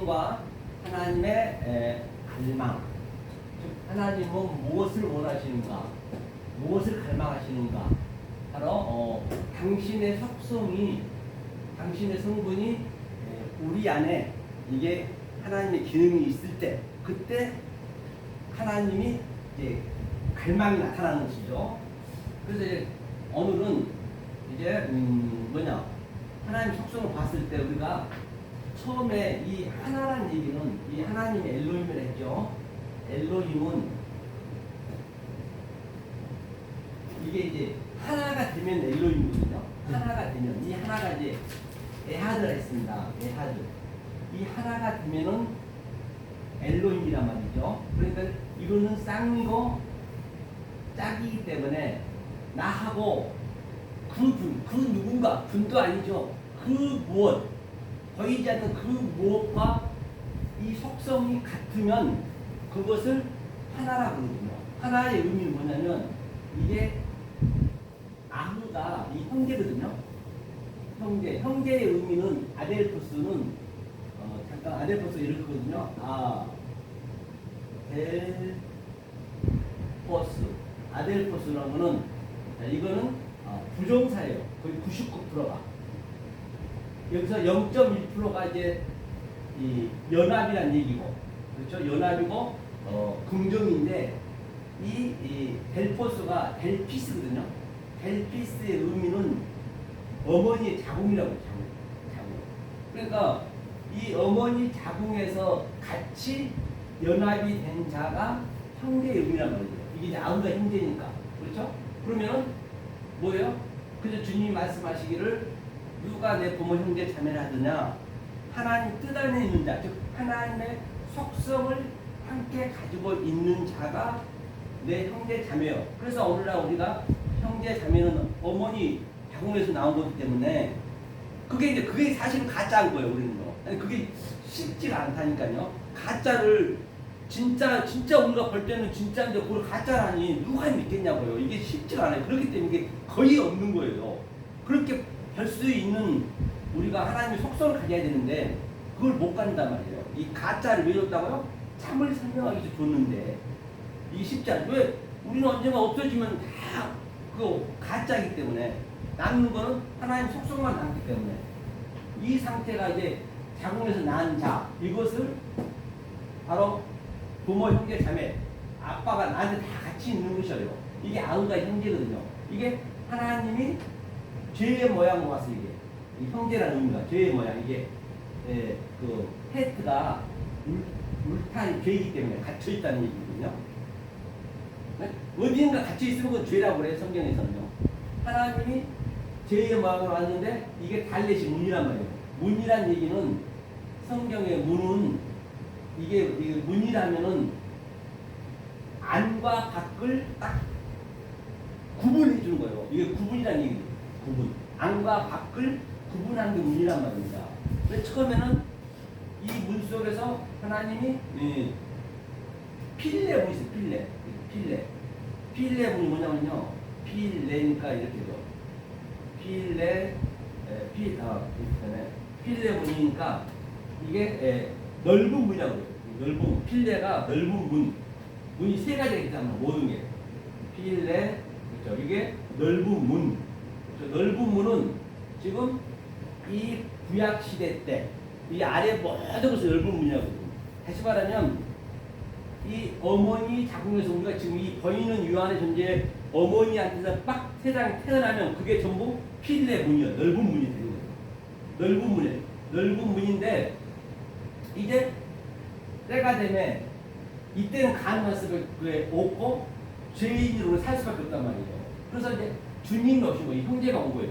속성과 하나님의 갈망. 즉 하나님은 무엇을 원하시는가, 무엇을 갈망하시는가. 바로 당신의 속성이, 당신의 성분이 우리 안에 이게 하나님의 기능이 있을 때, 그때 하나님이 이제 갈망이 나타나는 것이죠. 그래서 이제 오늘은 이제 하나님 속성을 봤을 때 우리가 처음에 이 하나라는 얘기는 이 하나님의 엘로힘을 했죠. 엘로힘은 이게 이제 하나가 되면 엘로힘이거든요. 하나가 되면, 이 하나가 이제 에하드라 했습니다. 에하드. 이 하나가 되면은 엘로힘이란 말이죠. 그러니까 이거는 쌍이고 짝이기 때문에 나하고 그 누군가, 분도 아니죠. 그 무엇, 보이지 않는 그 무엇과 이 속성이 같으면 그것을 하나라고 그러거든요. 하나의 의미는 뭐냐면 이게 아흐가 이 형제거든요. 형제의 의미는 아델포스는 잠깐 아델포스 이렇거든요. 아델포스라는 거는 이거는 부정사예요. 거의 99%가. 여기서 0.1%가 이제 이 연합이란 얘기고, 그렇죠? 연합이고 긍정인데 이 델포스가 델피스거든요. 델피스의 의미는 어머니의 자궁이라고 해요. 자궁. 그러니까 이 어머니 자궁에서 같이 연합이 된 자가 형제의 의미란 말이죠. 이게 이제 아우가 형제니까. 그렇죠? 그러면은 뭐예요? 그래서 주님이 말씀하시기를 누가 내 부모 형제 자매를 하느냐, 하나님 뜻 안에 있는 자, 즉 하나님의 속성을 함께 가지고 있는 자가 내 형제 자매요. 그래서 오늘날 우리가 형제 자매는 어머니 자궁에서 나온 거기 때문에 그게 사실은 가짜인 거예요. 우리는 아니 그게 쉽지가 않다니까요. 가짜를 진짜 우리가 볼 때는 진짜인데 그걸 가짜라니 누가 믿겠냐고요. 이게 쉽지가 않아요. 그렇기 때문에 이게 거의 없는 거예요. 그렇게 볼 수 있는 우리가 하나님의 속성을 가져야 되는데 그걸 못 갖는단 말이에요. 이 가짜를 왜 줬다고요? 참을 설명하기 위해서 줬는데 이게 쉽지 않아요. 왜? 우리는 언젠가 없어지면 다 그 가짜이기 때문에 남는 거는 하나님 속성만 남기 때문에 이 상태가 이제 자궁에서 난 자, 이것을 바로 부모, 형제, 자매, 아빠가 나한테 다 같이 있는 것이에요. 이게 아우가 형제거든요. 이게 하나님이 죄의 모양으로 와서 이게 이 형제라는 의미가 죄의 모양, 이게 그 헤트가 울타리 죄이기 때문에 갇혀 있다는 얘기거든요. 어디인가 갇혀 있으면 그건 죄라고 그래요. 성경에서는요. 하나님이 죄의 모양으로 왔는데 이게 달렛이 문이란 말이에요. 문이란 얘기는 성경의 문은 이게 문이라면은 안과 밖을 딱 구분해 주는 거예요. 이게 구분이라는 얘기예요. 구분. 안과 밖을 구분하는 게 문이란 말입니다. 그래서 처음에는 이 문 속에서 하나님이 필레 문이 있어요. 필레 문이 뭐냐면요. 필레니까 이렇게 죠. 필레 문이니까 이게 넓은 문이라고 해요. 넓은 필레가 넓은 문이 세 가지가 있다면 모든 게 필레, 그렇죠. 이게 넓은 문. 그렇죠? 넓은 문은 지금 이 구약 시대 때 이 아래 모든 것이 넓은 문이라고 해요. 다시 말하면 이 어머니 자궁에서 우리가 지금 이 보이는 유한의 존재 어머니한테서 막 세상에 태어나면 그게 전부 필레 문이요. 넓은 문이 되는 거예요. 넓은 문인데 이제 때가 되면 이때는 가능한 수밖에 없고 죄인으로 살 수밖에 없단 말이에요. 그래서 이제 주님이 오신 거예요. 형제가 온 거예요.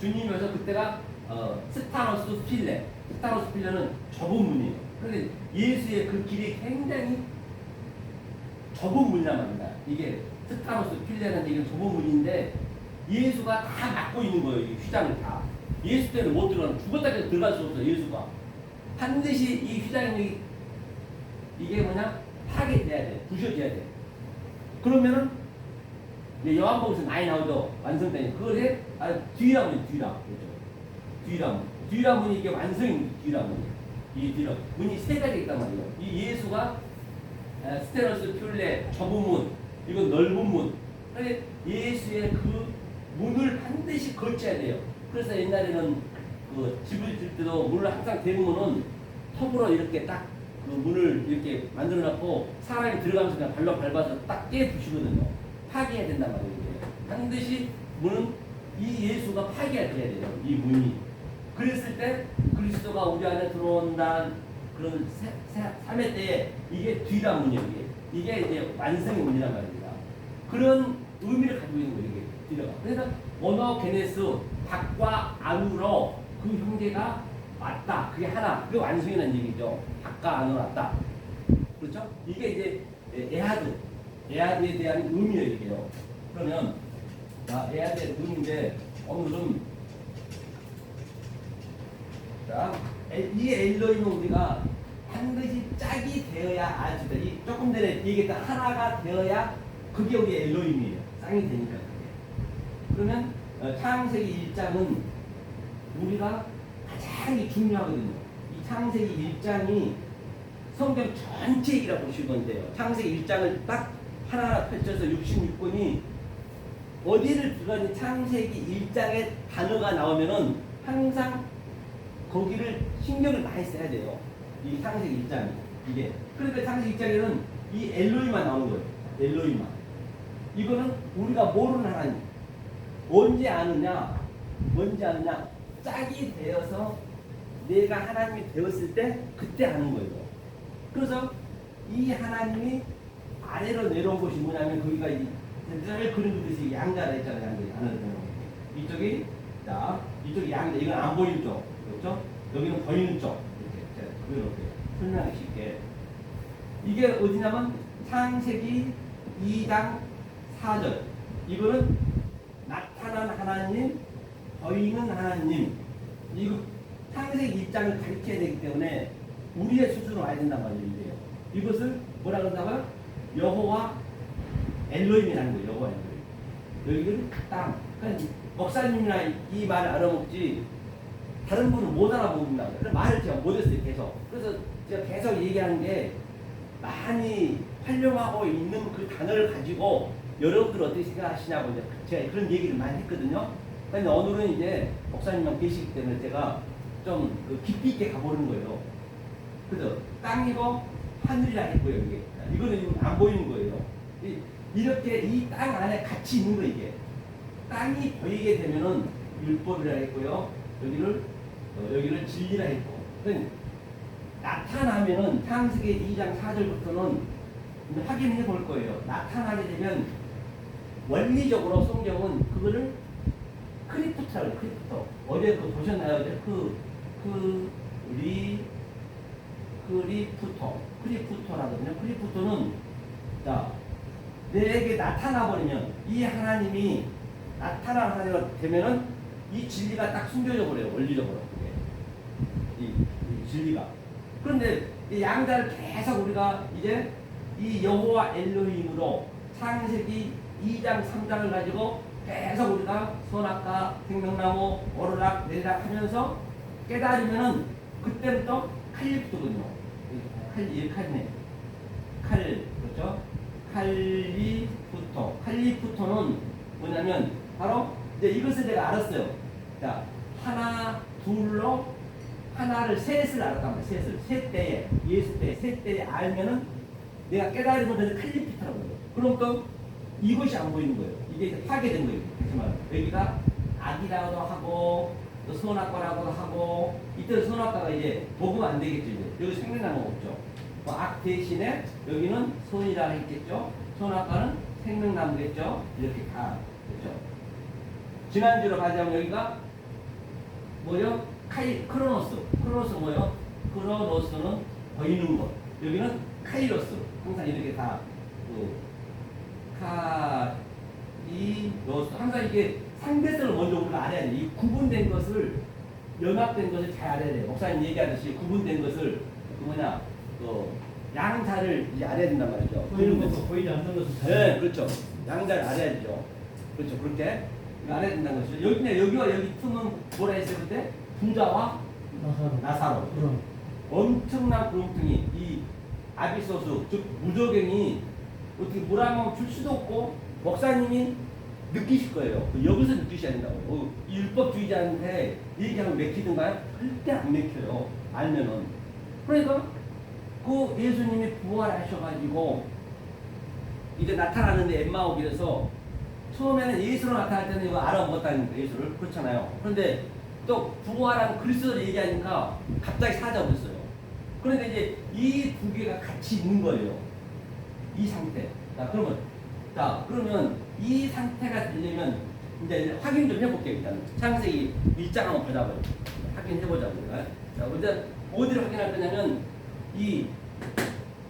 주님이 오셔서 그때가 스타노스 필레는 좁은 문이에요. 그런데 예수의 그 길이 굉장히 좁은 문이란 말입니다. 이게 스타노스 필레라는 얘기는 좁은 문인데 예수가 다 막고 있는 거예요. 이 휘장을 다. 예수 때문에 못 들어가는, 죽었다 해도 들어갈 수 없어요. 예수가. 반드시 이 휘장이 이게 뭐냐? 파괴돼야 돼. 부셔져야 돼. 그러면은 이제 요한복음에서 많이 나오죠. 완성되니 그걸 해? 뒤라문이 뒤라. 그렇죠. 뒤라문이 이게 완성입니다. 뒤라문이. 이 뒤로 문이 세 가지 있단 말이에요. 이 예수가 스테너스 퓰레 좁은 문, 이건 넓은 문. 그런데 예수의 그 문을 반드시 거쳐야 돼요. 그래서 옛날에는 그 집을 질 때도 문을 항상 대부분은 톱으로 이렇게 딱 그 문을 이렇게 만들어 놓고 사람이 들어가면서 그냥 발로 밟아서 딱 깨부시거든요. 파괴해야 된단 말이에요. 이게. 반드시 문은 이 예수가 파괴가 돼야 돼요. 이 문이. 그랬을 때 그리스도가 우리 안에 들어온다는 그런 3회 때에 이게 뒤란 문이에요. 이게 이제 완성의 문이란 말입니다. 그런 의미를 가지고 있는 거예요. 이게 뒤가. 그래서 모노게네스 밖과 안으로 그 형제가 왔다. 그게 하나. 그게 완성이라는 얘기죠. 밖과 안으로 왔다. 그렇죠? 이게 이제 에하드에 대한 의미예요. 이게요. 그러면 에하드의 의미인데 오늘은 자, 이 엘로힘은 우리가 반드시 짝이 되어야 알수다. 이 조금 전에 얘기했던 하나가 되어야 그게 우리 엘로힘이에요. 쌍이 되니까 그게. 그러면 창세기 1장은 우리가 가장 중요하거든요. 이 창세기 1장이 성경 전체 얘기라고 보시면 돼요. 창세기 1장을 딱 하나하나 펼쳐서 66권이 어디를 들어가니 창세기 1장에 단어가 나오면은 항상 거기를 신경을 많이 써야 돼요. 이 창세기 1장이 이게. 그러니까 창세기 1장에는 이 엘로힘만 나오는 거예요. 엘로힘만. 이거는 우리가 모르는 하나님. 뭔지 아느냐? 짝이 되어서 내가 하나님이 되었을 때 그때 아는 거예요. 그래서 이 하나님이 아래로 내려온 것이 뭐냐면 거기가 늘 그리듯이 양자라 있잖아요. 양자. 이쪽이 이쪽이 양자. 이건 안 보이는 쪽. 그렇죠? 여기는 보이는 쪽. 이렇게 설명하기 쉽게. 이게 어디냐면 창세기 2장 4절. 이거는 나타난 하나님, 보이는 하나님. 이거 창세기 1장을 가르쳐야 되기 때문에 우리의 수준으로 와야 된단 말이에요. 이것을 뭐라 그러다가 여호와 엘로힘이라는 거예요. 여호와 엘로힘. 여기는 땅. 그러니까 목사님이나 이 말을 알아먹지 다른 분은 못 알아먹는다. 그래서 말을 제가 못했어요. 계속. 그래서 제가 계속 얘기하는 게 많이 활용하고 있는 그 단어를 가지고 여러분들 어떻게 생각하시냐고 이제 제가 그런 얘기를 많이 했거든요. 근데 오늘은 이제 목사님만 계시기 때문에 제가 좀 깊이 있게 가보는 거예요. 그래서 땅이고 하늘이라 했고요. 이거는 안 보이는 거예요. 이렇게 이 땅 안에 같이 있는 거 이게. 땅이 보이게 되면은 율법이라 했고요. 여기를 진리라 했고. 그러니까 나타나면은 창세기 2장 4절부터는 확인해 볼 거예요. 나타나게 되면 원리적으로 성경은 그거를 크리프토라고 해요. 크리프토. 어제 그 보셨나요? 크리프토라거든요. 크리프토는 자 내게 나타나 버리면 이 하나님이 나타난 하나님이 되면은 이 진리가 딱 숨겨져 버려요. 원리적으로 이 진리가. 그런데 이 양자를 계속 우리가 이제 이 여호와 엘로힘으로 창세기 2장 3장을 가지고 계속 우리가 선악과 생명나무 오르락 내리락 하면서 깨달으면은 그때부터 칼리프토거든요. 칼이네. 그렇죠? 칼리프토는 뭐냐면 바로 이제 이것을 내가 알았어요. 자, 하나, 둘로 하나를 셋을 알았단 말이에요. 셋 때에 예수 때 셋 때에 알면은 내가 깨달은 것을 칼리피토라고 해요. 그럼 또 이것이 안 보이는 거예요. 이게 파괴된 거예요. 하지만 여기가 악이라고도 하고 또 선악과라고도 하고 이때 선악과가 이제 복음 안 되겠죠. 이제 여기 생명나무 없죠. 뭐 악 대신에 여기는 선이라 했겠죠. 선악과는 생명나무겠죠. 이렇게 다 그렇죠. 지난주로 가자면 여기가 뭐요? 크로노스 뭐요? 크로노스는 보이는 것. 여기는 카이로스. 항상 이렇게 다 카이로스. 항상 이게 상대성을 먼저 우리가 알아야 돼. 이 구분된 것을 연합된 것을 잘 알아야 돼. 목사님 얘기하듯이 구분된 것을 양자를 이제 알아야 된단 말이죠. 보이는 것도 보이지 않는 것도 네, 그렇죠. 양자를 알아야 되죠. 그렇죠. 그렇게 알아야 된다는 것이죠. 여기와 여기 틈은 뭐라 했어요 그때? 부자와 나사로. 엄청난 구렁텅이 이 아비소스 즉 무저갱이 어떻게 물 한 번 줄 수도 없고 목사님이 느끼실 거예요. 여기서 느끼셔야 된다고요. 율법주의자한테 얘기하면 맥히든가요? 절대 안 맥혀요. 알면은. 그러니까 그 예수님이 부활하셔가지고 이제 나타나는데 엠마오길에서 처음에는 예수로 나타날 때는 이거 알아먹었다는 거예요. 예수를. 그렇잖아요. 그런데 또 부활한 그리스도를 얘기하니까 갑자기 사라져버렸어요. 그러니까 이제 이 두 개가 같이 있는 거예요. 이 상태. 그러면 이 상태가 되려면 이제 확인 좀 해볼게요. 일단 창세기 1장 한번 보자고요. 확인해보자고요. 자, 먼저 어디를 확인할 거냐면 이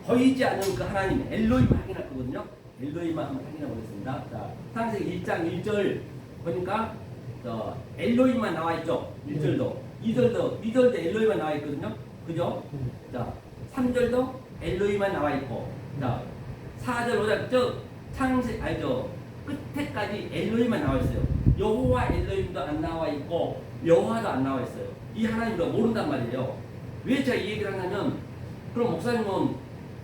보이지 않는 그 하나님 엘로힘 확인할 거거든요. 엘로힘만 한번 확인해 보겠습니다. 자, 창세기 1장 1절 보니까 엘로힘만 나와 있죠. 1절도 2절도 엘로힘만 나와 있거든요. 그죠? 자, 3절도 엘로힘만 나와 있고, 자, 4절 5절 끝에까지 엘로힘만 나와 있어요. 여호와 엘로힘도 안 나와 있고 여호와도 안 나와 있어요. 이 하나님도 모른단 말이에요. 왜 제가 이 얘기를 하냐면, 그럼 목사님은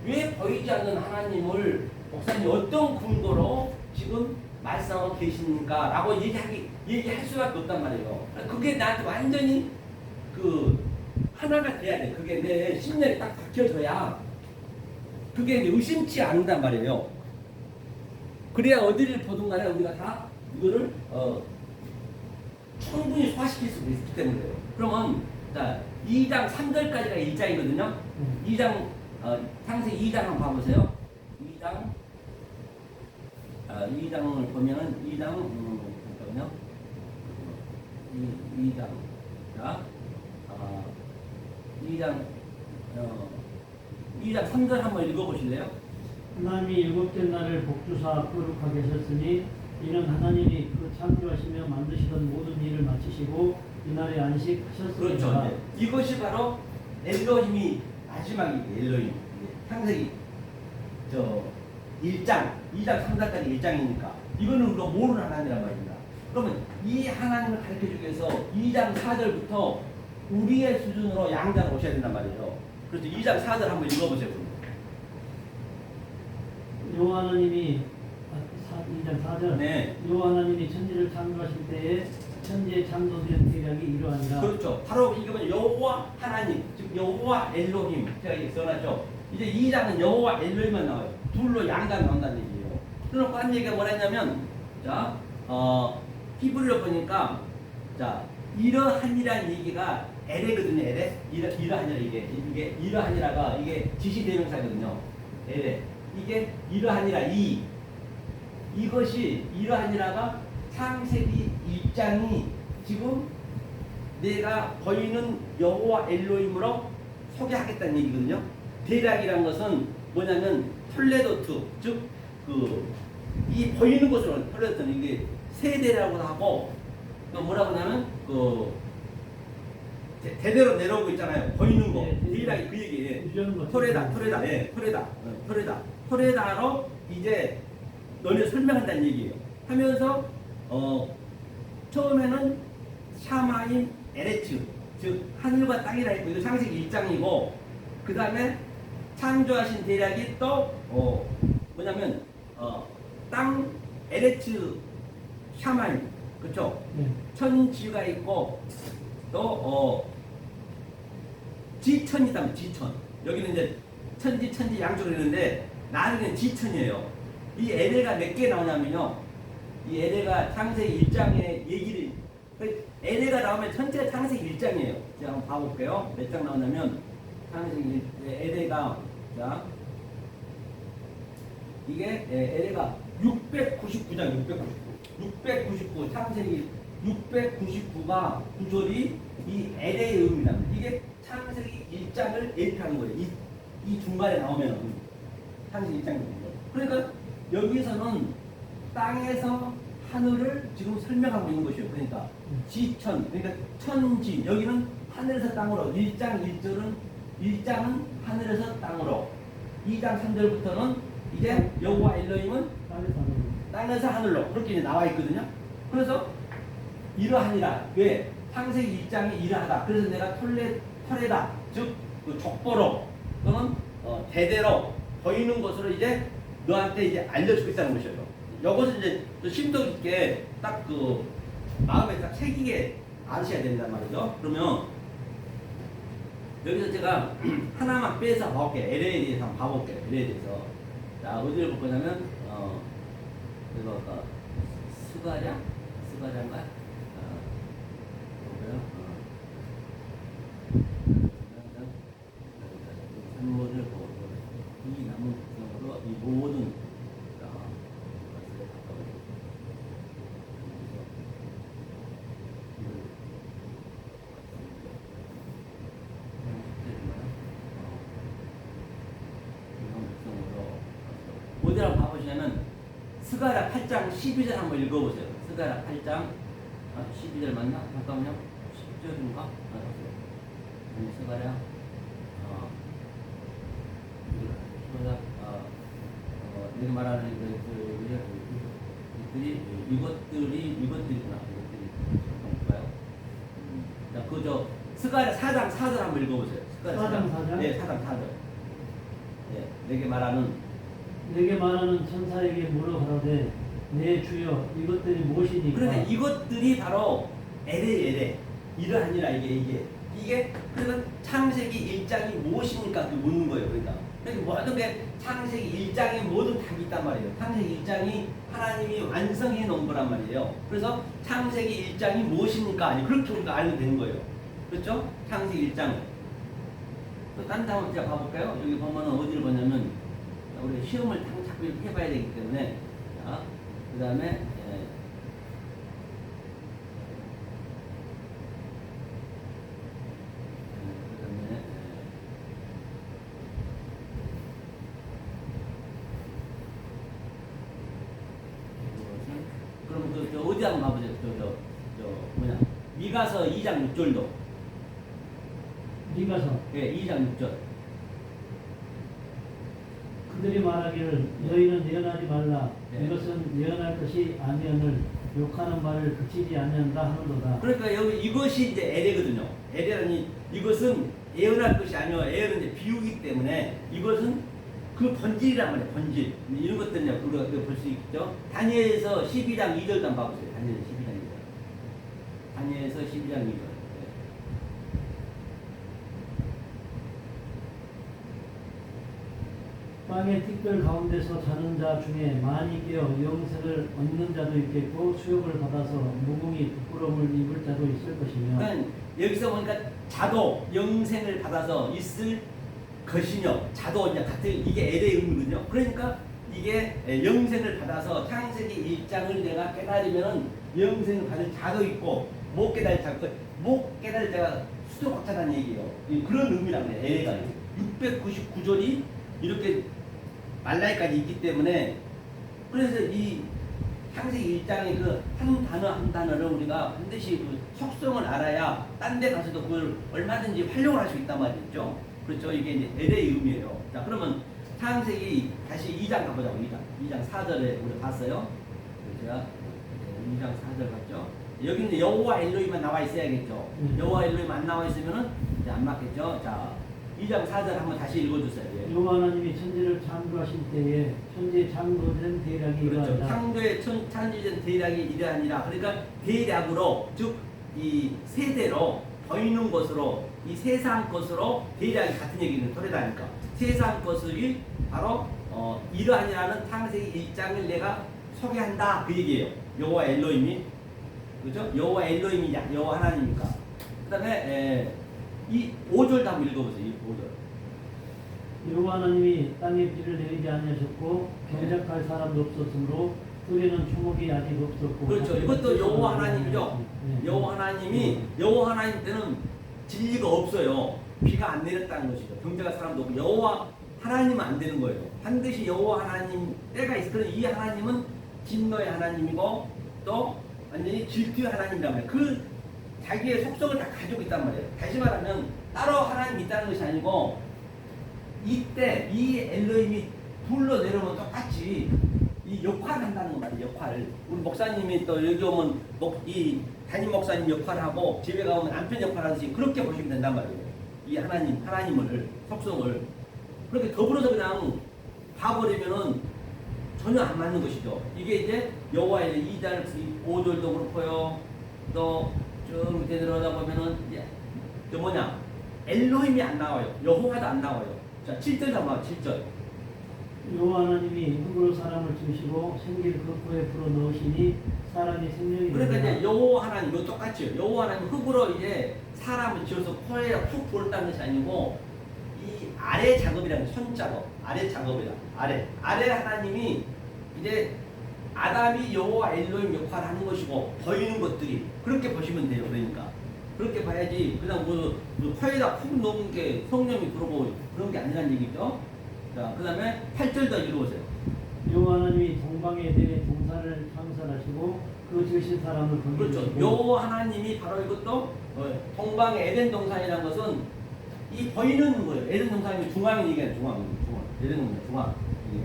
왜 보이지 않는 하나님을 목사님 어떤 근거로 지금 말씀하고 계십니까? 라고 얘기할 수밖에 없단 말이에요. 그게 나한테 완전히 하나가 돼야 돼. 그게 내 신념이 딱 박혀져야 그게 이제 의심치 않는단 말이에요. 그래야 어디를 보든 간에 우리가 다 이거를 충분히 소화시킬 수 있기 때문에요. 그러면 자, 2장 3절까지가 1장이거든요. 2장 창세기 2장 한번 봐보세요. 2장을 보면은 2장 2장 자 2장 3절 한번 읽어보실래요? 하나님이 일곱째 날을 복주사 거룩하게 하셨으니 이는 하나님이 그 창조하시며 만드시던 모든 일을 마치시고 이날에 안식하셨습니다. 그렇죠. 네. 이것이 바로 엘로힘이 마지막이에요. 엘로힘. 창세기 1장, 2장, 3장까지 1장이니까 이거는 우리가 모르는 하나님이란 말입니다. 그러면 이 하나님을 가르쳐주기 위해서 2장 4절부터 우리의 수준으로 양자로 오셔야 된단 말이에요. 그래서 2장 4절 한번 읽어보세요. 여호와 하나님이 2장 4절 네. 여호와 하나님이 천지를 창조하실 때에 천지의 창조된 대략이 이러하니라. 그렇죠. 바로 이거는 여호와 하나님, 즉 여호와 엘로힘 제가 이제 써놨죠. 이제 2장은 여호와 엘로힘만 나와요. 둘로 양자 나온다는 얘기예요. 그래서 한 얘기가 뭐랬냐면, 자, 히브리로 보니까, 자, 이러하니라는 얘기가 에레거든요. 에레, 이러하니라 이게 이러하니라가 이게 지시대명사거든요. 에레, 이게 이러하니라 이것이 이러하니라가 창세기 1장이 지금 내가 보이는 여호와 엘로힘으로 소개하겠다는 얘기거든요. 대략이란 것은 뭐냐면 톨레도트, 즉 이 보이는 것으로 톨레도트는 이게 세대라고 하고, 또 뭐라고 하냐면 대대로 내려오고 있잖아요. 보이는 거. 대략이 그 얘기예요. 토레다로 이제 너네 설명한다는 얘기예요. 하면서 처음에는 샤마임 에레츠, 즉 하늘과 땅이라 했고, 이거 창세기 1장이고, 그 다음에 창조하신 대략이 또 뭐냐면 땅 에레츠 샤마임, 그렇죠? 천지가 있고 또 지천이다. 지천. 여기는 이제 천지 양쪽으로 있는데 나중에는 지천이에요. 이 에레가 몇 개 나오냐면요, 이 에레가 창세기 1장의 얘기를, 에레가 나오면 전체가 창세기 1장이에요. 제가 한번 봐볼게요. 몇 장 나오냐면 창세기 에레가, 자, 이게 에레가 699장, 699 창세기 699가 구절이 이 에레의 의미입니다. 이게 창세기 1장을 얘기하는 거예요. 이 중간에 나오면 창세기 1장이 되는 거예요. 그러니까 여기서는 땅에서 하늘을 지금 설명하고 있는 것이에요. 그러니까 지천, 그러니까 천지, 여기는 하늘에서 땅으로, 1장은 하늘에서 땅으로, 2장 3절부터는 이제 여호와 엘로힘은 땅에서 하늘로, 그렇게 나와 있거든요. 그래서 이러하니라. 왜? 창세기 1장이 이러하다. 그래서 내가 토레다, 즉 그 족보로 또는 대대로 보이는 것으로 이제 너한테 이제 알려주겠다는 것이에요. 이것을 이제 또 심도 있게 딱 그 마음에 딱 새기게 아셔야 된단 말이죠. 그러면 여기서 제가 하나만 빼서 봐볼게요. LA에 대해서 한번 봐볼게요. LA에 대해서. 자, 어디를 볼 거냐면, 이거, 스가랴인가? 볼까요? 산모를 보고, 이 남은 백성으로 이 모든, 어디를 한번 봐보시냐면 스가랴 8장 12절 한번 읽어보세요. 스가랴 8장 12절 맞나? 잠깐만요. 10절인가? 스가랴 내가 말하는 이것들이구나. 볼까요? 자, 그저 스가랴 4장 4절 한번 읽어보세요. 스가랴 4장 4절? 네, 4장 4절. 네, 내게 말하는 천사에게 물어가라되 내 주여 이것들이 무엇이니까. 그런데 이것들이 바로 LA 이러하니라 이게 그러면 창세기 1장이 무엇입니까? 그 묻는 거예요. 그러니까 모든 게 창세기 1장에 모든 답이 있단 말이에요. 창세기 1장이 하나님이 완성해 놓은 거란 말이에요. 그래서 창세기 1장이 무엇입니까? 아니 그렇게 우리가 알면 되는 거예요. 그렇죠? 창세기 1장. 또 다른 데 한번 제가 봐볼까요? 여기 보면은 어디를 보냐면 우리 시험을 자꾸 이렇게 해봐야 되기 때문에 자, 그 다음에 그럼 저 어디 한번 가보세요. 미가서 2장 6절도. 미가서. 예, 2장 6절. 그들이 말하기를 너희는 예언하지 말라. 네. 이것은 예언할 것이 아니언을 욕하는 말을 그치지 않는다 하는도다. 그러니까 여기 이것이 이제 에레거든요. 에레라니 이것은 예언할 것이 아니요. 예언은 이제 비유기 때문에 이것은 그 본질이란 말이에요. 본질. 이런 것들은 우리가 볼 수 있죠. 다니엘에서 12장 2절도 한번 봐보세요. 다니엘 12장 2절. 다니엘에서 12장 2절. 땅의 틱들 가운데서 자는 자 중에 많이 깨어 영생을 얻는 자도 있겠고 수욕을 받아서 무궁히 부끄러움을 입을 자도 있을 것이며. 그러니까 여기서 보니까 자도 영생을 받아서 있을 것이며 자도 이제 같은 이게 엘의 의미거든요. 그러니까 이게 영생을 받아서 창세기 1장을 내가 깨달으면 영생을 받을 자도 있고 못 깨달을 자도 못 깨달을 자가 수도 박차다는 얘기예요. 그런 의미라고 해요. 엘가 699절이 이렇게 말라이까지 있기 때문에 그래서 이 창세기 1장의 그 한 단어 한 단어를 우리가 반드시 그 속성을 알아야 딴 데 가서도 그걸 얼마든지 활용을 할 수 있단 말이죠. 그렇죠. 이게 이제 엘의 의미예요. 자, 그러면 창세기 다시 2장 가보자고. 2장 4절에 우리 봤어요. 제가 2장 4절 봤죠. 여기는 여호와 엘로힘만 나와 있어야겠죠. 여호와 엘로힘 안 나와 있으면은 이제 안 맞겠죠. 자, 2장 4절 한번 다시 읽어주세요. 예. 여호와 하나님이 천지를 창조하신 때에 천지에 창조된 대략이 그렇죠. 이러하니라. 창조의 창조된 대략이 이러하니라. 그러니까 대략으로 즉 이 세대로 보이는 것으로 이 세상 것으로 대략이 같은 얘기는 토래다니까 세상 것이 바로 이러하니라는 창세기 1장을 내가 소개한다 그 얘기예요. 여호와 엘로힘이 그죠? 여호와 엘로힘이냐 여호와 하나님이니까. 그다음에 이 5절도 한번 읽어보세요. 이 5절. 여호와 하나님이 땅에 비를 내리지 아니하셨고 경작할 사람도 없었으므로 흙에는 초목이 아직 없었고. 그렇죠. 이것도 여호와 하나님이죠. 네. 여호와 하나님이 여호와 하나님 때는 진리가 없어요. 비가 안 내렸다는 것이죠. 경작할 사람도 없고 여호와 하나님은 안 되는 거예요. 반드시 여호와 하나님 때가 있어. 그래서 이 하나님은 진노의 하나님이고 또 완전히 질투의 하나님이란 말이에요. 그 자기의 속성을 다 가지고 있단 말이에요. 다시 말하면 따로 하나님이 있다는 것이 아니고 이때 이 엘로힘이 불러 내려오면 똑같이 이 역할을 한다는 말이에요. 역할을. 우리 목사님이 또 여기 오면 이 담임 목사님 역할을 하고 집에 가면 남편 역할을 하듯이 그렇게 보시면 된단 말이에요. 이 하나님을 속성을 그렇게 더불어서 그냥 봐버리면은 전혀 안 맞는 것이죠. 이게 이제 여호와의 2장 5절도 그렇고요. 또 쭉 밑에 들어가다 보면은 이제 그 뭐냐 엘로힘이 안 나와요. 여호와도 안 나와요. 자 7절 나와 7절. 여호와 하나님이 흙으로 사람을 지으시고 생기를 그 코에 불어 넣으시니 사람이 생명이 그러니까 되니라. 이제 여호와 하나님도 똑같죠. 여호와 하나님 흙으로 이제 사람을 지어서 코에 푹 불었다는 것이 아니고 이 아래 작업이라는 손작업, 아래 작업이다. 아래 하나님이 이제 아담이 여호와 엘로힘 역할을 하는 것이고 보이는 것들이 그렇게 보시면 돼요. 그러니까 그렇게 봐야지 그냥 뭐 코에다 푹 넣은 게 성령이 그러고 그런 게 아니라는 얘기죠. 자, 그다음에 8절 더 읽어보세요. 여호와 하나님이 동방의 에덴의 동산을 창설하시고 그 지으신 사람을 그렇죠. 건지시고 여호와 하나님이 바로 이것도 동방의 에덴 동산이라는 것은 이 보이는 거예요. 에덴 동산이 중앙이 얘기하는 중앙. 에덴 동산 중앙.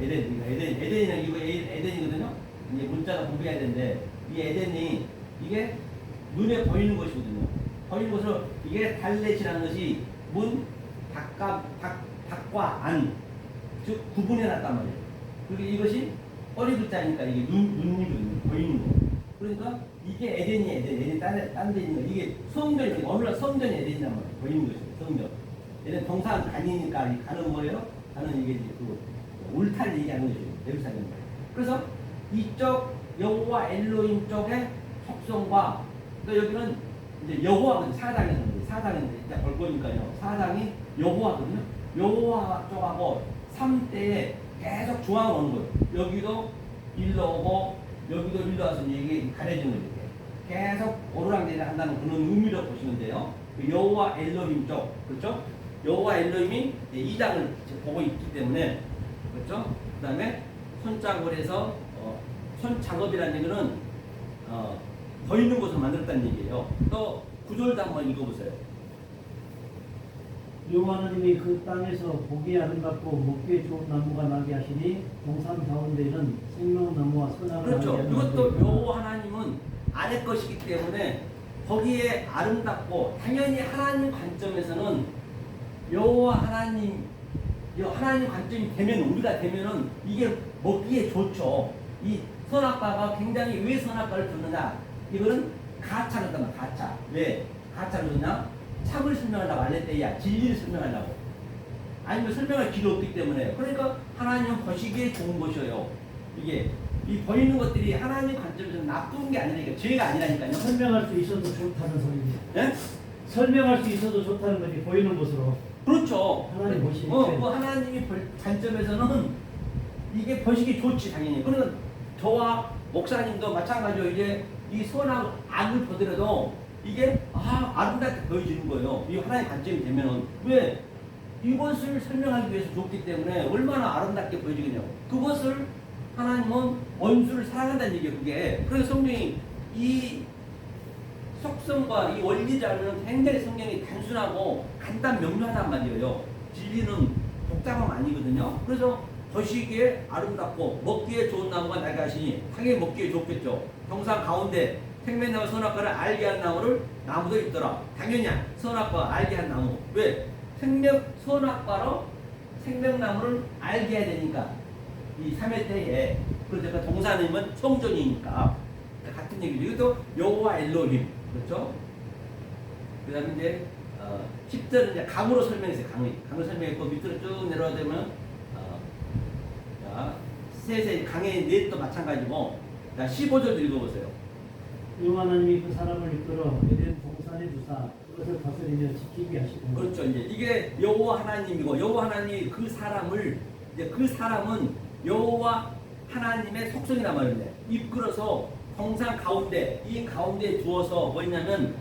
에덴이는 이거 에덴이거든요. 이제 문자가 공부해야 되는데 이 에덴이 이게 눈에 보이는 것이거든요. 보이는 것으로 이게 달렛이라는 것이 문 밖과 안, 즉 구분해 놨단 말이에요. 그리고 이것이 꼬리 글자니까 이게 눈이거든요. 보이는 거. 그러니까 이게 에덴이 딴 데 있는 거. 이게 성전이 어느 날 성전이 에덴이란 말이에요. 보이는 것이에요. 성전. 에덴 동산 간이니까 이 간은 뭐예요? 간은 이게 그 울타리 얘기하는 것이에요. 예루살렘. 그래서 이쪽 여호와 엘로힘 쪽의 속성과 또 여기는 이제 여호와거든요. 사당인데 이제 볼 거니까요. 사당이 여호와거든요. 여호와 쪽하고 3대에 계속 중앙으로 오는 거예요. 여기도 일로 오고 여기도 일로 와서 이게 가려지는 거예요. 계속 오르락내리락 한다는 그런 의미로 보시면 돼요. 여호와 엘로힘 쪽, 그렇죠? 여호와 엘로힘이 2장을 보고 있기 때문에 그렇죠? 그 다음에 손작업에서 손작업이라는 얘기는 보이는 것을 만들었다는 얘기예요. 또 구절도 한번 읽어보세요. 여호와 하나님이 그 땅에서 보기에 아름답고 먹기에 좋은 나무가 나게 하시니 동산 가운데에는 생명나무와 선악을 그렇죠. 알게 하는 이것도 나무가 여호와 하나님은 아래 것이기 때문에 거기에 아름답고 당연히 하나님 관점에서는 여호와 하나님 관점이 되면 우리가 되면은 이게 먹기에 좋죠. 이 선악과가 굉장히 왜 선악과를 두느냐? 이거는 가차를 든다. 가차. 왜 가차를 두냐? 참을 설명하려고 알레떼야 진리를 설명하려고. 아니면 설명할 길이 없기 때문에. 그러니까 하나님은 보시기에 좋은 것이에요. 이게 이 보이는 것들이 하나님 관점에서 나쁜 게 아니라니까 죄가 아니라니까요. 설명할 수 있어도 좋다는 소리지. 예? 설명할 수 있어도 좋다는 거지 보이는 것으로. 그렇죠. 하나님 보시기에. 그 하나님이 관점에서는 이게 보시기 좋지 당연히. 그러면 저와 목사님도 마찬가지로 이제 이 선악 악을 보더라도 이게 아름답게 보여지는 거예요. 이 하나님 관점이 되면은 왜 이것을 설명하기 위해서 좋기 때문에 얼마나 아름답게 보여지겠냐고. 그것을 하나님은 원수를 사랑한다는 얘기예요. 그게. 그래서 성경이 이 속성과 이 원리자는 굉장히 성경이 단순하고 간단 명료하단 말이에요. 진리는 복잡함 아니거든요. 그래서 보시기에 아름답고 먹기에 좋은 나무가 나게 하시니 당연히 먹기에 좋겠죠. 동산 가운데 생명나무 선악과를 알게 한 나무도 있더라. 당연히 선악과 알게 한 나무. 왜? 선악과로 생명나무를 알게 해야 되니까 이 3회 때에 그러니까 동산이면 성전이니까 같은 얘기죠. 이것도 여호와 엘로힘 그렇죠? 그 다음에 이제 10절은 이제 강으로 설명했어요. 강을 설명했고 밑으로 쭉 내려와 되면 셋의 강의 넷도 마찬가지고 15절 읽어보세요. 여호와 하나님이 그 사람을 이끌어 에덴 동산에 두사 그것을 다스리며 지키게 하시고. 그렇죠. 이제 이게 여호와 하나님이고 여호와 하나님이 그 사람은 여호와 하나님의 속성이란 말인데 이끌어서 동산 가운데 이 가운데에 두어서 뭐냐면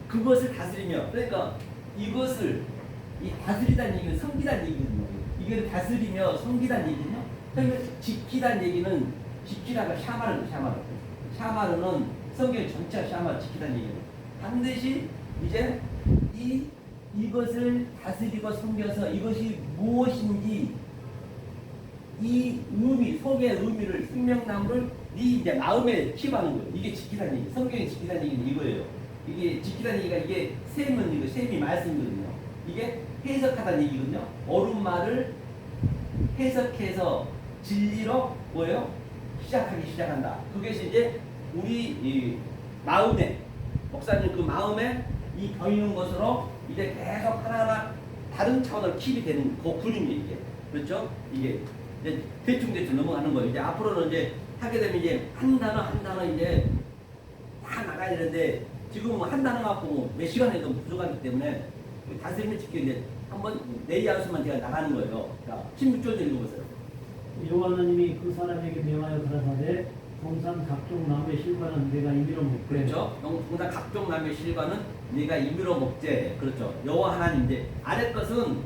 그것을 다스리며 그러니까 이것을 이 다스리다는 얘기는 섬기다는 얘기거든요. 이걸 다스리며 섬기다는 얘기는요. 그러니까 지키다는 얘기는 지키다가 샤마르는 성경 전체가 샤마르 지키다는 얘기예요. 반드시 이제 이것을 다스리고 섬겨서 이것이 무엇인지 이 의미, 속의 의미를 생명나무를 네 이제 마음에 킵하는 거예요. 이게 지키다는 얘기. 성경이 지키다는 얘기는 이거예요. 이게 지키다는 얘기가 이게 셈은 이거 셈이 말씀이거든요. 이게 해석하다는 얘기거든요. 옳은 말을 해석해서 진리로 뭐예요? 시작한다. 그것이 이제 우리 이 마음에 목사님 그 마음에 이 보이는 것으로 이제 계속 하나하나 다른 차원으로 킵이 되는 그 그림이 이게 그렇죠? 이게 이제 대충 넘어가는 거예요. 이제 앞으로는 이제 하게 되면 이제 한 단어 이제 다 나가야 되는데 지금 한 단어 갖고 몇 시간에도 부족하기 때문에 다스림을 지켜 이제 한번 네이아웃만 제가 나가는 거예요. 자, 16절 읽어보세요. 여호와 하나님이 그 사람에게 명하여 가라사대 동산 각종 나무의 실과는 내가 임의로 먹되 그렇죠. 동산 각종 나무의 실과는 네가 임의로 먹제. 그렇죠. 여호와 하나님 이제 아래 것은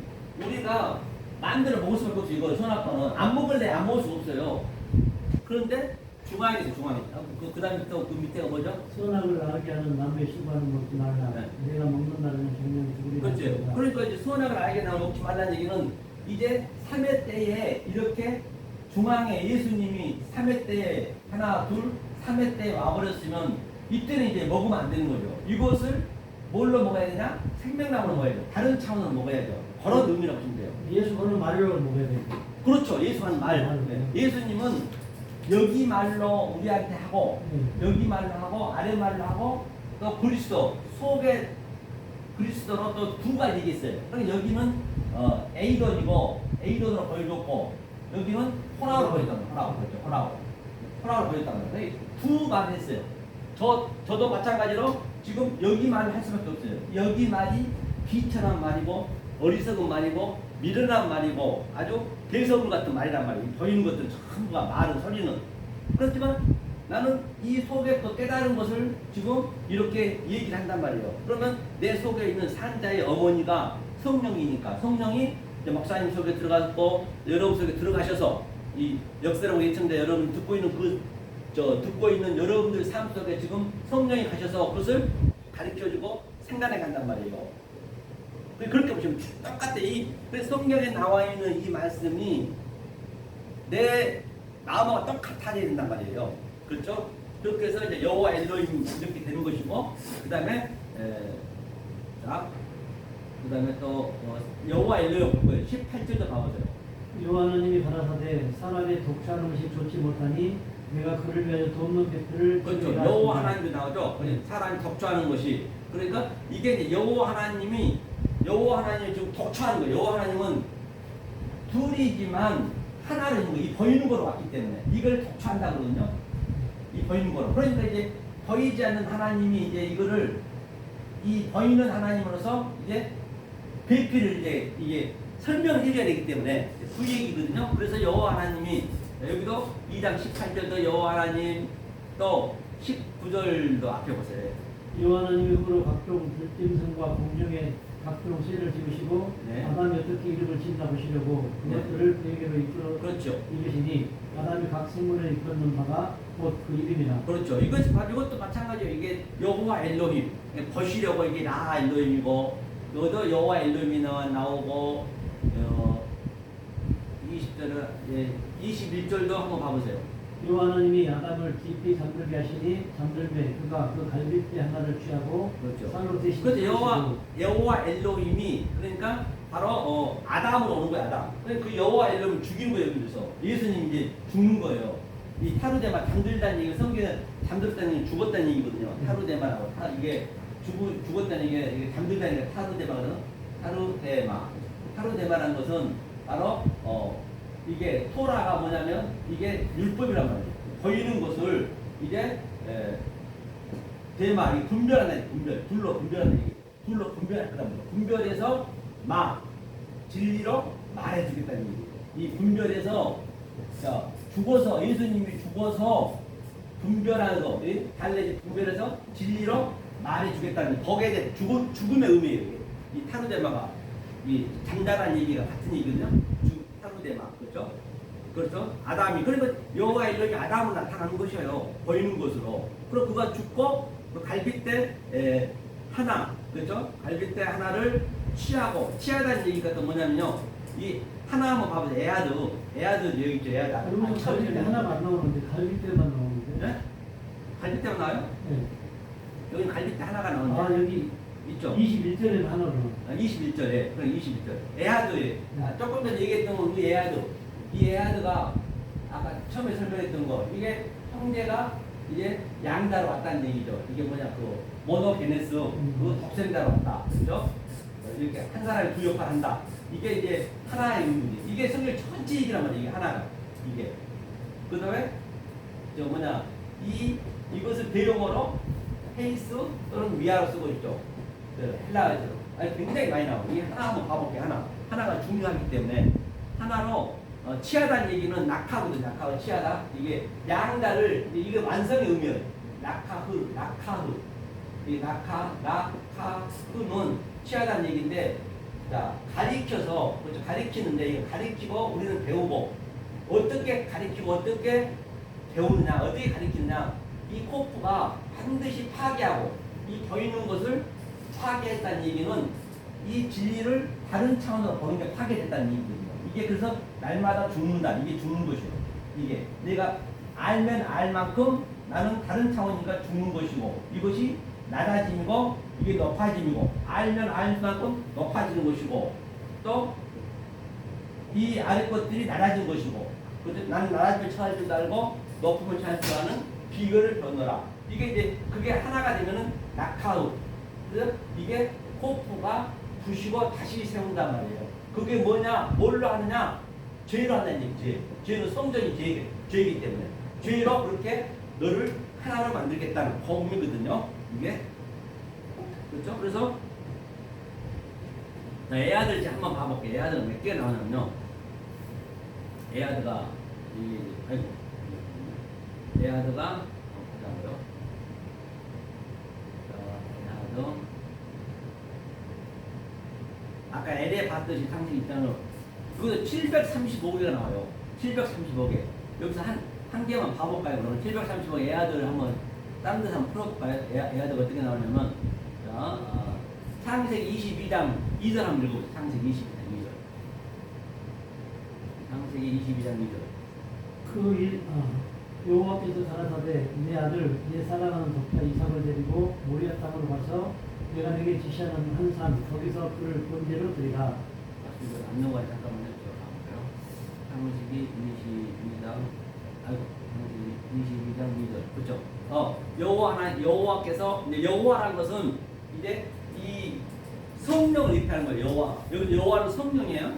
우리가 마음대로 먹을 수밖에 없어요. 이거 선악과는 안 먹을래 안 먹을 수 없어요. 그런데 중앙에 있어요. 중앙에. 그 다음에 또 그 밑에가 뭐죠? 선악을 알게 하는 나무의 실과는 먹지 말라. 네. 내가 먹는 날에는 정령 죽으리라. 그렇죠. 그러니까 이제 선악을 알게 나면 먹지 말라는 얘기는 이제 3회 때에 이렇게 중앙에 예수님이 3회 때에 하나 둘 3회 때에 와버렸으면 이때는 이제 먹으면 안 되는 거죠. 이것을 뭘로 먹어야 되냐? 생명나무로 먹어야죠. 다른 차원으로 먹어야죠. 그런 의미라고 보시면 돼요. 예수 그는 말로 먹어야 돼. 그렇죠. 예수 한 말. 네. 예수님은 여기 말로 우리한테 하고 여기 말로 하고 아래 말로 하고 또 그리스도 속에 그리스도로 또 두 가지 얘기했어요. 그러니까 여기는 에이돈으로 보여줬고 여기는 호라로 보였단 말이에요. 호라로 보였단 말이에요. 두 말을 했어요. 저도 마찬가지로 지금 여기 말을 할 수밖에 없어요. 여기 말이 비천한 말이고 어리석은 말이고 미련한 말이고 아주 대성물 같은 말이란 말이에요. 보이는 것들 전부가 말은 소리는 그렇지만 나는 이 속에 또 깨달은 것을 지금 이렇게 얘기를 한단 말이에요. 그러면 내 속에 있는 산자의 어머니가 성령이니까 성령이 이제 목사님 속에 들어갔고 여러분 속에 들어가셔서 이 역사라고 예청자 여러분 듣고 있는 듣고 있는 여러분들 삶 속에 지금 성령이 가셔서 그것을 가르쳐주고 생각해 간단 말이에요. 그렇게 보시면 똑같아. 그래서 성경에 나와 있는 이 말씀이 내 마음하고 똑같아야 된단 말이에요. 그렇죠? 그렇게 해서 이제 여호와 엘로힘 이렇게 되는 것이고, 그 다음에 또 여호와 엘로힘 18절도 봐보세요. 여호와 하나님이 가라사대 사람의 독차하는 것이 좋지 못하니 내가 그를 위하여 돕는 배틀을 그렇죠. 여호와 하나님도 나오죠. 사람이 독초하는 것이 그러니까 이게 이제 여호와 하나님이 지금 독초하는 거예요. 여호와 하나님은 둘이지만 하나로 있는 거, 이 보이는 거로 왔기 때문에 이걸 독초한다 그러거든요. 이 보이는 거로. 그러니까 이제 보이지 않는 하나님이 이제 이거를 이 보이는 하나님으로서 이제 배필을 이게 설명을 해줘야 되기 때문에 그 얘기거든요. 그래서 여호와 하나님이 여기도 2장 18절도 여호와 하나님 또 19절도 앞에 보세요. 여호와 하나님이 흙으로 각종 들짐승과 공중의 각종 새를 지으시고 네. 아담이 어떻게 이름을 짓나 보시려고 그것들을 그에게로 이끌어 그렇죠. 이르시니 아담이 각 생물을 이끌는 바가 곧 그 이름이라. 그렇죠. 이것도 마찬가지예요. 이게 여호와 엘로힘 보시려고 이게 나 엘로힘이고 여기도 여호와 엘로힘이 나오고 21절도 한번 봐보세요. 여호와 하나님이 아담을 깊이 잠들게 하시니 잠들매 그가 그 갈빗대 하나를 취하고 그렇죠. 산으로 대신 그래서 여호와 엘로힘이 그러니까 바로 아담으로 오는 거예요. 아담. 그러니까 그 여호와 엘로힘을 죽인 거예요. 그래서 예수님이 이제 죽는 거예요. 이 타루데마 잠들다는 얘기가 성경에 잠들었다는 얘기 죽었다는 얘기거든요. 타루데마라고 이게 죽었다는 이게 잠들다는 얘기가 타루데마거든요. 타루데마라는 것은 바로 이게 토라가 뭐냐면 이게 율법이란 말이에요. 보이는 것을 이제 대마 분별하는 둘로 분별하는 얘기. 둘로 분별할 거란 말이에요. 분별해서 진리로 말해주겠다는 얘기. 이 분별해서 죽어서 예수님이 죽어서 분별하는 거, 달래지 분별해서 진리로 말해주겠다는 거기에 대해 죽음의 의미예요. 이 타루데마가 이 잠자라는 얘기가 같은 얘기거든요. 타루데마 그렇죠? 그렇죠? 아담이 그러니까 여호와 엘로힘이 아담으로 나타나는 것이에요. 보이는 것으로. 그리고 그가 죽고 그 갈빗대 하나 그렇죠? 갈빗대 하나를 취하다는 얘기가 또 뭐냐면요. 이 하나 한번 봐보세요. 에아드 여기 있죠. 에아드. 그러면 갈빗대 하나가 안 나오는데 갈빗대만 나오는데. 네? 갈빗대만 나와요? 네. 여기 갈빗대 하나가 나오는데. 아 여기 있죠. 21절에는 하나로는 21절에, 그럼 21절. 에하드에, 조금 전에 얘기했던 건 이 에하드. 이 에하드가 아까 처음에 설명했던 거, 이게 형제가 이제 양자로 왔다는 얘기죠. 이게 뭐냐, 그 모노게네스, 그 독생자로 왔다. 그죠? 이렇게 한 사람이 두 역할을 한다. 이게 이제 하나의 의미지. 이게 성경 전체 얘기란 말이에요. 이게 하나가. 이게. 그 다음에, 이것을 대용어로 헤이스 또는 위아로 쓰고 있죠. 헬라어로. 아니, 굉장히 많이 나와요. 이게 하나 한번 봐볼게요. 하나가 중요하기 때문에. 하나로, 치하다는 얘기는 낙하거든요. 낙하고 치하다. 이게 양자를, 이게 완성의 의미예요. 낙하흐. 이 낙하흐는 치하다는 얘기인데, 자, 가리켜서, 그렇죠. 가리키는데, 이거 가리키고 우리는 배우고, 어떻게 가리키고, 어떻게 배우느냐, 어떻게 가리키느냐, 이 코프가 반드시 파괴하고, 이 보이는 것을 파괴했다는 얘기는 이 진리를 다른 차원으로 보는 게 파괴됐다는 얘기거든요. 이게 그래서 날마다 죽는다. 이게 죽는 것이에요. 이게 내가 알면 알 만큼 나는 다른 차원이니까 죽는 것이고, 이것이 낮아짐이고, 이게 높아짐이고, 알면 알 만큼 높아지는 것이고, 또 이 아래 것들이 낮아진 것이고, 나는 낮아짐을 처할 줄 알고 높음을 처할 줄 아는 비결을 배우노라. 이게 이제 그게 하나가 되면은 낙하우. 그래서 이게 코프가 부시고 다시 세운단 말이에요. 그게 뭐냐? 뭘로 하느냐? 죄로 한다는 얘기지. 죄는 성전이 죄이기 때문에 죄로 그렇게 너를 하나로 만들겠다는 법이거든요. 이게 그렇죠? 그래서 에하드 이제 한번 봐볼게요. 에하드가 몇 개가 나오냐면요. 에하드가 에하드가 보자고요. 에하드 아까 LA 봤듯이 상식 있잖아요. 이거 735개가 나와요. 735개. 여기서 한 개만 봐볼까요? 그러면 735개 에하드를 한번 다른 데서 한번 풀어볼까요? 에하드가 어떻게 나오냐면, 자, 창세기 22장 2절 한번 읽어보세요. 창세기 22장 2절. 창세기 22장 2절. 여호와께서 가라사대 내 아들 내 사랑하는 독자 이삭을 데리고 모리아 땅으로 가서 내가 내게 지시하는 한 산 거기서 그를 번제로 드리라. 이거 안녕하세요. 잠깐만요. 가볼까요? 창세기 22장 창세기 22장 2절. 그렇죠? 여호와께서 이제 여호와라는 것은 이제 이 성령을 의미하는 거예요. 여호와. 여기 여호와는 성령이에요.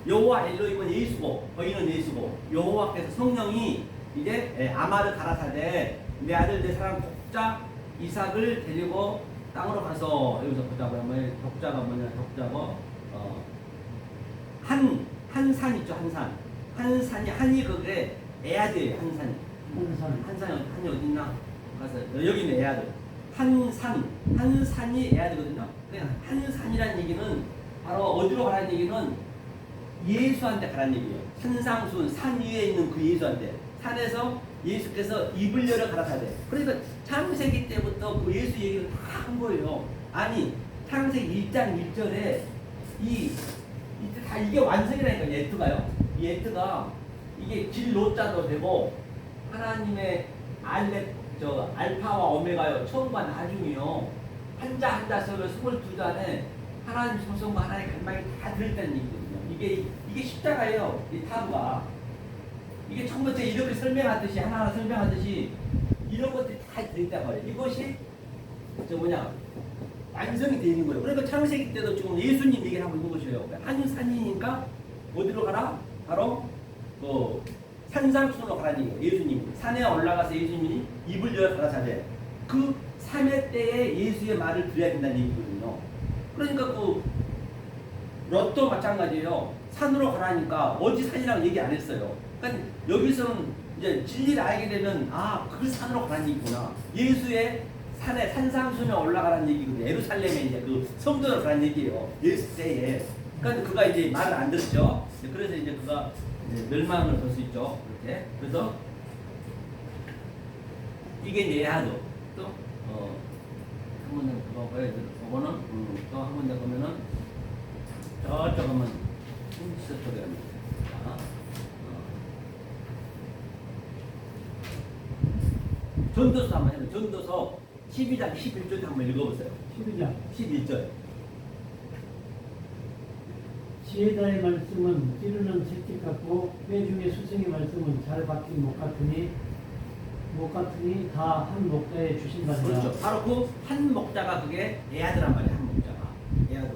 여호와 엘로힘은 예수고, 거기는 예수고, 여호와께서 성령이 이제 아마를 가라사대 내 아들 내 사랑 독자 이삭을 데리고 땅으로 가서, 여기서 보자고요. 독자가 뭐냐? 독자고 한 산 있죠. 한 산이 한이 그게 에하드예요. 한 산이 어디 있나? 가서 여기 있는 에하드. 한 산이 에하드거든요. 한 산이라는 얘기는 바로 어디로 가라는 얘기는 예수한테 가라는 얘기예요. 산상수훈, 산 위에 있는 그 예수한테. 산에서 예수께서 입을 열어 가라사대. 그러니까 창세기 때부터 그 예수 얘기를 다 한 거예요. 아니, 창세기 1장 1절에 이게 완성이라니까, 예트가요. 이 예트가 이게 진로자도 되고 하나님의 알파와 오메가요. 처음과 나중이요. 한자 속에 22자 안에 하나님 소성과 하나님의 갈망이 다 들어있다는 얘기거든요. 이게 십자가예요. 이 타부가. 이게 첫 번째 이렇게 설명하듯이 하나하나 설명하듯이 이런 것들이 다 들어있단 말이에요. 이것이 완성이 되어 있는 거예요. 그러니까 창세기 때도 지금 예수님 얘기를 한번 읽어보세요. 한 산이니까 어디로 가라? 바로 산상수훈으로 가라는 얘기예요. 예수님이 산에 올라가서 예수님이 입을 열어 가라사대. 그 3회 때에 예수의 말을 들어야 된다는 얘기거든요. 그러니까 롯도 마찬가지예요. 산으로 가라니까 어디 산이라고 얘기 안 했어요. 그러니까 여기서는 이제 진리를 알게 되면 그 산으로 가라는 얘기구나. 예수의 산에 산상순에 올라가라는 얘기거든요. 예루살렘에 이제 그 성전으로 가라는 얘기예요. 예수 때에. 그러니까 그가 이제 말을 안 들었죠. 그래서 이제 그가 멸망을 볼 수 있죠. 그렇게. 그래서 이게 이제 에하드. 또 한 번 더 그거 봐요. 그거는 또 한 번 더 보면은 저쪽 한번 저쪽에 합니다. 전도서 한번 해요. 전도서 12장 11절 한번 읽어보세요. 12장 11절. 지혜자의 말씀은 찌르는 채찍 같고 뼈 중에 수생의 말씀은 잘 박힌 못 같으니 다 한 목자에 주신다니라. 그렇죠. 바로 그 한 목자가 그게 에아드란 말이에요. 한 목자가. 에아드.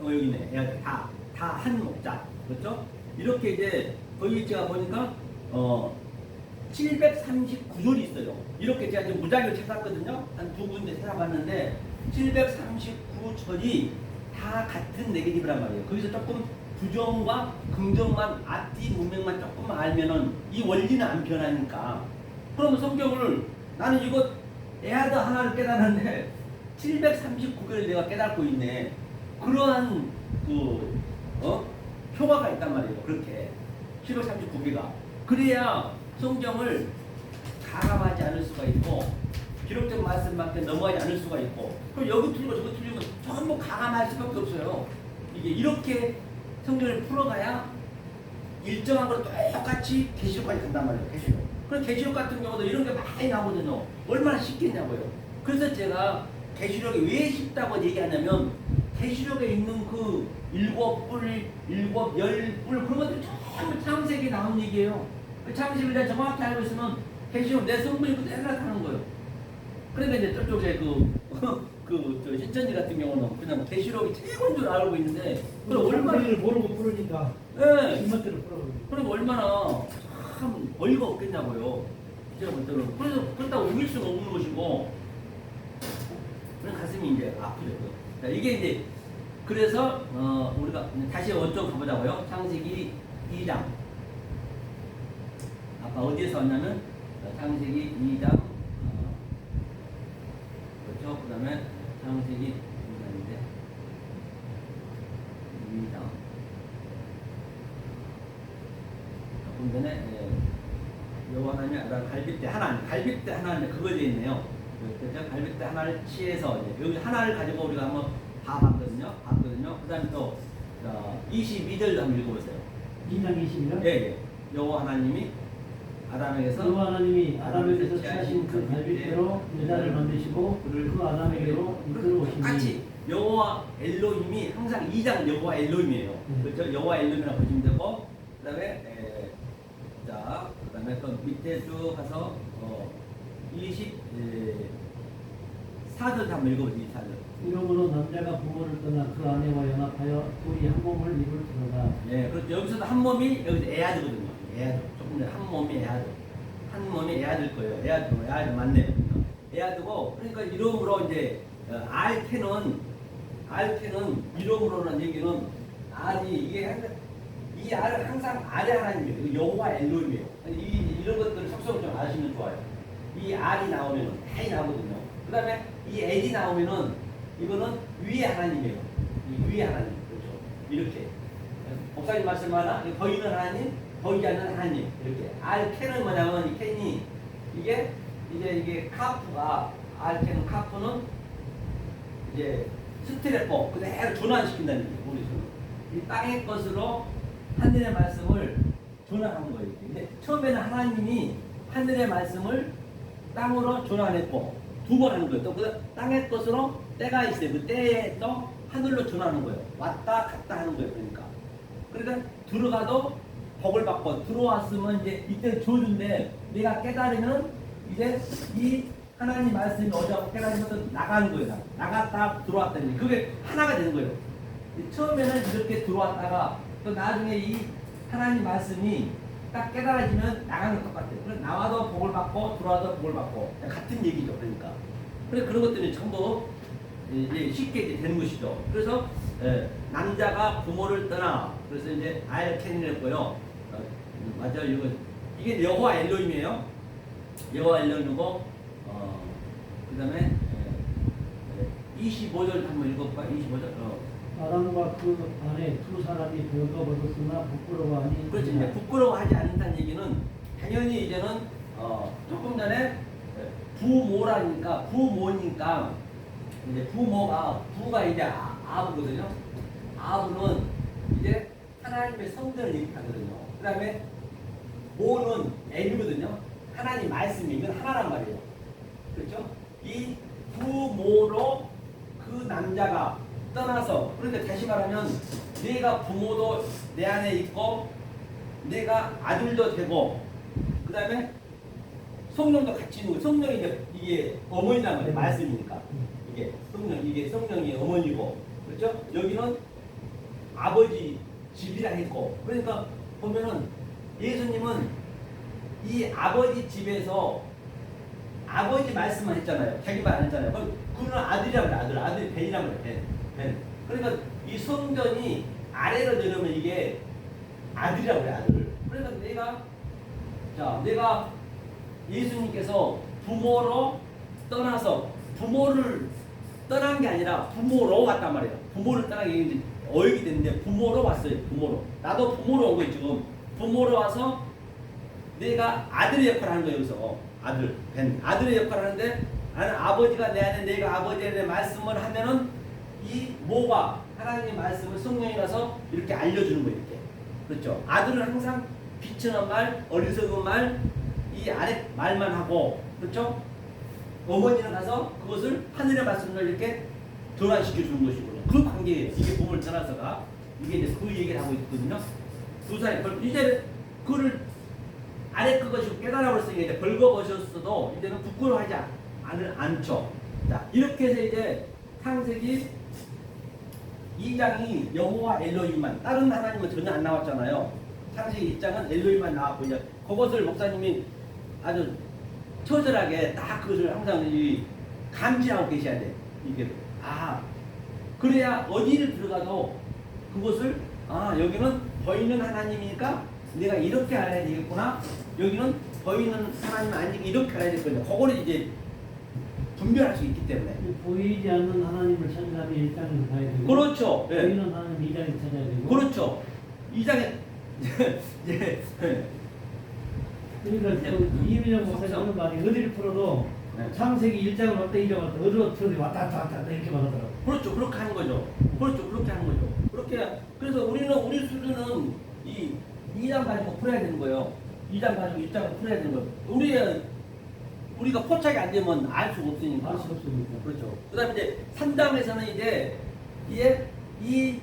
여기 있네. 에아드. 다 한 목자. 그렇죠? 이렇게 이제 거기 제가 보니까 739절이 있어요. 이렇게 제가 지금 무작위로 찾았거든요. 한 두 군데 찾아봤는데 739절이 다 같은 네게티브란 말이에요. 거기서 조금 부정과 긍정만 앞뒤 문맥만 조금만 알면은 이 원리는 안 변하니까. 그러면 성경을 나는 이거 에아드 하나를 깨달았는데 739개를 내가 깨닫고 있네. 그러한 효과가 있단 말이에요. 그렇게 739개가 그래야 성경을 가감하지 않을 수가 있고 기록된 말씀밖에 넘어가지 않을 수가 있고 그럼 여기 틀리고 저기 틀리고 전부 가감할 수밖에 없어요. 이게 이렇게 성경을 풀어가야 일정한 걸 똑같이 계시록까지 간단 말이에요. 계시록. 그럼 계시록 같은 경우도 이런 게 많이 나오거든요. 얼마나 쉽겠냐고요. 그래서 제가 계시록이 왜 쉽다고 얘기하냐면 계시록에 있는 그 7뿔, 10뿔 그런 것들이 전부 창세기에 나온 얘기예요. 창세기를 내가 정확히 알고 있으면 계시록 내 성분이 그대로 나타나는 거예요. 그러니까 이제 저쪽에 저 신천지 같은 경우는 그냥 계시록이 최고인 줄 알고 있는데 그럼 얼마나 모르고 부르니까 예. 입맛대로 풀어. 그럼 얼마나 참 어이가 없겠냐고요. 제가 볼 때는 그래서 그렇다고 우길 수는 없는 것이고 그런 가슴이 이제 아프죠. 자, 이게 이제 그래서 우리가 다시 원점 가보자고요. 창세기 2장. 아까 어디에서 왔냐면 창세기 2장. 그렇죠. 그 다음에 창세기 2장인데 2장. 조금 전에 여호와 하나님이 갈빗대 하나님 그거 되어 있네요. 그래서 갈빗대 하나를 취해서 여기 하나를 가지고 우리가 한번 봤거든요. 그 다음에 또 22절 한번 읽어보세요. 2장 20이요? 예. 여호와 하나님이 여호와 하나님이 아담에게서 취하신 그 갈빗대로 여자를 만드시고 그 아담에게로 이끌어오시니 같이 여호와 엘로힘이 항상 2장 여호와 엘로힘이에요. 그렇죠? 여호와 엘로힘이라고 보시면 되고 그다음에 그다음에 또 밑에 쭉 가서 24절 한번 읽어보세요. 24절. 이러므로 남자가 부모를 떠나 그 아내와 연합하여 둘이 한 몸을 이룰지로다. 예, 그렇죠. 여기서도 한 몸이 여기서 에아드거든요. 에아드. 조금 전에 한 몸이 에아드. 한 몸이 에아드일 거예요. 에아드 맞네요. 에아드고 그러니까 이름으로 이제 알테는 이름으로는 얘기는 알이 이 알은 항상 알의 하나님이에요. 여호와 엘로힘이에요. 이런 것들을 속성을 좀 아시면 좋아요. 이 알이 나오면은 많이 나오거든요. 그 다음에 이 엘이 나오면은 이거는 위의 하나님이에요. 이 위의 하나님. 그렇죠. 이렇게. 목사님 말씀 하나, 보이는 하나님, 보이지 않는 하나님. 이렇게. 알캔은 뭐냐면 이 캔이 이게 카프가 알캔은 카프는 이제 스트레포 그대로 전환시킨다는 얘기예요. 우리는 이 땅의 것으로 하늘의 말씀을 전환한 거예요. 근데 처음에는 하나님이 하늘의 말씀을 땅으로 전환했고 두 번 하는 거예요. 또 그 땅의 것으로 때가 있어요. 그 때에 또 하늘로 전하는 거예요. 왔다 갔다 하는 거예요. 그러니까 들어가도 복을 받고 들어왔으면 이제 이때 저주인데 내가 깨달으면 이제 이 하나님 말씀이 어디하고 깨달으면 나가는 거예요. 나갔다 들어왔다. 그게 하나가 되는 거예요. 처음에는 이렇게 들어왔다가 또 나중에 이 하나님 말씀이 딱 깨달아지면 나가는 것 똑같아요. 그래서 나와도 복을 받고 들어와도 복을 받고 같은 얘기죠. 그러니까. 그래서 그런 것들이 전부 이제 쉽게 이제 되는 것이죠. 그래서 남자가 부모를 떠나 그래서 이제 알캔을 했고요. 맞아요. 이게 여호와 엘로힘이에요. 여호와 엘로힘이고 그다음에 25절 한번 읽어볼까요? 25절. 아담과 그 아내 두 사람이 벌거벗었으나 부끄러워하니 그렇지. 이제 부끄러워하지 않는다는 얘기는 당연히 이제는 조금 전에 부모니까 이제 부가 이제 아부거든요. 아부는 이제 하나님의 성전을 얘기하거든요. 그 다음에 모는 엘이거든요. 하나님 말씀이 이건 하나란 말이에요. 그렇죠? 이 남자가 떠나서, 그러니까 다시 말하면 내가 부모도 내 안에 있고 내가 아들도 되고 그 다음에 성령도 같이 있는 거예요. 성령이 이게 어머니란 말이에요. 말씀이니까. 이게 성령이 어머니고, 그렇죠? 여기는 아버지 집이라 했고, 그러니까 보면은 예수님은 이 아버지 집에서 아버지 말씀만 했잖아요. 자기 말 안 했잖아요. 그는 아들이란 말이에요. 아들이 벤이란 말이에요. 벤. 그러니까 이 성전이 아래로 내려오면 이게 아들이라고 그래, 아들. 그러니까 내가 예수님께서 부모로 떠나서, 부모를 떠난 게 아니라 부모로 왔단 말이에요. 부모를 떠나게 이제 어획이 됐는데 부모로 왔어요. 부모로. 나도 부모로 온 거예요, 지금. 부모로 와서 내가 아들의 역할을 하는 거예요, 여기서. 아들, 벤. 아들의 역할을 하는데 나는 아버지가 내 안에, 내가 아버지에 대해 말씀을 하면은 이 모가 하나님의 말씀을 성령이라서 이렇게 알려주는 거예요, 이렇게. 그렇죠. 아들은 항상 비천한 말, 어리석은 말, 이 아래 말만 하고, 그렇죠? 어머니는 가서 그것을 하늘의 말씀을 이렇게 전환시켜 주는 것이거든요. 그 관계예요. 이게 부모를 떠나서가. 이게 이제 그 얘기를 하고 있거든요. 두 사람이 이제 그를 아래 그것이 깨달아 버렸으니까 이제 벌거벗었어도 이제는 부끄러워하지 않죠. 자, 이렇게 해서 이제 창세기 2장이 여호와 엘로힘만, 다른 하나님은 전혀 안 나왔잖아요. 창세기 2장은 엘로힘만 나왔고, 이제 그것을 목사님이 아주 처절하게 딱 그것을 항상 감지하고 계셔야 돼. 이게 그래야 어디를 들어가도 그것을 여기는 보이는 하나님이니까 내가 이렇게 알아야 되겠구나. 여기는 보이는 하나님 아니니까 이렇게 알아야 되겠구나. 그거를 이제 분별할 수 있기 때문에. 보이지 않는 하나님을 찾으려면 1장에서 봐야 되고, 그렇죠. 예. 보이는 하나님 2장에서 찾아야 되고, 그렇죠. 2장에 그러니까 이민영 목사님 하는 말이 어디를 풀어도 창세기 1장을 왔다 2장을 왔다 어디로 풀어도 왔다 이렇게 말하더라고. 그렇죠. 그렇게 하는 거죠. 그렇죠. 그렇게 하는 거죠. 그렇게. 그래서 우리 수준은 이 2장 가지고 풀어야 되는 거예요. 2장 가지고 1장을 풀어야 되는 거예요. 우리가 포착이 안 되면 알 수가 없으니까. 알 수 없으니까. 그렇죠. 그다음에 이제 3장에서는 이제 이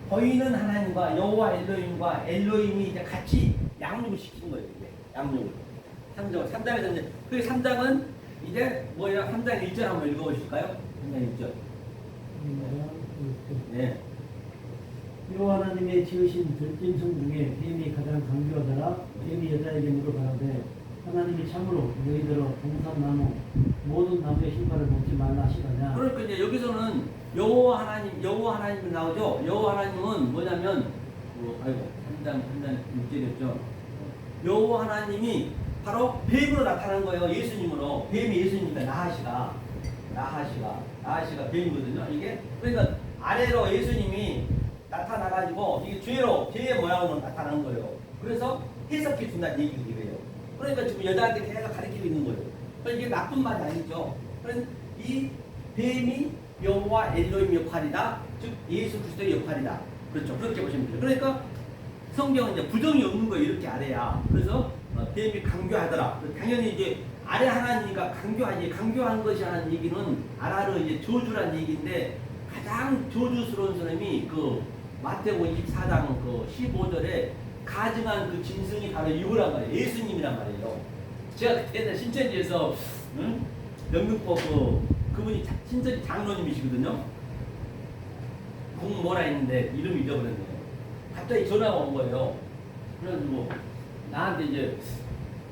보이는 하나님과 여호와 엘로힘과 엘로힘이 이제 같이 양육을 시키는 거예요. 이게 양육을. 3장에서는 이제 그 3장은 이제 뭐예요? 3장 1절 한번 읽어보실까요? 3장 1절. 네. 여호와 하나님의 지으신 들짐승 중에 뱀이 가장 강교하더라. 뱀이 여자에게 물어가라되 하나님이 참으로 너희들어 동산나무 모든 나무의 신발을 먹지 말라 하시더냐. 그러니까 이제 여기서는 여호와 하나님이 나오죠. 여호와 하나님은 뭐냐면 3장 6절이었죠. 여호와 하나님이 바로 뱀으로 나타난 거예요. 예수님으로. 뱀이 예수님이니까 나하시가 뱀이거든요. 이게 그러니까 아래로 예수님이 나타나가지고 이게 죄의 모양으로 나타난 거예요. 그래서 해석해 준다는 얘기예요. 그러니까 지금 여자한테 계속 가르치고 있는 거예요. 그러니까 이게 나쁜 말이 아니죠. 그래서 이 뱀이 여호와 엘로힘 역할이다. 즉 예수 그리스도의 역할이다. 그렇죠. 그렇게 보시면 돼요. 그러니까 성경은 이제 부정이 없는 거예요. 이렇게 아래야. 그래서 뱀이 강교하더라. 당연히 이제 아래 하나니까 강교하지. 강교한 것이 하는 얘기는 아라르 이제 저주란 얘기인데 가장 저주스러운 사람이 그 마태복음 24장 그 15절에 가증한 그 짐승이 바로 이거란 말이에요. 예수님이란 말이에요. 제가 그때 신천지에서 영등포 그분이 신천지 장로님이시거든요. 공 뭐라 했는데 이름이 잊어버렸네요. 갑자기 전화가 온 거예요. 그래가지고 나한테 이제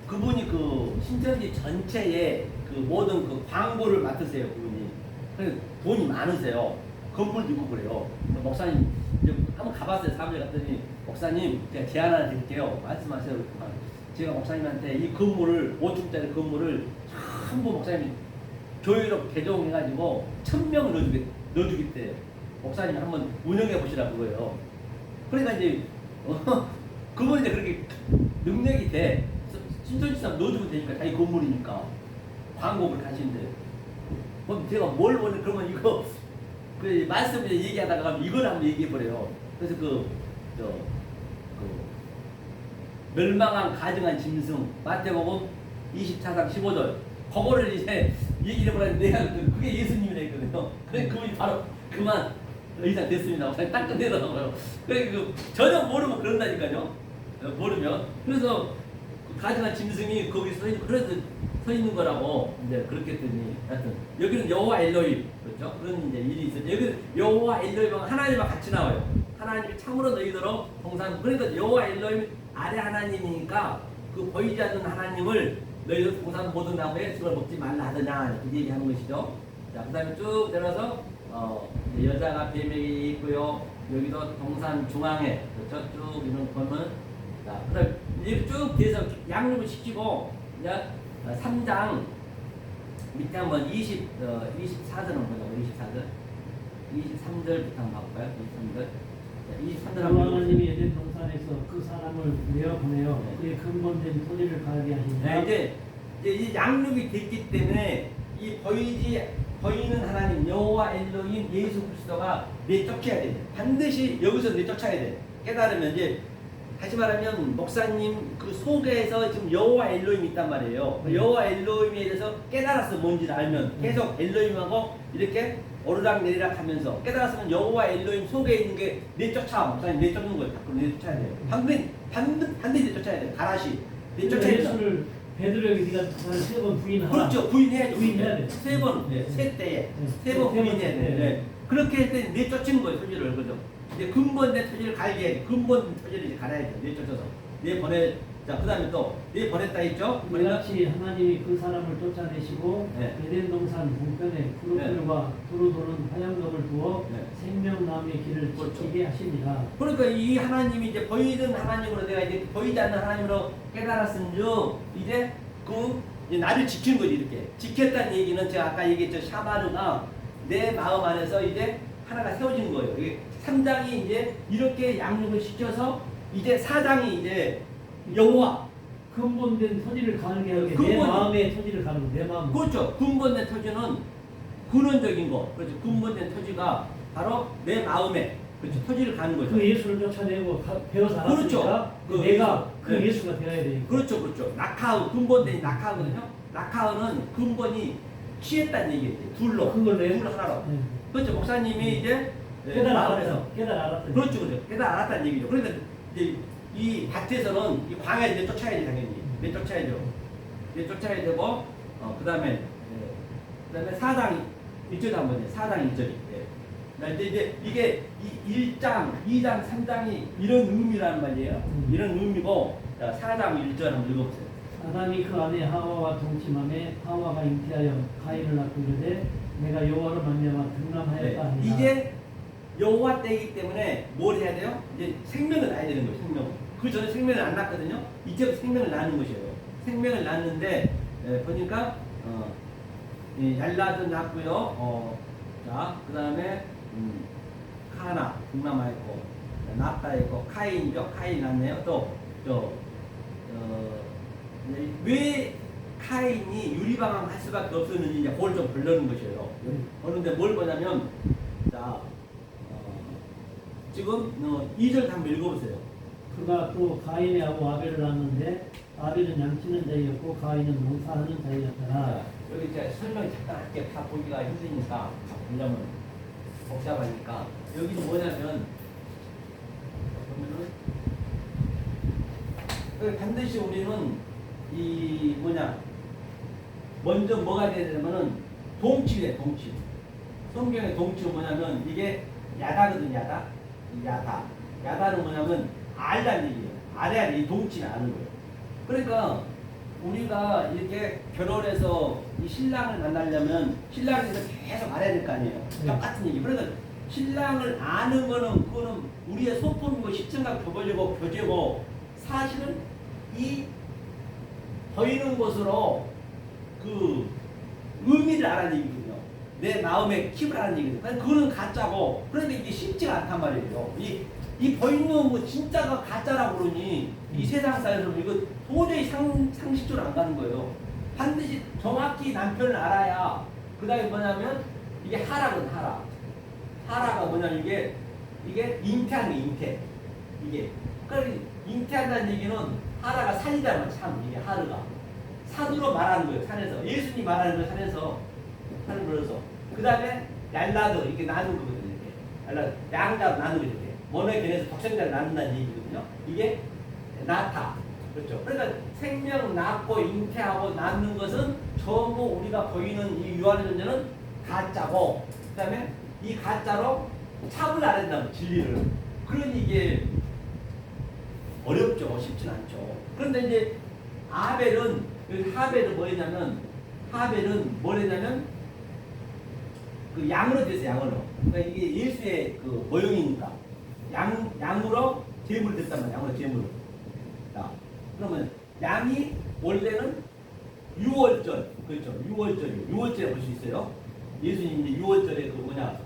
그분이 그 신천지 전체에 그 모든 그 광고를 맡으세요. 그분이. 그래서 돈이 많으세요. 건물도 있고 그래요. 목사님 이제 한번 가봤어요. 사무실 갔더니 목사님 제가 제안 하나 드릴게요. 말씀하세요. 제가 목사님한테 이 건물을 5층짜리 건물을 전부 목사님이 교회로 개종해가지고 1000명을 넣어주겠대요. 목사님이 한번 운영해 보시라고 그거예요. 그러니까 이제 그분이 이제 그렇게 능력이 돼. 신천지사 넣어주면 되니까 자기 건물이니까 광고를 가시는데 그럼 제가 뭘 원해 그러면 이거 그 말씀을 얘기하다가 이걸 한번 얘기해 버려요. 그래서 멸망한 가증한 짐승 마태복음 24장 15절 그거를 이제 얘기를 해버렸는데 내가 그게 예수님이라 했거든요. 그래 그분이 바로 그만 더 이상 됐습니다. 딱 끝내더라고요. 그래 전혀 모르면 그런다니까요. 모르면 그래서 그 가증한 짐승이 거기 그래서 서 있는 거라고 이제 그렇게 했더니 하여튼 여기는 여호와 엘로힘 그렇죠? 그런 이제 일이 있었죠. 여기는 여호와 엘로힘은 하나님과 같이 나와요. 하나님이 참으로 너희들로 동산 그러니까 여호와 엘로힘 아래 하나님이니까 그 보이지 않는 하나님을 너희들 동산 모든 나무에 숲을 먹지 말라 하더냐 그 얘기하는 것이죠. 자 그다음에 쭉 내려서 이제 여자가 뱀에게 있고요. 여기도 동산 중앙에 그렇죠? 쭉 이런 보면 자 그다음 이제 쭉 뒤에서 양육을 시키고 이제 3장 밑에 한번 24절은 보자고 24절 23절부터 한번 봐볼까요? 23절 23절 한번 하나님이 에덴 동산에서 그 사람을 내어 보내어 네. 그의 근본된 토지를 가게 하신다. 네, 이제 이 양육이 됐기 때문에 이 보이는 하나님 여호와 엘로힘 예수 그리스도가 내쫓아야 돼. 반드시 여기서 내쫓아야 돼. 깨달으면 이제 다시 말하면 목사님 그 속에서 지금 여호와 엘로힘이 있단 말이에요. 여호와 엘로힘에 대해서 깨달았어 뭔지를 알면 계속 엘로힘하고 이렇게 오르락내리락 하면서 깨달았으면 여호와 엘로힘 속에 있는 게 내쫓아 목사님 내쫓는 거예요. 밖으로 내쫓아야 돼요. 반드시 내쫓아야 돼요. 가라시 내쫓아야 돼요. 예수를 베드로에게 네가 나를 3번 부인하라. 그렇죠. 부인해야죠. 부인해야 돼. 세 번, 네. 세 때에 네. 세 번 세 번, 부인해야 돼. 네. 네. 그렇게 할 때 내쫓는 거예요. 토지를 그죠. 이제 근본된 토지를 갈게 해야지. 근본 토지를 이제 갈아야죠. 내쫓아서 내보내. 자, 그다음에 또 내보냈다 했죠. 이같이 하나님이 그 사람을 쫓아내시고 네. 에덴 동산 동편에 푸르풀과 두루 도는 화양석을 두어 네. 생명나무의 길을 그렇죠. 지키게 하시니라. 그러니까 이 하나님이 이제 보이는 하나님으로 내가 이제 보이지 않는 하나님으로 깨달았은즉 이제 이제 나를 지키는 거지 이렇게 지켰다는 얘기는 제가 아까 얘기했죠 샤바르가 내 마음 안에서 이제 하나가 세워지는 거예요. 이게 3장이 이제 이렇게 양육을 시켜서 이제 4장이 이제 여호와 근본된 토지를 가르게 하게 내 근본. 마음의 토지를 가르고 내 마음. 그렇죠. 근본된 토지는 근원적인 거 그렇죠. 근본된 토지가 바로 내 마음에 그렇죠. 토지를 가는 거죠. 그 예수를 쫓아내고 배워서 그렇죠. 알았으니까 그 내가 그 네. 예수가 되어야 되니까. 그렇죠, 그렇죠. 낙하우 근본된 낙하거든요. 낙하우는 근본이 취했다는 얘기예요. 둘로, 그걸 둘 하나로. 네. 그렇죠. 목사님이 이제 깨달았어. 깨달았어. 그렇죠, 그렇죠. 알았다는 얘기죠. 그러니까 이제 이 밭에서는 이 광야에 내쫓아야지 당연히 내쫓아야죠. 내쫓아야 되고 그다음에 그다음에 4장 1절 한번 해. 4장 1절이. 이제 이게 1장, 2장, 3장이 이런 의미란 말이에요. 이런 의미고 4장 1절 한번 읽어보세요. 아담이 그 아내 하와와 동침함에 하와가 잉태하여 가인을 낳고 이르되 내가 여호와로 말미암아 등남하였다 하니라. 이제 여호와 때이기 때문에 뭘 해야 돼요? 이제 생명을 낳아야 되는 거예요. 생명. 그 전에 생명을 안 낳거든요. 이제부터 생명을 낳는 것이에요. 생명을 낳는데 보니까 얄라도 낳고요. 자, 그 다음에 카나 등남하였고 납다 있고 카인이죠. 카인 낳네요. 왜 카인이 유리방황 할 수밖에 없었는지 이제 그걸 좀 보려는 것이에요. 그런데 뭘 보냐면 자 지금 2절 한번 읽어보세요. 그가 또 가인의 아우 아벨을 낳았는데 아벨은 양치는 자이었고 가인은 농사하는 자이었더라. 자, 여기 이제 설명이 잠깐 할게. 다 보기가 힘드니까 보려면 복잡하니까 여기는 뭐냐면 보면은 반드시 우리는 이 먼저 뭐가 돼야 되냐면은 동치래 동치. 성경의 동치는 뭐냐면 이게 야다거든 야다. 야다는 뭐냐면 알다는 얘기예요. 알아야 돼. 이 동치는 아는 거예요. 그러니까 우리가 이렇게 결혼해서 이 신랑을 만나려면 신랑에서 계속 알아야 될 거 아니에요. 똑같은 얘기. 그러니까 신랑을 아는 거는 그거는 우리의 소품이고 십증각 교제고 사실은 이 보이는 것으로 그 의미를 알아는 얘기거든요. 내 마음의 킵을 하는 얘기거든요. 그러니까 그거는 가짜고 그런데 이게 쉽지가 않단 말이에요. 이 보이는 뭐 진짜가 가짜라고 그러니 이 세상사에서 이거 도저히 상식적으로 안 가는 거예요. 반드시 정확히 남편을 알아야 그 다음에 뭐냐면 이게 하라거든 하라. 하라가 뭐냐면 이게 잉태하는 게 잉태. 이게 그러니까 잉태한다는 얘기는 하라가 산이잖아 참 이게 하르가 산으로 말하는 거예요. 산에서 예수님이 말하는 거예요. 산에서 산을 불러서 그 다음에 얄라드 이렇게 나누는 거거든요. 이렇게 양자로 나누고 이렇게 모노겐에서 독생자를 나눈다는 얘기거든요. 이게 나타. 그렇죠. 그러니까 생명 낳고 잉태하고 낳는 것은 전부 우리가 보이는 이 유한의 존재는 가짜고, 그다음에 이 가짜로 참을 알아낸다면 진리를. 그러니 이게 어렵죠. 쉽진 않죠. 그런데 이제 아벨은 하벨은 뭐냐면 그 양으로 됐어요. 양으로. 그러니까 이게 예수의 그 모형이니까 양으로 제물을 됐단 말이야. 양으로 제물을. 자, 그러면 양이 원래는 유월절, 그렇죠. 유월절에 볼 수 있어요. 예수님이 유월절에 그 뭐냐,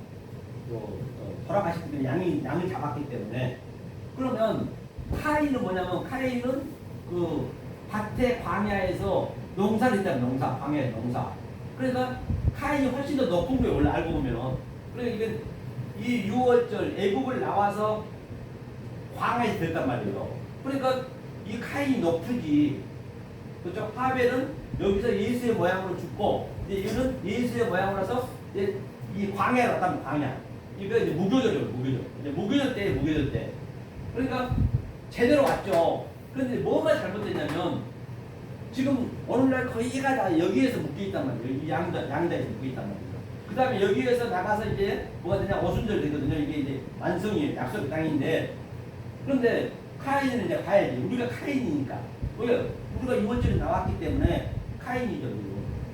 돌아가실 때 양을 잡았기 때문에. 그러면 카인은 뭐냐면 카인은 그 밭의 광야에서 농사를 했다는 광야에서 농사. 그러니까 카인이 훨씬 더 높은 거예요. 원래 알고 보면. 그러니까 이건 이 유월절 애국을 나와서 광야에서 됐단 말이에요. 그러니까 이 카인이 높으지. 그렇죠? 하벨은 여기서 예수의 모양으로 죽고, 이제 이거는 예수의 모양으로서 이제 이 광야로 갔다면 광야. 이거 이제 무교절이에요. 무교절 때. 그러니까 제대로 왔죠. 그런데 뭐가 잘못됐냐면 지금 오늘날 거의가 다 여기에서 묶여있단 말이에요. 이 양자에서 묶여있단 말이에요. 그 다음에 여기에서 나가서 이제 뭐가 되냐, 오순절 되거든요. 이게 이제 완성이에요. 약속의 땅인데. 그런데 카인은 이제 가야지. 우리가 카인이니까. 왜? 우리가 이원절에 나왔기 때문에 카인이죠.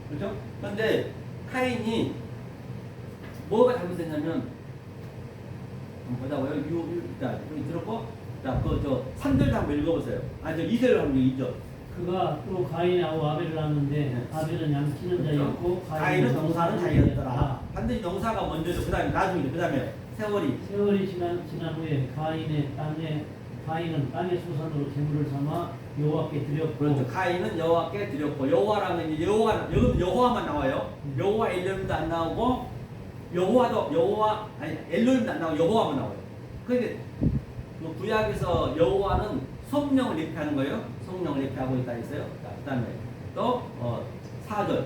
그렇죠? 그런데 카인이 뭐가 잘못됐냐면, 보자고요. 자, 여기 들었고, 자, 저 3절 한번 읽어보세요. 저 2절 한번 읽죠. 그가 또 가인하고 아벨을 낳았는데 네. 아벨은 양치는 자였고 가인은 농사는 자였더라. 반드시 농사가 먼저죠. 그 다음에 나중이죠. 그 다음에 세월이 지난 후에 가인은 땅의 소산으로 제물을 삼아 여호와께 드렸고. 그렇죠. 가인은 여호와께 드렸고, 여호와라면 이제 여기는 여호와만 나와요. 여호와 엘로힘도 안 나오고, 엘로힘도 안 나오고 여호와만 나와요. 그러니까 구약에서 여호와는 성령을 예표하는 거예요. 성령을 예표하고 있다 했어요. 자, 그다음에 또 4절.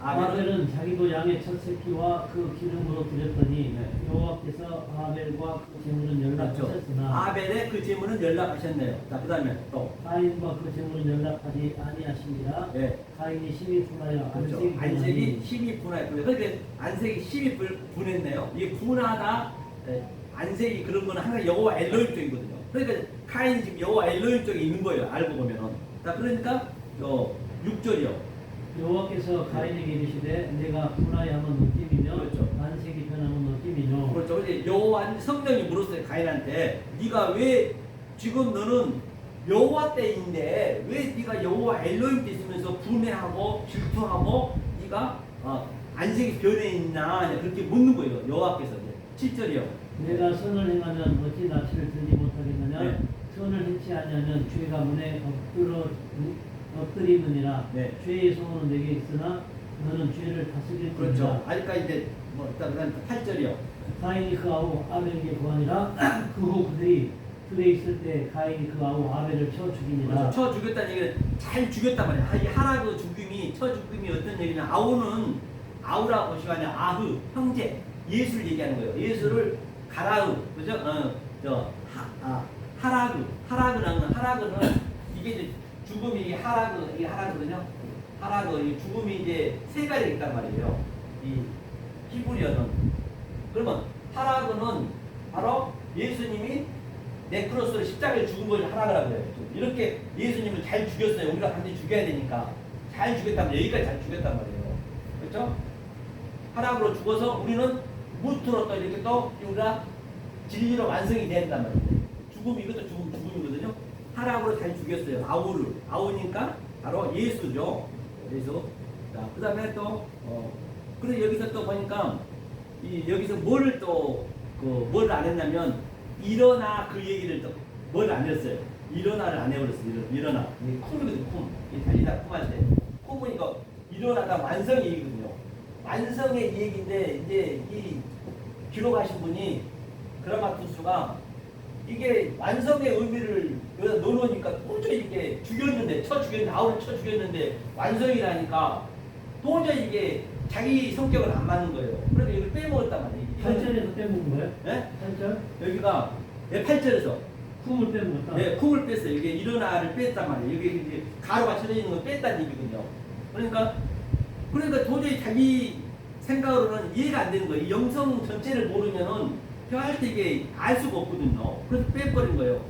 아벨은 자기도 양의 첫 새끼와 그 기름으로 드렸더니 여호와께서 아벨과 그 제물은 연락하셨으나 아벨의 그 제물은 연락하셨네요. 자, 그다음에 또 가인과 그 제물은 연락하지 아니하시니라. 네. 가인이 심히 분하여 안색이 심히 분하였고요. 그런데 안색이 심히 분했네요. 이게 분하다. 안색이 그런 거는 항상 여호와 엘로힘 쪽이거든요. 그러니까 카인이 지금 여호와 엘로힘 쪽에 있는 거예요. 알고 보면은. 자, 그러니까 6절이요. 여호와께서 가인에게 이르시되 내가 분하여하면 어찌미며 그렇죠. 안색이 변하면 어찌미뇨. 그렇죠. 이제 여호와 성령이 물었어요. 가인한테 네가 왜 지금 너는 여호와 때인데 왜 네가 여호와 엘로힘 때 있으면서 분해하고 질투하고 네가 안색이 변해 있나 그렇게 묻는 거예요. 여호와께서. 7절이요. 내가 선을 행하면 어찌 낯을 들지 못하겠느냐. 네. 선을 행치 아니하면 죄가 문에 엎드리느니라. 네. 죄의 소원은 내게 있으나 너는 죄를 다스릴 그렇죠. 뿐이라. 아직까 이제 일단 8절이요. 가인이 그 아우 아벨에게 구하니라. 그 후 그들이 들에 있을 때 가인이 그 아우 아벨을 쳐 죽이니라. 그렇죠. 쳐 죽였다는 얘기는 잘 죽였단 말이야. 이 하라그 죽임이 쳐 죽임이 어떤 얘기냐? 아우라고 것이 아니라 아흐 형제 예수를 얘기하는 거예요. 예수를 가라우 그죠? 하라그는 이게 이제 죽음이 이게 하라거든요. 이 죽음이 이제 세 가지가 있단 말이에요. 이 히브리어는. 그러면 하라그는 바로 예수님이 네크로스로 십자가에 죽은 걸 하라그라고 해요. 이렇게 예수님을 잘 죽였어요. 우리가 반드시 죽여야 되니까 잘 죽였단 말이에요. 여기까지 잘 죽였단 말이에요. 그렇죠? 하라그로 죽어서 우리는 무트로 또 이렇게 또 우리가 진리로 완성이 된단 말이에요. 이것도 죽음이거든요. 하라그로 잘 죽였어요. 아우니까 바로 예수죠. 예수. 자, 그 다음에 또 그래서 여기서 또 보니까 여기서 뭘 안 했냐면 일어나 그 얘기를 또 뭘 안 했어요. 일어나를 안 해버렸어요. 일어나. 이게 쿰이거든요. 쿰. 달리다 쿰할 때. 쿰은 이거 일어나다 완성의 얘기거든요. 완성의 얘기인데 이제 이 기록하신 분이 그라마투스가 이게 완성의 의미를 여기다 넣어놓으니까 도저히 이게 아우를 쳐 죽였는데 완성이라니까 도저히 이게 자기 성격은 안 맞는 거예요. 그러니까 이걸 빼먹었단 말이에요. 8절에서 빼먹은 거예요? 네? 8절? 여기가 8절에서 쿵을 빼먹었다. 네, 쿵을 뺐어요. 이게 일어나를 뺐단 말이에요. 여기 이제 가로가 쳐져 있는 걸 뺐다는 얘기거든요. 그러니까 도저히 자기 생각으로는 이해가 안 되는 거예요. 이 영성 전체를 모르면은 절대 이게 알 수가 없거든요. 그래서 빼버린 거예요.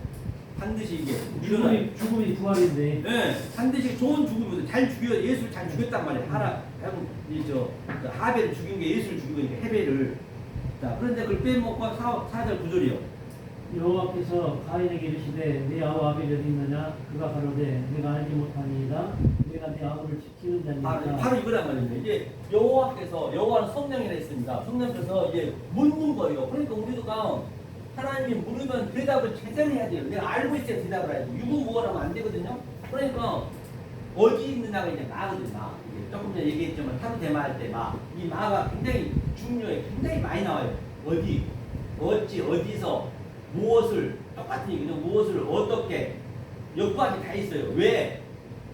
반드시 이게 일어나. 죽음이 부활인데. 네, 반드시 좋은 죽음이거든. 잘 죽여 예수를 잘 죽였단 말이에요. 이저 하벨을 죽인 게 예수를 죽인 거니까 헤벨을. 자, 그런데 그걸 빼먹고 4절 9절이요. 여호와께서 가인에게 이르시되 네 아우 아벨이 어디 있느냐 그가 가로되 내가 알지 못하니이다 내가 내 아우를 지키는 자니까. 바로 이거란 말입니다. 이제 여호와는 성령이라 했습니다. 성령께서 이제 묻는 거예요. 그러니까 우리가 하나님이 물으면 대답을 제대로 해야 돼요. 내가 알고 있어야 대답을 해야지. 유구무원하면 안 되거든요. 그러니까 어디 있느냐가 이제 마거든요. 마. 이게 조금 전에 얘기했지만 타로 대마할 때 마. 이 마가 굉장히 중요해. 굉장히 많이 나와요. 어디, 어디서, 무엇을 똑같은 얘기죠. 무엇을 어떻게 역과지 다 있어요. 왜?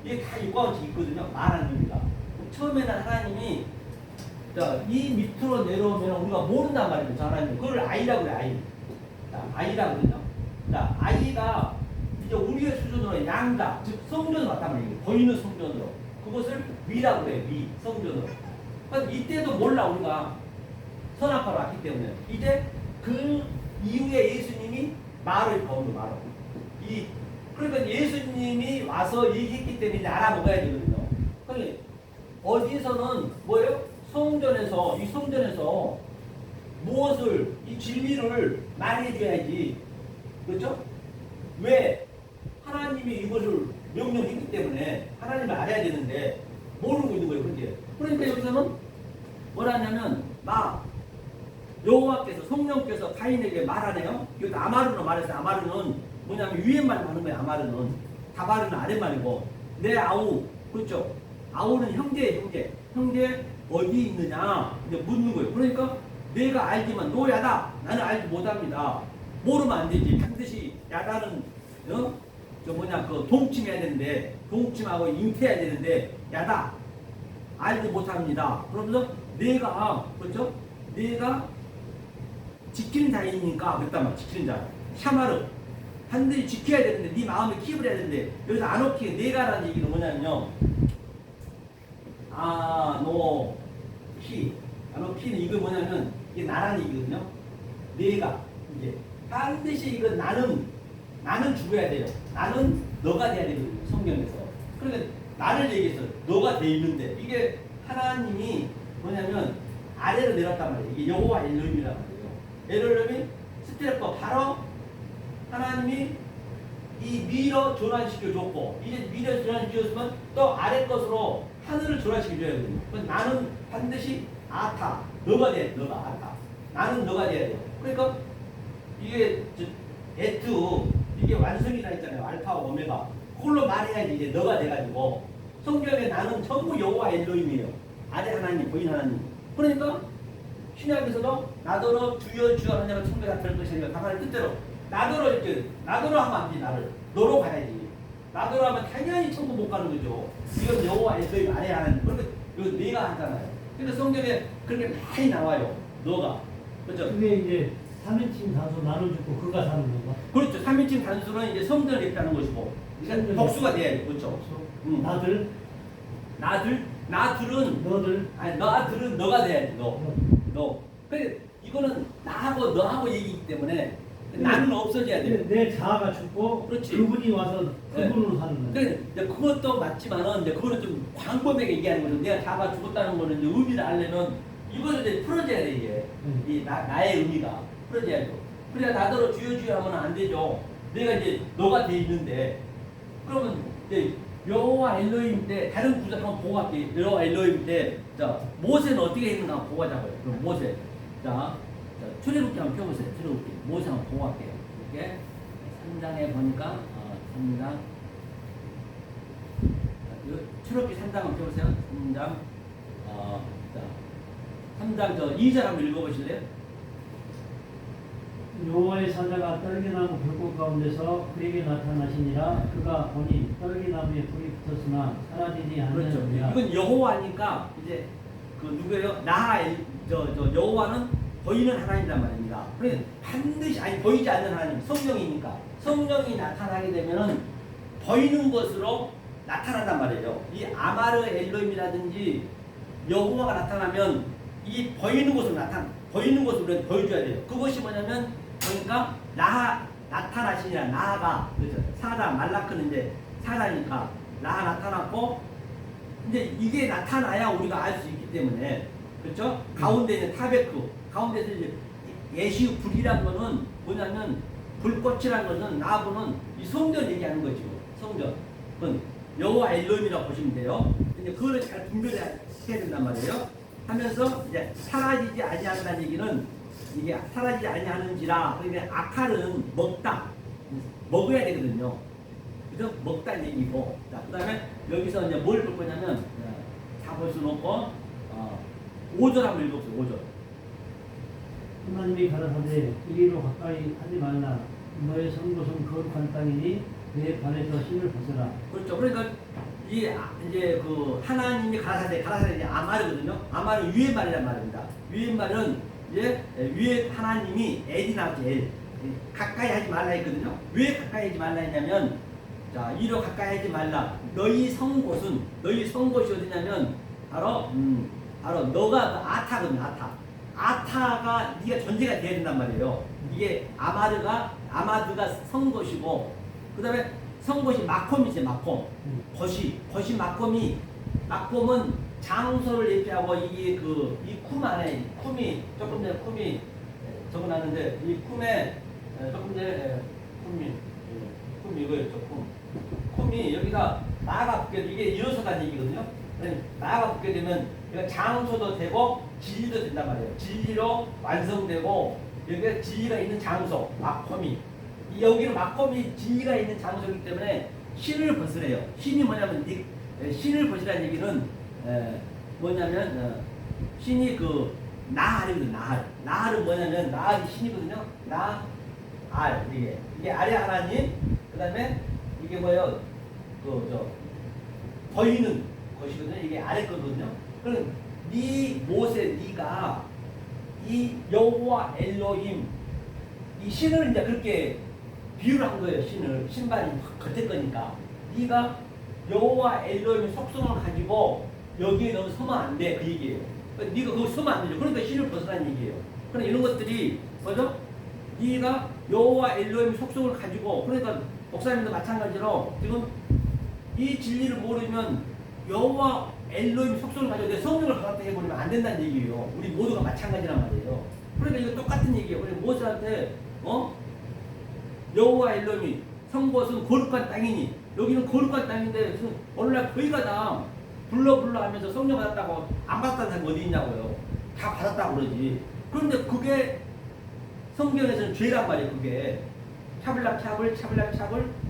이게 다 역과지 있거든요. 말하는 의미가. 처음에는 하나님이 이 밑으로 내려오면 우리가 모른단 말이에요. 하나님 그걸 아이라고 해요. 아이. 아이라거든요. 자, 아이가 이제 우리의 수준으로 양자, 즉 성전으로 왔단 말이에요. 보이는 성전으로. 그것을 위라고 해요. 위, 성전으로. 그러니까 이때도 몰라 우리가 선악과로 왔기 때문에. 이제 그 이후에 예수님이 말을 거는 말을. 그러니까 예수님이 와서 얘기했기 때문에 이제 알아먹어야 되거든요. 그러니까 어디서는 뭐예요? 이 성전에서 무엇을, 이 진리를 말해줘야지. 그렇죠? 왜? 하나님이 이것을 명령했기 때문에 하나님을 알아야 되는데 모르고 있는 거예요. 그러니까 여기서는 뭐라 하냐면 여호와께서 성령께서 가인에게 말하네요. 이것도 아마르로 말했어요. 아마르는 뭐냐면 위에만 하는 거예요. 아마르는 다바르는 아랫말이고 내 아우, 그렇죠? 아우는 형제 어디 있느냐 이제 묻는 거예요. 그러니까 내가 알지만 너 야다 나는 알지 못합니다. 모르면 안 되지. 반드시 야다는 그 동침해야 되는데 동침하고 잉태해야 되는데 야다 알지 못합니다. 그러면서 그렇죠? 내가 지키는 자이니까 그랬단 말이야. 지키는 자 샤마르 반드시 지켜야 되는데 네 마음에 킵을 해야 되는데 여기서 아노키 내가라는 얘기는 뭐냐면요. 아노키는 이거 뭐냐면 이게 나라는 얘기거든요. 내가 이제 반드시 이거 나는 죽어야 돼요. 나는 너가 돼야 되거든요. 성경에서. 그러니까 나를 얘기해서 너가 돼 있는데 이게 하나님이 뭐냐면 아래로 내렸단 말이에요. 이게 여호와 엘로힘이란 말이에요. 엘로힘이 스테레퍼 바로 하나님이 이 미로 전환시켜 줬고 이제 미로 전환시켜 줬으면 또 아래 것으로 하늘을 전환시켜 줘야 되거든요. 나는 반드시 아타 너가 돼야 돼. 너가 아타 나는 너가 돼야 돼요. 그러니까 이게 이게 완성이라 했잖아요. 알파와 오메가 그걸로 말해야지 이제 너가 돼가지고 성경에 나는 전부 여호와 엘로힘이에요. 아래 하나님 보인 하나님. 그러니까 신약에서도 나더러 주여 하냐면 천국에 다 들 것이니까 가만히 뜻대로 나더러 하면 안 돼. 나를 너로 가야지. 나더러 하면 당연히 천국 못 가는 거죠. 이건 여호와 엘로힘 아래 하나님. 그러니까 이거 네가 하잖아요. 근데 성경에 그렇게 많이 나와요. 너가 그렇죠? 그게 이제 3인칭 단수 나눠주고 그가 사는 건가? 그렇죠. 3인칭 단수는 이제 성전을 얘기하는 것이고 그러니까 복수가 돼야 돼. 그렇죠? 나들은 나들은 너가 돼야지. 너. 그래 이거는 나하고 너하고 얘기이기 때문에 나는 없어져야 돼. 내 자아가 죽고 그렇지. 그분이 와서 그분으로 사는 거야. 그래 이제 그것도 맞지만은 이제 그거는 좀 광범위하게 얘기하는 거죠. 내가 자아가 죽었다는 거는 이제 의미를 알려면 이거를 이제 풀어줘야 돼 이게. 이 나의 의미가 풀어줘야죠. 그래야 나더러 주여 하면 안 되죠. 내가 이제 너가 돼 있는데 그러면 이제 여호와 엘로힘 때 다른 구절 한번 보고 갈게요. 여호와 엘로힘 때 모세는 어떻게 했는가 한번 보고 가자고요. 그럼 모세 출애굽기 한번 펴보세요. 출애굽기 모세 한번 보고 갈게요. 이렇게 3장에 보니까 3장 출애굽기 3장 한번 펴보세요. 3장 2절 한번 읽어보실래요? 여호와의 사자가 떨기나무 불꽃 가운데서 그에게 나타나시니라. 그가 보니 떨기나무에 불이 붙었으나 사라지지 그렇죠. 않느니라. 이건 여호와니까 이제 그 누구예요? 여호와는 보이는 하나님이란 말입니다. 그래 반드시 아니 보이지 않는 하나님 성령이니까 성령이 나타나게 되면은 보이는 것으로 나타난단 말이에요. 이 아마르 엘로힘이라든지 여호와가 나타나면 이 보이는 것으로 보이는 것으로 우리가 보여줘야 돼요. 그것이 뭐냐면 그러니까 나타나시니라 나가 그렇죠. 사다 말라크는 이제 사다니까 나타났고 이제 이게 나타나야 우리가 알 수 있기 때문에 그렇죠. 가운데 있는 타베크 가운데서 이제 예시 불이란 거는 뭐냐면 불꽃이라는 것은 나부는 이 성전 얘기하는 거죠. 성전. 그건 여호와 엘로힘이라고 보시면 돼요. 근데 그거를 잘 분별해야 된단 말이에요. 하면서 이제 사라지지 아니한다는 얘기는 이게 사라지지 아니하는지라 그러니까 악할은 먹어야 되거든요. 그죠? 먹다는 얘기고. 자, 그다음에 여기서 이제 뭘 볼 거냐면 다 볼 수는 없고 5절 한번 읽어보세요. 5절. 하나님이 가라사대 이리로 가까이 하지 말라. 너의 성곳은 거룩한 땅이니 내 발에서 신을 벗어라. 그렇죠. 그러니까 이제 그 하나님이 가라사대 이제 아마르거든요. 아마르 위의 말이란 말입니다. 위의 말은 이제 위에 하나님이 엘이 나왔지 엘. 가까이 하지 말라 했거든요. 왜 가까이 하지 말라 했냐면 자 이리로 가까이 하지 말라. 너희 성곳이 어디냐면 바로 너가 아타거든요. 아타가 네가 존재가 돼야 된단 말이에요. 이게 아마드가 성곳이고 그다음에 성곳이 마콤이지 마콤. 벗이 마콤은 장소를 얘기하고 이게 이 쿰 안에 쿰이 조금 전에 쿰이 적어놨는데 이 쿰에 조금 전에 쿰 이거였죠. 쿰이 여기가 나가 붙게 이게 이어서간 얘기거든요. 나가 붙게 되면 장소도 되고 진리도 된단 말이에요. 진리로 완성되고 여기가 진리가 있는 장소 마콤이 여기는 마콤이 진리가 있는 장소이기 때문에 신을 벗으래요. 신이 뭐냐면 신을 벗으라는 얘기는 뭐냐면 신이 그 나할이거든요. 나할은 뭐냐면 나할이 신이거든요. 나할 이게 아래 하나님 그다음에 이게 뭐예요? 보이는 것이거든요. 이게 아래 거거든요. 그럼 네가 이 여호와 엘로힘 이 신을 이제 그렇게 비유를 한 거예요. 신발이 겉에 거니까 네가 여호와 엘로힘의 속성을 가지고 여기에 너무 서면 안 돼. 그 얘기예요. 그러니까 네가 거기 서면 안 되죠. 그러니까 신을 벗으라는 얘기예요. 그러니까 이런 것들이 뭐죠? 네가 여호와 엘로힘의 속성을 가지고 그러니까 목사님도 마찬가지로 지금 이 진리를 모르면 여호와 엘로힘 속성을 가지고 내 성령을 받았다 해버리면 안 된다는 얘기예요. 우리 모두가 마찬가지란 말이에요. 그러니까 이거 똑같은 얘기예요. 그래서 모세한테 여호와 엘로힘이 성곳은 거룩한 땅이니 여기는 거룩한 땅인데 오늘날 거기가 다 불러 하면서 성령 받았다고 안 받았다는 사람이 어디 있냐고요. 다 받았다고 그러지. 그런데 그게 성경에서는 죄란 말이에요. 그게 차블락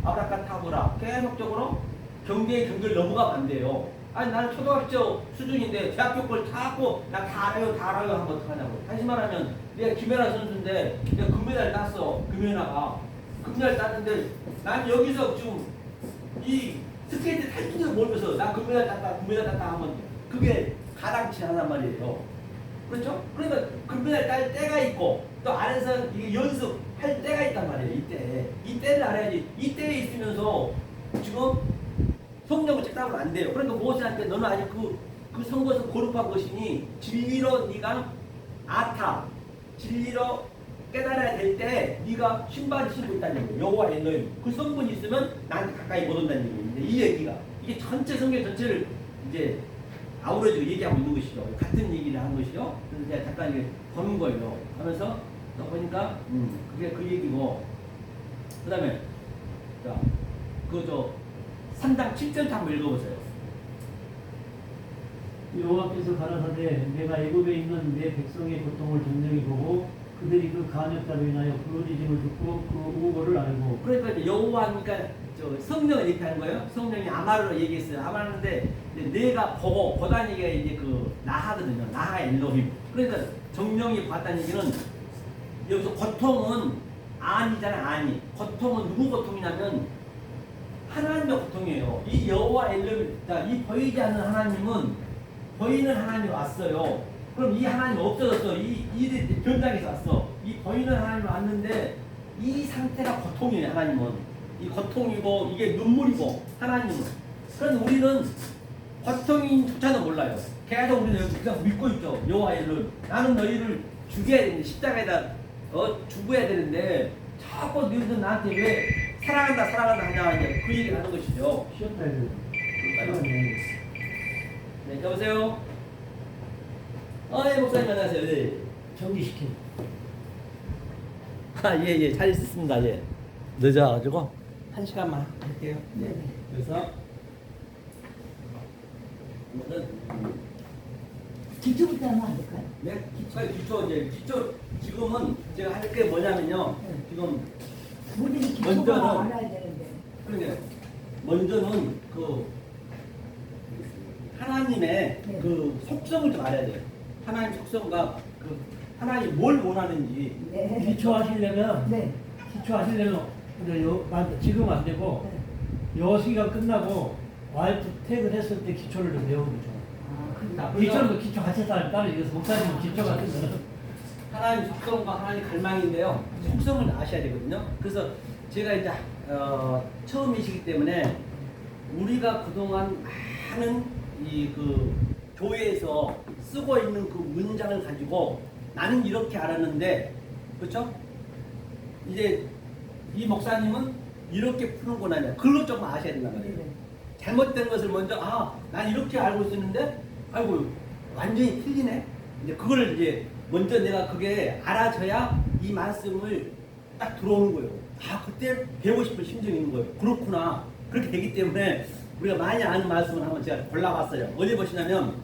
아브라카타브라 계속적으로 경계를 넘어가면 안 돼요. 아니 나는 초등학교 수준인데 대학교 걸 자꾸 나 다 알아요 하면 어떡하냐고. 다시 말하면 내가 김연아 선수인데 내가 금메달 땄어. 금메달 땄는데 난 여기서 지금 이 스케이트 탈 줄도 모르면서 나 금메달 땄다 하면 그게 가당치 않단 말이에요. 그렇죠? 그러니까 금메달 딸 때가 있고 또 안에서 이게 연습할 때가 있단 말이에요. 이때를 알아야지. 이때에 있으면서 지금 성령을 책당하면 안 돼요. 그러니까 모세한테 너는 아직 그 성것은 거룩한 것이니 진리로 네가 진리로 깨달아야 될 때 네가 신발을 신고 있다는 얘기예요. 여호와 엘로힘 그 성분이 있으면 나한테 가까이 못 온다는 얘기인데 이 얘기가 이게 전체 성경 전체를 이제 아우러지고 얘기하고 있는 것이죠. 같은 얘기를 하는 것이요. 그래서 제가 잠깐 이게 보는 거예요. 하면서 또 보니까 그게 그 얘기고 그다음에 자 3장 7절 한번 읽어보세요. 여호와께서 가라사대 내가 애굽에 있는 내 백성의 고통을 정령히 보고 그들이 그 간역자로 인하여 부르짖음을 듣고 그 우고를 알고 그러니까 이제 여호와니까 성령을 얘기하는 거예요. 성령이 아마르로 얘기했어요. 아마르인데 내가 보다는 얘기가 이제 나하거든요. 나하 엘로힘. 그러니까 정령이 봤다는 얘기는 여기서 고통은 아니잖아. 고통은 누구 고통이냐면 하나님의 고통이에요. 이 여호와 엘로힘, 이 보이지 않는 하나님은 보이는 하나님이 왔어요. 그럼 이 하나님 없어졌어. 이 변장에서 왔어. 이 보이는 하나님이 왔는데 이 상태가 고통이에요. 하나님은 이 고통이고 이게 눈물이고 하나님은. 그런데 우리는 고통인조차도 몰라요. 계속 우리는 여기 그냥 믿고 있죠. 여호와의 일을 나는 너희를 죽여야 되는데 십자가에다 죽어야 되는데 자꾸 너희들 나한테 왜 사랑한다 사랑한다 하냐 이제 그 얘기를 하는 것이죠. 쉬었다 해도 그러니까요. 네, 여보세요. 네, 목사님 안녕하세요. 네. 정지시켜. 예, 잘 있었습니다. 예. 늦어가지고 1시간만 할게요. 네. 그래서 오늘은 기초부터 하면 안 될까요? 네, 기초 지금은 제가 할 게 뭐냐면요. 지금 우리는 기초가 먼저는- 알아야 되는데. 그러니까 먼저는 그 하나님의 네. 그 속성을 좀 알아야 돼요. 하나님 속성과 그 하나님 뭘 원하는지. 네. 기초하시려면 네. 지금 안 되고 네. 요 시간 끝나고 와이프 퇴근했을 때 기초를 좀 배우는 거죠. 아, 자, 그래요? 기초도 기초 같이 따로 이거 목사님 기초 같은 거는 하나님 속성과 하나님 갈망인데요. 속성을 아셔야 되거든요. 그래서 제가 이제 처음이시기 때문에 우리가 그동안 많은 이 그 교회에서 쓰고 있는 그 문장을 가지고 나는 이렇게 알았는데, 그렇죠? 이제 이 목사님은 이렇게 푸는구나. 그걸 좀 아셔야 된단 말이에요. 네. 잘못된 것을 먼저 난 이렇게 알고 있었는데 아이고 완전히 틀리네. 이제 그걸 이제 먼저 내가 그게 알아져야 이 말씀을 딱 들어오는 거예요. 그때 배우고 싶은 심정이 있는 거예요. 그렇구나. 그렇게 되기 때문에 우리가 많이 아는 말씀을 한번 제가 골라봤어요. 어디 보시냐면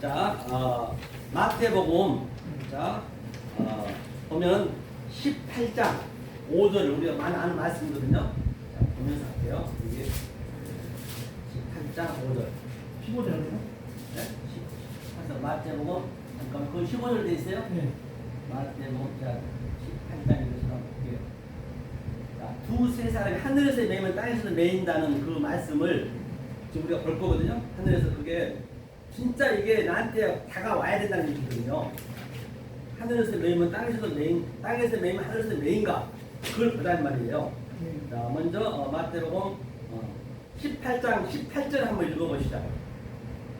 자 마태복음 자 보면 18장 5절 우리가 많이 아는 말씀이거든요. 자, 보면서 할게요. 이게 18장 5절. 15절이요? 네? 그래서 마태복음 잠깐 그 15절 돼 있어요? 네. 마태복음 자 18장에서 볼게요. 자, 두세 사람이 하늘에서 매이면 땅에서도 매인다는 그 말씀을 지금 우리가 볼 거거든요. 하늘에서 그게 진짜 이게 나한테 다가와야 된다는 얘기거든요. 하늘에서 매이면 땅에서도 매인, 땅에서 매이면 하늘에서 매인가? 그걸 보란 말이에요. 자, 먼저 마태복음 18장 18절 한번 읽어보시죠.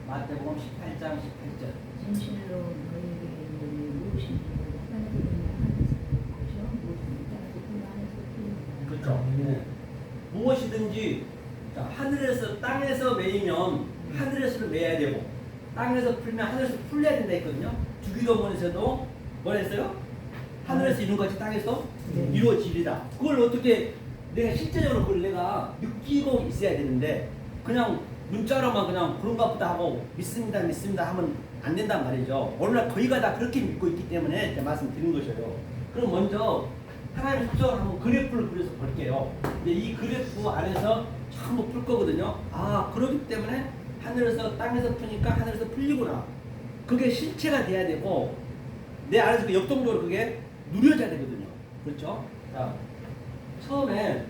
마태복음 18장 18절. 진실로 너희에게 무엇인지 하나님의 하늘에서 무엇인지 땅에서 하늘에서 그렇죠. 네. 무엇이든지 자, 하늘에서 땅에서 매이면 하늘에서 매야 되고 땅에서 풀면 하늘에서 풀려야 된다 했거든요. 주기도문에서도 뭐라 했어요? 하늘에서 이룬 것이 땅에서 네. 이루어지리라. 그걸 어떻게 내가 실제적으로 그걸 내가 느끼고 있어야 되는데 그냥 문자로만 그냥 그런가 보다 하고 믿습니다 하면 안 된단 말이죠. 오늘날 거의가 다 그렇게 믿고 있기 때문에 제가 말씀드린 것이에요. 그럼 먼저 하나님 속성을 한번 그래프를 그려서 볼게요. 근데 이 그래프 안에서 전부 풀 거거든요. 그렇기 때문에 하늘에서 땅에서 푸니까 하늘에서 풀리구나. 그게 실체가 돼야 되고 내 안에서 그 역동적으로 그게 누려져야 되거든요. 그렇죠? 자, 처음에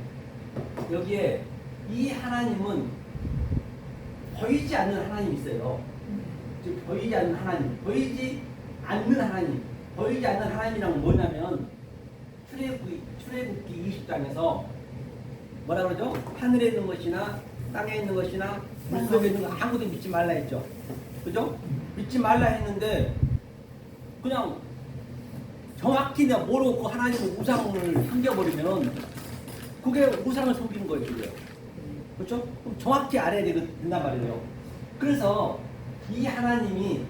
여기에 이 하나님은 보이지 않는 하나님이 있어요. 즉 보이지 않는 하나님, 보이지 않는 하나님, 보이지 않는 하나님이란 뭐냐면 출애굽기 20장에서 뭐라 그러죠? 하늘에 있는 것이나 땅에 있는 것이나 물속에 있는 거 아무도 믿지 말라 했죠. 그죠? 믿지 말라 했는데 그냥 정확히 내가 모르고 하나님의 우상을 숨겨버리면 그게 우상을 속이는 거예요. 그게. 그렇죠? 그럼 정확히 알아야 된단 말이에요. 그래서 이 하나님이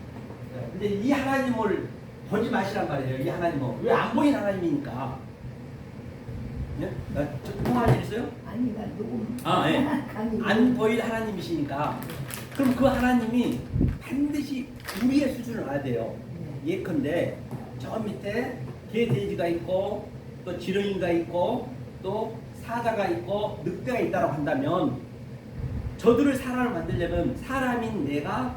근데 이 하나님을 보지 마시란 말이에요. 이 하나님은 왜 안 보이는 하나님이니까. 네? 통화할 일 있어요? 아니 나 녹음 예. 강의. 안 보일 하나님이시니까 그럼 그 하나님이 반드시 우리의 수준을 알아야 돼요. 예컨대 저 밑에 개 돼지가 있고 또 지렁이가 있고 또 사자가 있고 늑대가 있다고 한다면 저들을 사람을 만들려면 사람인 내가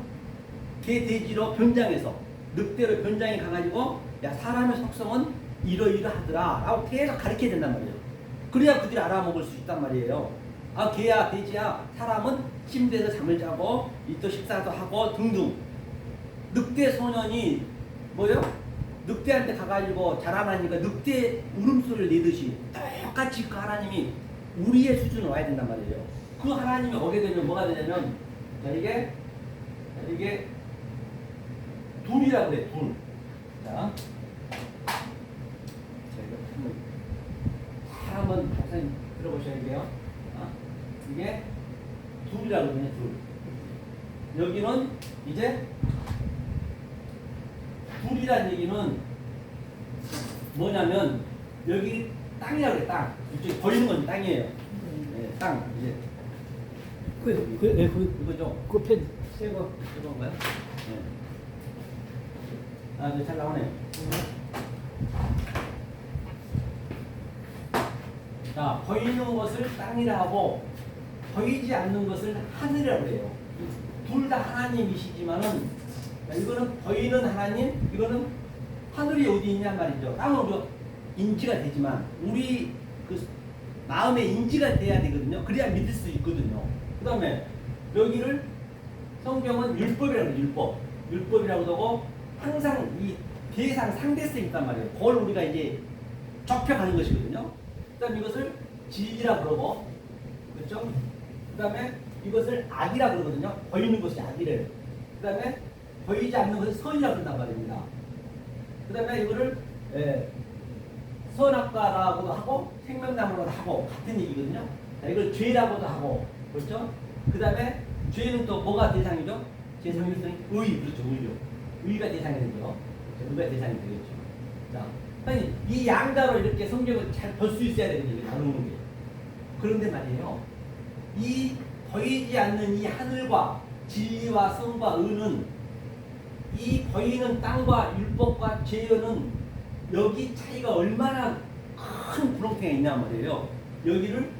개 돼지로 변장해서 늑대로 변장해 가가지고 야 사람의 속성은 이러이러하더라 라고 계속 가르쳐야 된단 말이에요. 그래야 그들이 알아먹을 수 있단 말이에요. 개야 돼지야 사람은 침대에서 잠을 자고 이또 식사도 하고 등등. 늑대 소년이 뭐요? 늑대한테 가가지고 자라나니까 늑대 울음소리를 내듯이 똑같이 그 하나님이 우리의 수준으로 와야 된단 말이에요. 그 하나님이 오게 되면 뭐가 되냐면 자 이게 둘이라고 그래. 둘. 자 이거 한번 박사님 들어보셔야 돼요. 이게 둘이라고 그러네. 둘. 여기는 이제 둘이라는 얘기는 뭐냐면 여기 땅이라고 그래. 땅. 이쪽에 보이는 건 땅이에요. 네, 땅. 이제 이거죠. 그펜 새거 이건가요? 네. 아, 네, 잘 나오네요. 자, 보이는 것을 땅이라 하고 보이지 않는 것을 하늘이라고 해요. 둘 다 하나님이시지만은 이거는 보이는 하나님, 이거는 하늘이 어디 있냐 말이죠. 땅은 우리가 인지가 되지만 우리 그 마음에 인지가 돼야 되거든요. 그래야 믿을 수 있거든요. 그 다음에 여기를 성경은 율법이라고 해요. 율법이라고 하고 항상 이 대상 상대성이 있단 말이에요. 그걸 우리가 이제 접해가는 것이거든요. 그 다음에 이것을 진리라 그러고, 그렇죠? 그 다음에 이것을 악이라 그러거든요. 보이는 것이 악이래요. 그 다음에 보이지 않는 것을 선이라 그런단 말입니다. 그 다음에 이거를 선악과라고도 하고 생명나무라고도 하고 같은 얘기거든요. 자, 이걸 죄라고도 하고, 그렇죠? 그 다음에 죄는 또 뭐가 대상이죠? 제 상대성이 의, 그렇죠, 의죠. 의가 대상이 되죠. 그렇죠? 의가 대상이 되겠죠. 자, 아니 이 양자로 이렇게 성경을 잘 볼 수 있어야 되거든요. 나누는 게. 그런데 말이에요. 이 보이지 않는 이 하늘과 진리와 성과 의는 이 보이는 땅과 율법과 죄는 여기 차이가 얼마나 큰 구렁텅이가 있냐 말이에요. 여기를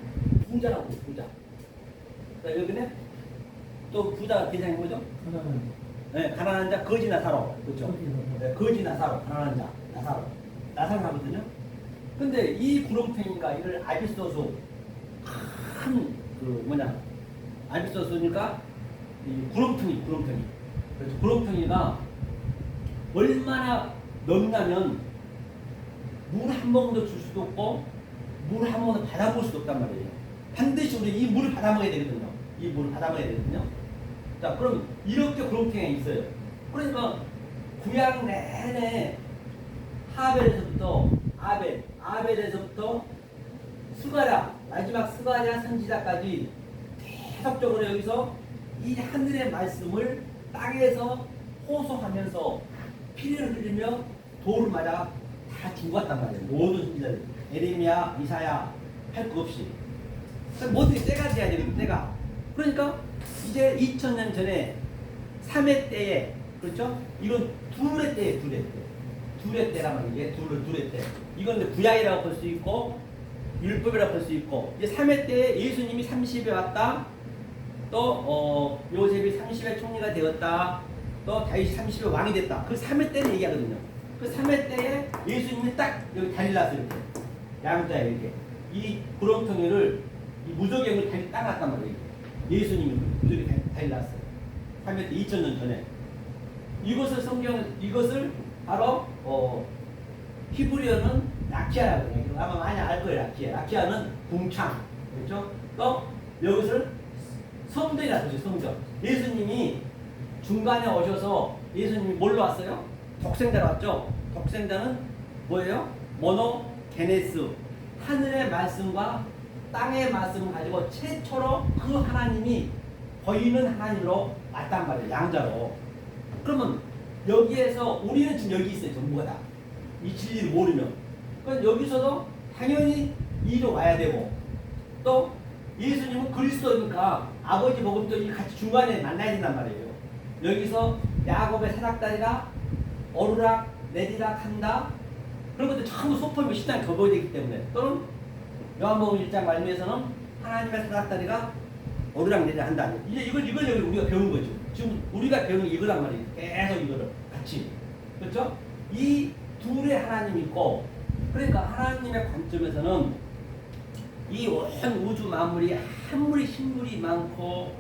부자라고 해요. 부자. 자, 여기는 또 부자 대상이 뭐죠? 하나는 네, 가난한 자 거지 나사로. 그렇죠? 네, 거지 나사로, 가난한 자 나사로. 나사로하거든요. 근데 이 구렁텅이가 이걸 아비소수 큰 그 뭐냐 아비소수니까 이 구렁텅이. 그래서 구렁텅이가 얼마나 넓냐면 물 한 모금도 줄 수도 없고 물 한 모금도 받아볼 수도 없단 말이에요. 반드시 우리 이 물을 받아먹어야 되거든요. 이 물을 받아먹어야 되거든요. 자, 그럼 이렇게 구렁텅이가 있어요. 그러니까 구약 내내 하벨에서부터 아벨에서부터 스가랴, 마지막 스가랴 선지자까지 계속적으로 여기서 이 하늘의 말씀을 땅에서 호소하면서 피를 흘리며 돌을 맞아 다 죽었단 말이에요. 모든 선지자들. 에레미야, 이사야 할 거 없이. 모든 때가 돼야 되거든요. 때가. 그러니까 이제 2000년 전에 3회 때에, 그렇죠? 이건 둘의 때예요. 둘의 때란 말이에요. 둘의 때. 이건 이제 구약이라고 볼 수 있고 율법이라고 볼 수 있고, 이제 3회 때에 예수님이 30에 왔다. 또 요셉이 30에 총리가 되었다. 또 다윗이 30에 왕이 됐다. 그 3회 때는 얘기하거든요. 그 3회 때에 예수님이 딱 여기 달릴났어요. 이렇게 양자에 이렇게 이 구렁텅이를 이 무저갱을 다리 딱 놨단 말이에요. 예수님이 무저갱 달릴났어요. 3회 때 2000년 전에. 이것을 바로 히브리어는 라키아라고 해요. 아마 많이 알 거예요. 라키아는 궁창. 그렇죠? 또 여기서 성전이라고 하죠. 성전. 예수님이 중간에 오셔서 예수님이 뭘로 왔어요? 독생자로 왔죠. 독생자는 뭐예요? 모노게네스. 하늘의 말씀과 땅의 말씀을 가지고 최초로 그 하나님이 보이는 하나님으로 왔단 말이에요. 양자로. 그러면 여기에서 우리는 지금 여기 있어요. 전부가 다. 이 진리를 모르면. 그러니까 여기서도 당연히 이로 와야 되고, 또 예수님은 그리스도니까 아버지 복음도 같이 중간에 만나야 된단 말이에요. 여기서 야곱의 사닥다리가 오르락 내리락 한다. 그런 것들 전부 소품이 신앙에 접어야 되기 때문에, 또는 요한복음 1장 말미에서는 하나님의 사닥다리가 오르락 내리락 한다. 이제 이걸 여기 우리가 배운 거죠. 지금 우리가 배우는 이거란 말이에요. 계속 이거를 같이. 그렇죠? 이 둘의 하나님이 있고, 그러니까 하나님의 관점에서는 이 온 우주 만물이 아무리 식물이 많고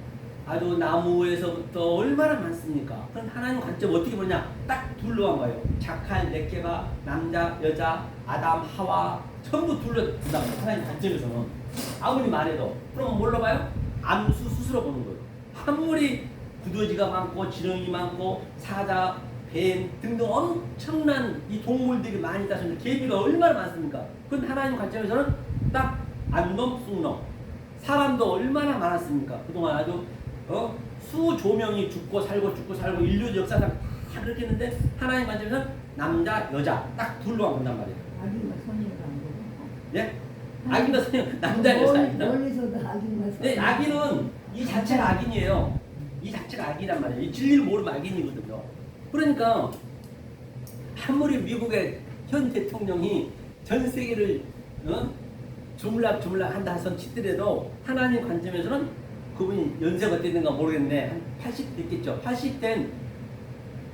아주 나무에서부터 얼마나 많습니까? 그럼 하나님 관점 어떻게 보냐? 딱 둘로 한 거예요. 자칼, 네케바, 남자, 여자, 아담, 하와 전부 둘로 둔다. 하나님 관점에서는 아무리 말해도 그럼 뭘로 봐요? 암수 수수로 보는 거예요. 아무리 구더지가 많고 지렁이 많고 사자, 뱀 등등 엄청난 이 동물들이 많이 있다는데 개비가 얼마나 많습니까? 그런데 하나님 관점에서는 딱 안놈, 쑥놈 사람도 얼마나 많았습니까? 그동안 아주 수조명이 죽고 살고 인류 역사상 다 그렇게 했는데 하나님 관점에서는 남자, 여자 딱 둘로만 본단 말이에요. 아기가 선이가 안 보고. 예? 아기가 선이 남자, 여자. 멀리서도 아기가 선. 네, 악인은 이 자체가 악인이에요. 이 자체가 악이란 말이에요. 이 진리를 모르면 악인이거든요. 그러니까 아무리 미국의 현 대통령이 전 세계를 주물락 한다 해서 치더라도 하나님 관점에서는 그분이 연세가 어떻게 된가 모르겠네. 한 80 됐겠죠. 80된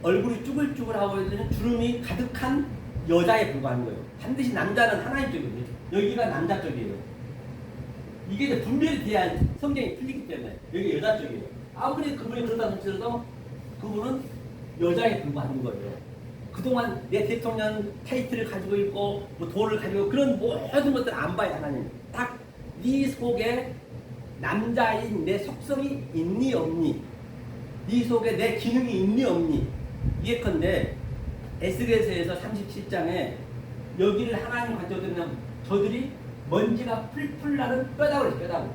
얼굴이 쭈글쭈글하고 있는 주름이 가득한 여자에 불과한 거예요. 반드시 남자는 하나님 쪽이거든요. 여기가 남자 쪽이에요. 이게 이제 분별이 돼야 성경이 풀리기 때문에 여기 여자 쪽이에요. 아무리 그분이 그러다 할지라도 그분은 여자에 불과한 거예요. 그동안 내 대통령 타이틀을 가지고 있고 뭐 돈을 가지고 있고 그런 모든 것들 안 봐요. 하나님. 딱 네 속에 남자인 내 속성이 있니 없니, 네 속에 내 기능이 있니 없니. 예컨대 에스겔서에서 37장에 여기를 하나님 관점으로 보면 저들이 먼지가 풀풀 나는 뼈다구를 했단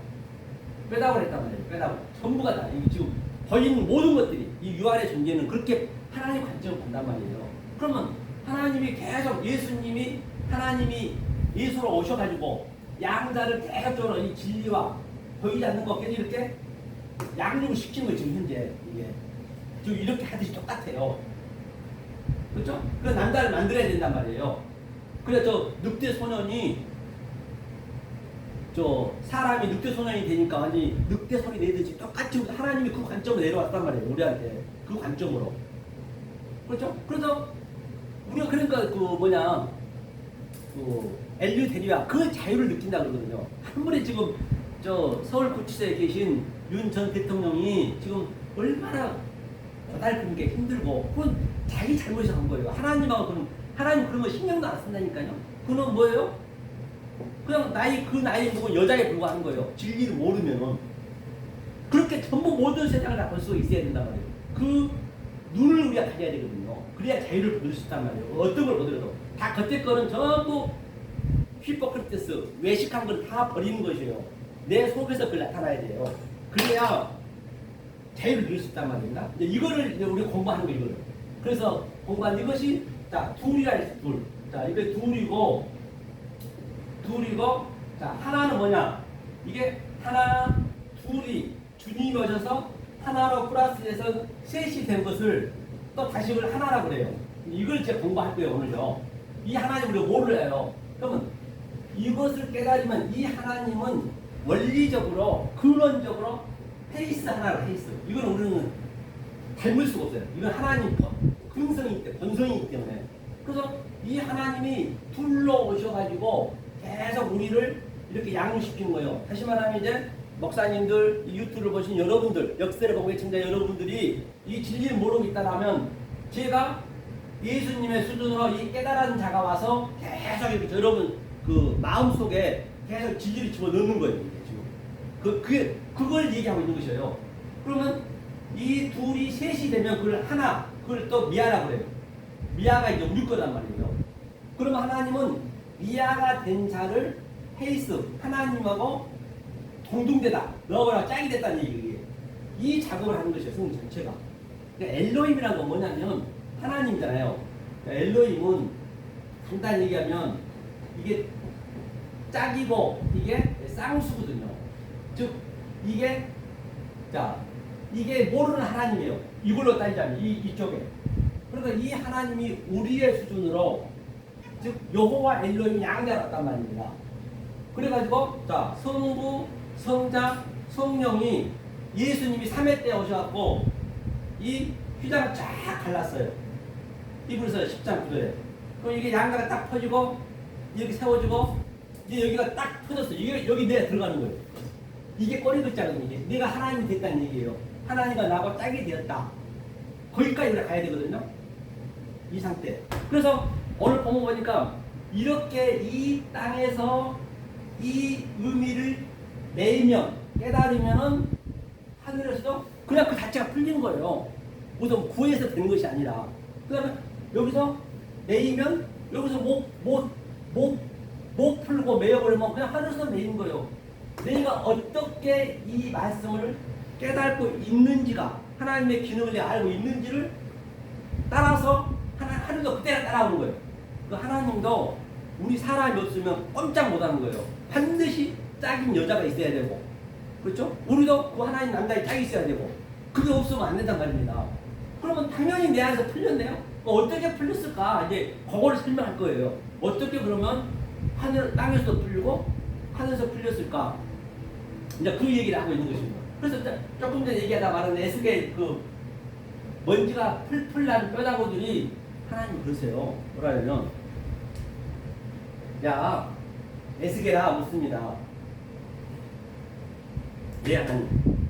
말이에요. 뼈다구 전부가 다 이 지금 보이는 모든 것들이 이 유한의 존재는 그렇게 하나님 관점을 본단 말이에요. 그러면 하나님이 계속 하나님이 예수로 오셔가지고 양자를 계속적으로 이 진리와 보이지 않는 거 계속 이렇게 양육을 시키는 거예요. 지금 현재 이게 지금 이렇게 하듯이 똑같아요. 그렇죠? 그 남자를 만들어야 된단 말이에요. 그래 저 늑대 소년이 사람이 늑대 소년이 되니까 완전히 늑대 소리 내듯이 똑같이 하나님이 그 관점으로 내려왔단 말이에요. 우리한테 그 관점으로. 그렇죠? 그래서 우리가 그러니까 엘류 대리와 그 자유를 느낀다 그러거든요. 아무리 지금 서울구치소에 계신 윤 전 대통령이 지금 얼마나 고달픈 게 힘들고 그건 자기 잘못이 한 거예요. 하나님 그런 거 신경도 안 쓴다니까요. 그는 뭐예요? 그냥 그 나이 보고 여자에 불과한 거예요. 진리를 모르면은 그렇게 전부 모든 세상을 다 볼 수 있어야 된단 말이에요. 그 눈을 우리가 가져야 되거든요. 그래야 자유를 보여줄 수 있단 말이에요. 어떤 걸 보더라도 다 겉에 거는 전부 히포크리테스 외식한 걸 다 버리는 것이에요. 내 속에서 그걸 나타나야 돼요. 그래야 자유를 누릴 수 있단 말입니다. 이거를 우리가 공부하는 거예요. 이거를. 그래서 공부한 이것이 둘이라 했어요. 둘. 이게 둘이고 하나는 뭐냐? 이게 하나, 둘이 주님이 오셔서 하나로 플러스해서 셋이 된 것을 또 다시 그걸 하나라고 그래요. 이걸 제가 공부할 거예요, 오늘요. 이 하나님을 우리가 몰라요. 그러면 이것을 깨달으면 이 하나님은 원리적으로, 근원적으로 페이스 하나로 페이스. 이건 우리는 닮을 수가 없어요. 이건 하나님 근성이기 때문에, 본성이기 때문에. 그래서 이 하나님이 둘러 오셔가지고 계속 우리를 이렇게 양육시키는 거예요. 다시 말하면 이제 목사님들, 이 유튜브를 보신 여러분들, 역사를 보고 계신 여러분들이 이 진리를 모르고 있다면 제가 예수님의 수준으로 이 깨달은 자가 와서 계속 이렇게 여러분 그 마음속에 계속 진리를 집어넣는 거예요. 지금. 그걸 얘기하고 있는 것이에요. 그러면 이 둘이 셋이 되면 그걸 또 미아라고 그래요. 미아가 이제 우리 거란 말이에요. 그러면 하나님은 미아가 된 자를 페이스, 하나님하고 동등되다, 너하고 짝이 됐다는 얘기예요. 이 작업을 하는 것이에요, 성경 전체가. 그러니까 엘로힘이라는 건 뭐냐면 하나님이잖아요. 그러니까 엘로힘은 간단히 얘기하면 이게 짝이고 이게 쌍수거든요. 즉 이게 모르는 하나님이에요. 이걸로 따지자면 이쪽에. 그러니까 이 하나님이 우리의 수준으로 즉 여호와 엘로힘 양자였단 말입니다. 그래가지고 성부, 성자, 성령이 예수님이 3회 때 오셔갖고 이 휘장을 쫙 갈랐어요. 히브리서 10장 9절에. 그럼 이게 양자가 딱 퍼지고 이렇게 세워지고 이제 여기가 딱 터졌어요. 이게 여기 내에 들어가는 거예요. 이게 꼬리 글자거든요. 이게. 내가 하나님이 됐다는 얘기예요. 하나님과 나하고 짝이 되었다. 거기까지 우리가 가야 되거든요. 이 상태. 그래서 오늘 본문 보니까 이렇게 이 땅에서 이 의미를 내면 깨달으면은 하늘에서도 그냥 그 자체가 풀리는 거예요. 무슨 구해서 되는 것이 아니라. 그다음에 여기서 내면 여기서 못 풀고 매여버리면 그냥 하늘에서 내는 거예요. 내가 어떻게 이 말씀을 깨닫고 있는지가 하나님의 기능을 내가 알고 있는지를 따라서 하늘도 그때가 따라오는 거예요. 그 하나님도 우리 사람이 없으면 꼼짝 못하는 거예요. 반드시 짝인 여자가 있어야 되고, 그렇죠? 우리도 그 하나님 남자의 짝이 있어야 되고, 그게 없으면 안 된단 말입니다. 그러면 당연히 내 안에서 풀렸네요. 어떻게 풀렸을까? 이제 그거를 설명할 거예요. 어떻게 그러면 하늘 땅에서 풀리고 하늘에서 풀렸을까? 이제 그 얘기를 하고 있는 것입니다. 그래서 조금 전에 얘기하다 말한 에스겔 그 먼지가 풀풀 나는 뼈다구들이 하나님 그러세요. 뭐라냐면, 야 에스겔아 묻습니다. 예 하나님,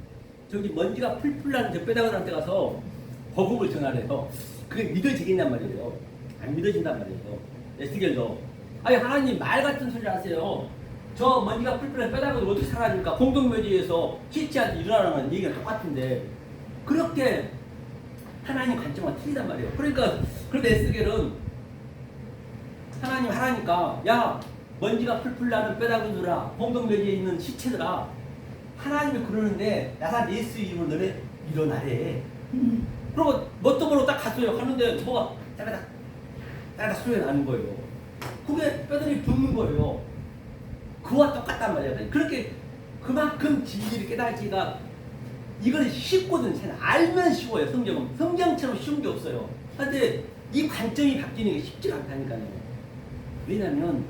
저기 먼지가 풀풀 나는 저 뼈다구들한테 가서 복음을 전하래요. 그게 믿어지겠냔 말이에요. 안 믿어진단 말이에요. 에스겔도 아니 하나님 말 같은 소리를 하세요. 저 먼지가 풀풀한 뼈다구들 어떻게 살아납니까? 공동묘지에서 시체한테 일어나는 얘기가 똑같은데 그렇게 하나님 관점과 틀리단 말이에요. 그러니까 그런데 에스겔은 하나님 하라니까 야 먼지가 풀풀 나는 뼈다구들아 공동묘지에 있는 시체들아 하나님이 그러는데 나사 예수 이름으로 너네 일어나래. 그리고 뭣도 모르고 딱 갔어요. 가는데 뭐가 따라닥 소리가 나는 거예요. 그게 뼈들이 붓는 거예요. 그와 똑같단 말이에요. 그렇게 그만큼 진리를 깨닫기가 이걸 쉽거든. 알면 쉬워요. 성경은 성경처럼 쉬운 게 없어요. 그런데 이 관점이 바뀌는 게 쉽지가 않다니까요. 왜냐하면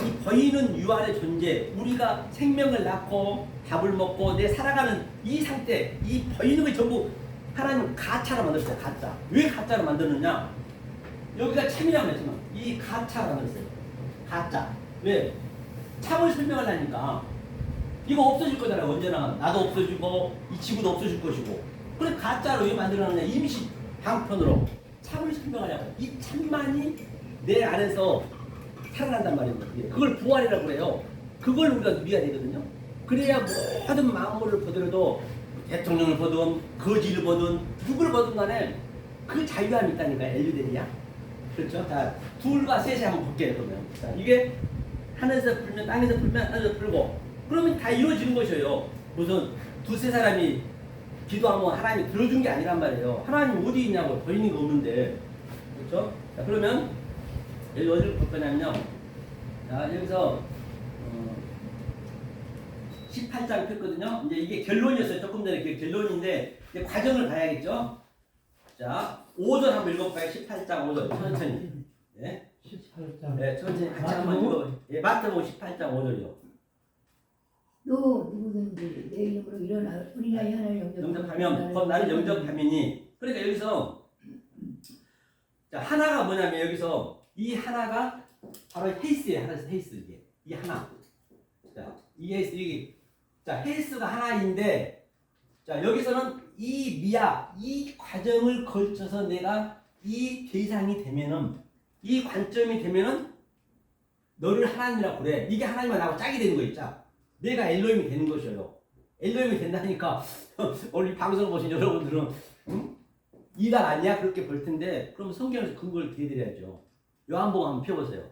이 보이는 유한의 존재, 우리가 생명을 낳고 밥을 먹고 내 살아가는 이 상태, 이 보이는 걸 전부 하나님 가짜로 만들었어요. 가짜. 왜 가짜로 만드느냐? 여기가 참이라고 했지만 이 가짜로 만들었어요. 가짜. 왜? 참을 설명하려니까 이거 없어질 거잖아요. 언제나 나도 없어지고 이 지구도 없어질 것이고. 그래 가짜로 왜 만들어놨냐? 임시 방편으로 참을 설명하려고. 이 참만이 내 안에서 살아난단 말입니다. 그걸 부활이라고 그래요. 그걸 우리가 누려야 되거든요. 그래야 모든 만물을 보더라도 대통령을 보든 거지를 보든 누구를 보든 간에 그 자유함이 있다니까. 엘리델이야. 그렇죠? 자, 둘과 셋이 한번 볼게요. 그러면 자, 이게 하늘에서 풀면 땅에서 풀면 하늘에서 풀고 그러면 다 이루어지는 것이에요. 무슨 두세 사람이 기도하면 하나님이 들어준 게 아니란 말이에요. 하나님 어디 있냐고 보이는 거 없는데. 그렇죠? 자, 그러면 여기 어디를 볼 거냐면요. 자, 여기서 18장 폈거든요. 이제 이게 결론이었어요. 조금 전에 그 결론인데 이제 과정을 봐야겠죠. 자, 5절 한번 읽어볼까요? 18장 5절 천천히. 네, 18장. 네 천천히 같이 한번 읽어. 예, 마태복음 18장 5절이요. 또 누구든지 내 이름으로 일어나 우리나라의 하나님을 영접하면 곧 나를 영접하면이. 그러니까 여기서 자 하나가 뭐냐면 여기서 이 하나가 바로 헬스예요. 하나에서 헬스 이게 이 하나. 자, 이 헬스 이게 자 헬스가 하나인데 자 여기서는 이 미야 이 과정을 거쳐서 내가 이 대상이 되면은 이 관점이 되면은 너를 하나님이라고 그래. 이게 하나님과 나하고 짝이 되는 거 있죠. 내가 엘로힘이 되는 것이에요. 엘로힘이 된다니까 오늘 이 방송을 보신 여러분들은 이단 아니야? 그렇게 볼 텐데 그럼 성경에서 근거를 대드려야죠. 요한복음 한번 펴보세요.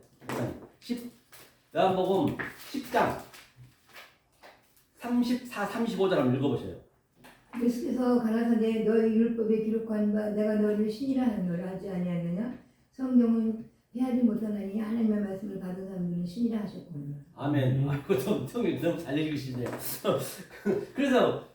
요한복음 10장 34, 35절 한번 읽어보세요. 예수께서 가라사 내 너의 율법에 기록한 바 내가 너를 신이라 하는 걸 하지 아니하느냐. 성경은 해하지 못하나니 하나님의 말씀을 받은 사람들은 신이라 하셨구나. 아멘. 아이고 성경 너무 잘 읽으시네요. 그래서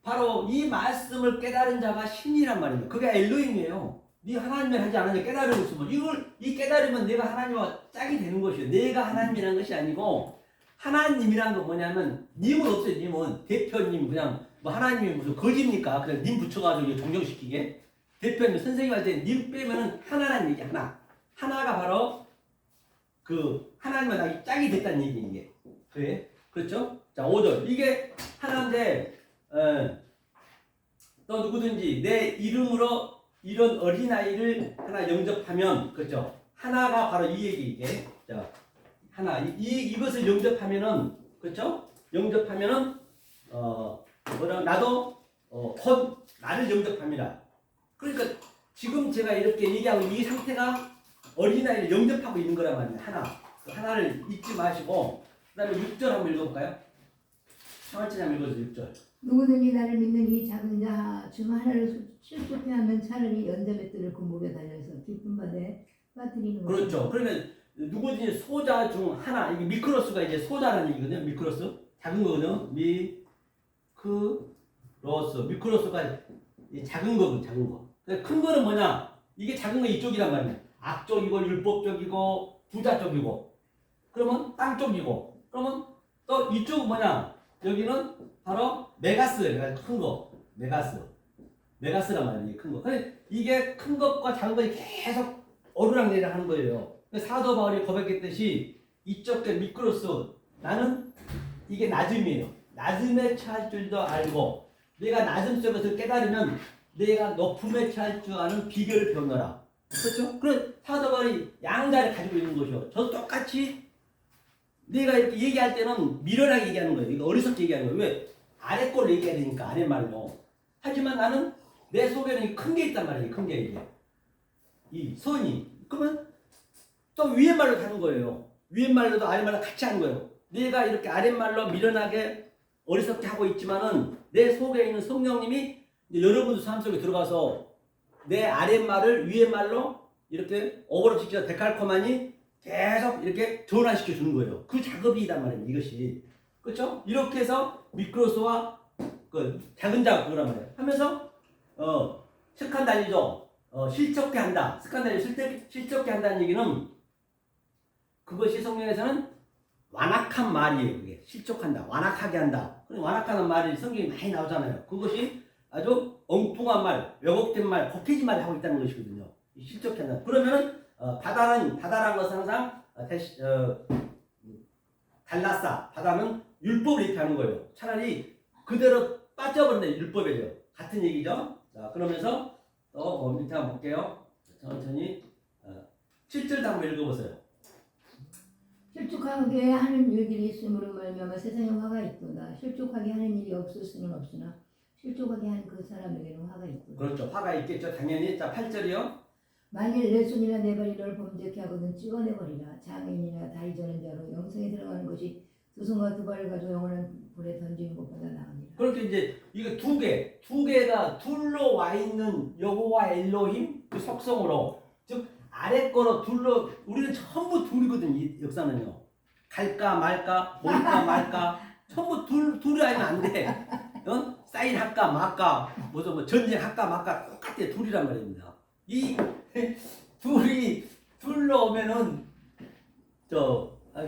바로 이 말씀을 깨달은 자가 신이란 말입니다. 그게 엘로힘이에요. 네 하나님을 하지 않으냐 깨달음을 있으면 이 깨달으면 내가 하나님과 짝이 되는 것이에요. 내가 하나님이라는 것이 아니고 하나님이란 건 뭐냐면 님은 없어요. 님은 대표님 그냥 뭐 하나님이 무슨 거짓입니까? 그냥 님 붙여가지고 동정시키게 대표님 선생님 할 때 님 빼면은 하나라는 얘기 하나가 바로 그 하나님과 나의 짝이 됐다는 얘기인 게 그래 그렇죠? 자, 5절. 이게 하나인데, 또 누구든지 내 이름으로 이런 어린아이를 하나 영접하면, 그렇죠? 하나가 바로 이 얘기, 이게. 자, 하나. 이것을 영접하면은, 그렇죠? 영접하면은, 나도, 곧 나를 영접합니다. 그러니까 지금 제가 이렇게 얘기하고 이 상태가 어린아이를 영접하고 있는 거란 말이에요. 하나. 그 하나를 잊지 마시고, 그 다음에 6절 한번 읽어볼까요? 창활진이 한번 읽어주세요. 6절. 누구든지 나를 믿는 이 작은 자 중 하나를 실족해 하면 차라리 연자맷들을 그 목에 달려서 깊은 바다에 빠뜨리는 거죠. 그렇죠. 그러면 누구든지 소자 중 하나, 이게 미크로스가 이제 소자라는 얘기거든요. 미크로스. 작은 거거든요. 미크로스가 작은 거거든요. 작은 거. 큰 거는 뭐냐? 이게 작은 거 이쪽이란 말이에요. 악쪽이고 율법적이고 부자 쪽이고. 그러면 땅 쪽이고. 그러면 또 이쪽은 뭐냐? 여기는 바로 메가스예요. 큰 거. 메가스란 말이에요. 큰 거. 근데 이게 큰 것과 작은 것이 계속 오르락내리락 하는 거예요. 사도 바울이 고백했듯이 이쪽 게 미크로스. 나는 이게 낮음이에요. 낮음에 처할 줄도 알고 내가 낮음 속에서 깨달으면 내가 높음에 처할 줄 아는 비결을 배우노라. 그렇죠? 그런 사도 바울이 양자를 가지고 있는 것이요. 저도 똑같이 내가 이렇게 얘기할 때는 미련하게 얘기하는 거예요. 이거 어리석게 얘기하는 거예요. 왜? 아래 꼴로 얘기해야 되니까, 아래 말로. 하지만 나는 내 속에는 큰 게 있단 말이에요. 큰 게 이게. 이 선이. 그러면 또 위에 말로 가는 거예요. 위에 말로도 아래 말로 같이 하는 거예요. 내가 이렇게 아래 말로 미련하게 어리석게 하고 있지만은 내 속에 있는 성령님이 이제 여러분들 삶 속에 들어가서 내 아래 말을 위에 말로 이렇게 어그럽시켜서 데칼코마니 계속 이렇게 전환시켜 주는 거예요. 그 작업이란 말이에요. 이것이. 그렇죠? 이렇게 해서 미크로스와 그 작은 자 그거란 말이에요. 하면서 스칸달리죠. 실족해 한다. 스칸달리 실족해 한다는 얘기는 그것이 성경에서는 완악한 말이에요. 그게 실족한다. 완악하게 한다. 그럼 완악하는 말이 성경이 많이 나오잖아요. 그것이 아주 엉뚱한 말, 왜곡된 말, 거기지 말을 하고 있다는 것이거든요. 실족해 한다. 그러면은 바다라는 것은 항상 달라싸. 바다는 율법을 이렇게 하는 거예요. 차라리 그대로 빠져버린다. 율법이에요. 같은 얘기죠. 자, 그러면서 또 밑에 한번 볼게요. 천천히 7절도 한번 읽어보세요. 실족하게 하는 일들이 있으므로 말미암아 세상에 화가 있도다. 실족하게 하는 일이 없을 수는 없으나 실족하게 하는 그 사람에게는 화가 있도다. 그렇죠. 화가 있겠죠. 당연히. 자, 8절이요. 만일 내 손이나 내 발이 너를 범죄케 하거든 찍어내버리라. 장애인이나 다리 저는 자로 영생에 들어가는 것이 두 손과 두 발을 가지고 영원한 불에 던지는 것보다 나으니라. 그렇게 이제 이거 두 개가 둘로 와 있는 여호와 엘로힘 그 속성으로, 즉 아래 거로 둘로, 우리는 전부 둘이거든요. 이 역사는요. 갈까 말까, 몰까 말까, 전부 둘이 아니면 안 돼. 사인할까 말까, 뭐 전쟁할까 말까 똑같아. 둘이란 말입니다. 이 둘이 둘로 오면은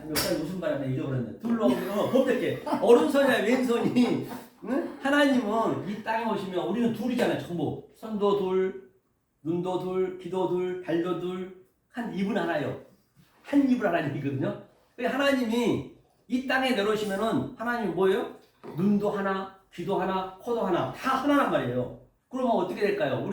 무슨 바람에 잊어버렸네. 둘로 오면 범죄게 오른손이나 왼손이, 응? 하나님은 이 땅에 오시면 우리는 둘이잖아요. 전부 손도 둘, 눈도 둘, 귀도 둘, 발도 둘, 한 입은 하나요. 한 입을 하나님이거든요. 하나님이 이 땅에 내려오시면은 하나님이 뭐예요? 눈도 하나, 귀도 하나, 코도 하나, 다 하나란 말이에요. 그러면 어떻게 될까요?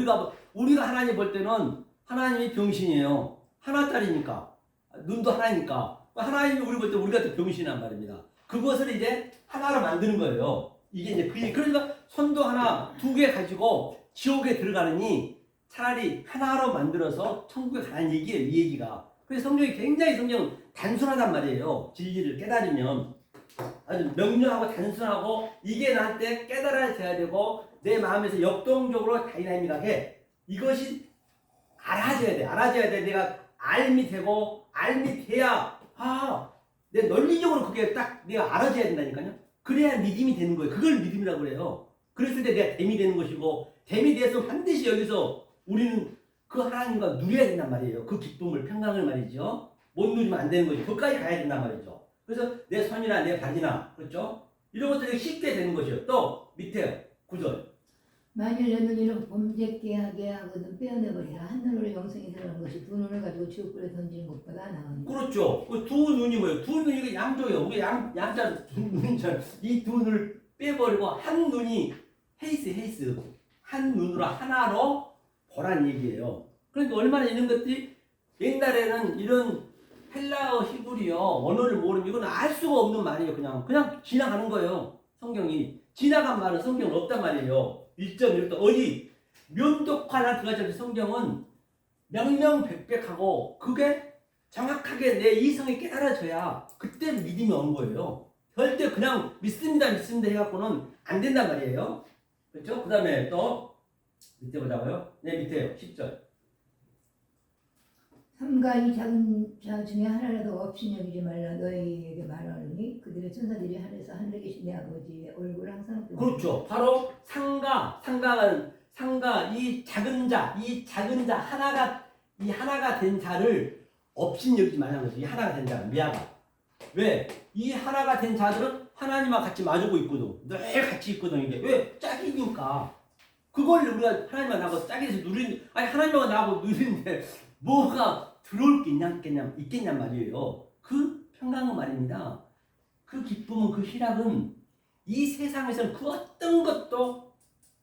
우리가 하나님 볼 때는 하나님이 병신이에요. 하나짜리니까. 눈도 하나니까. 하나님이 우리 볼 때 우리가 또 병신이란 말입니다. 그것을 이제 하나로 만드는 거예요. 이게 이제 그러니까 손도 하나, 두 개 가지고 지옥에 들어가느니 차라리 하나로 만들어서 천국에 가는 얘기예요. 이 얘기가. 그래서 성경이 굉장히 단순하단 말이에요. 진리를 깨달으면. 아주 명료하고 단순하고 이게 나한테 깨달아져야 되고 내 마음에서 역동적으로 다이나믹하게 이것이 알아져야 돼. 알아져야 돼. 내가 알미 되고 알미 돼야 내 논리적으로 그게 딱 내가 알아져야 된다니까요. 그래야 믿음이 되는 거예요. 그걸 믿음이라고 그래요. 그랬을 때 내가 됨이 되는 것이고 됨이 돼서 반드시 여기서 우리는 그 하나님과 누려야 된단 말이에요. 그 기쁨을, 평강을 말이죠. 못 누리면 안 되는 거죠. 거기까지 가야 된단 말이죠. 그래서 내 손이나 내 발이나, 그렇죠? 이런 것들이 쉽게 되는 것이에요. 또 밑에 9절. 만일 내 눈이 범죄케 하게 하거든 빼어내버리라. 한 눈으로 영생이 들어가는 것이 두 눈을 가지고 지옥불에 던지는 것보다 나으니라. 그렇죠. 그 두 눈이 뭐예요? 두 눈이 양조예요. 우리 양자 두 눈이잖아요. 이 두 눈을 빼버리고 한 눈이 헤이스 한 눈으로 하나로 보란 얘기예요. 그러니까 얼마나 이런 것들이 옛날에는 이런 헬라어 히브리어 언어를 모르면 이건 알 수가 없는 말이에요. 그냥 지나가는 거예요. 성경이 지나간 말은 성경은 없단 말이에요. 1.1도 어디 면독하나 들어가지 성경은 명명백백하고 그게 정확하게 내 이성이 깨달아져야 그때 믿음이 오는 거예요. 절대 그냥 믿습니다 해갖고는 안 된단 말이에요. 그렇죠? 그 다음에 또 밑에 보자고요. 네, 밑에요. 10절. 삼가 이 작은 자 중에 하나라도 없이 여기지 말라. 너희에게 말하노니 그들의 천사들이 하늘에서 하늘에 계신 내 아버지의 얼굴을 항상 보고. 그렇죠. 바로 상가는 이 작은 자 하나가 된 자를 없인 여기지 말라는 거죠. 이 하나가 된 자, 미아가. 왜? 이 하나가 된 자들은 하나님과 같이 마주고 있거든. 늘 같이 있거든. 이게 왜? 짝이니까. 그걸 우리가 하나님과 나하고 짝이서 하나님과 나하고 누리는데 뭐가 들어올 게 있겠냔 말이에요. 그 평강은 말입니다. 그 기쁨은, 그 희락은 이 세상에서는 그 어떤 것도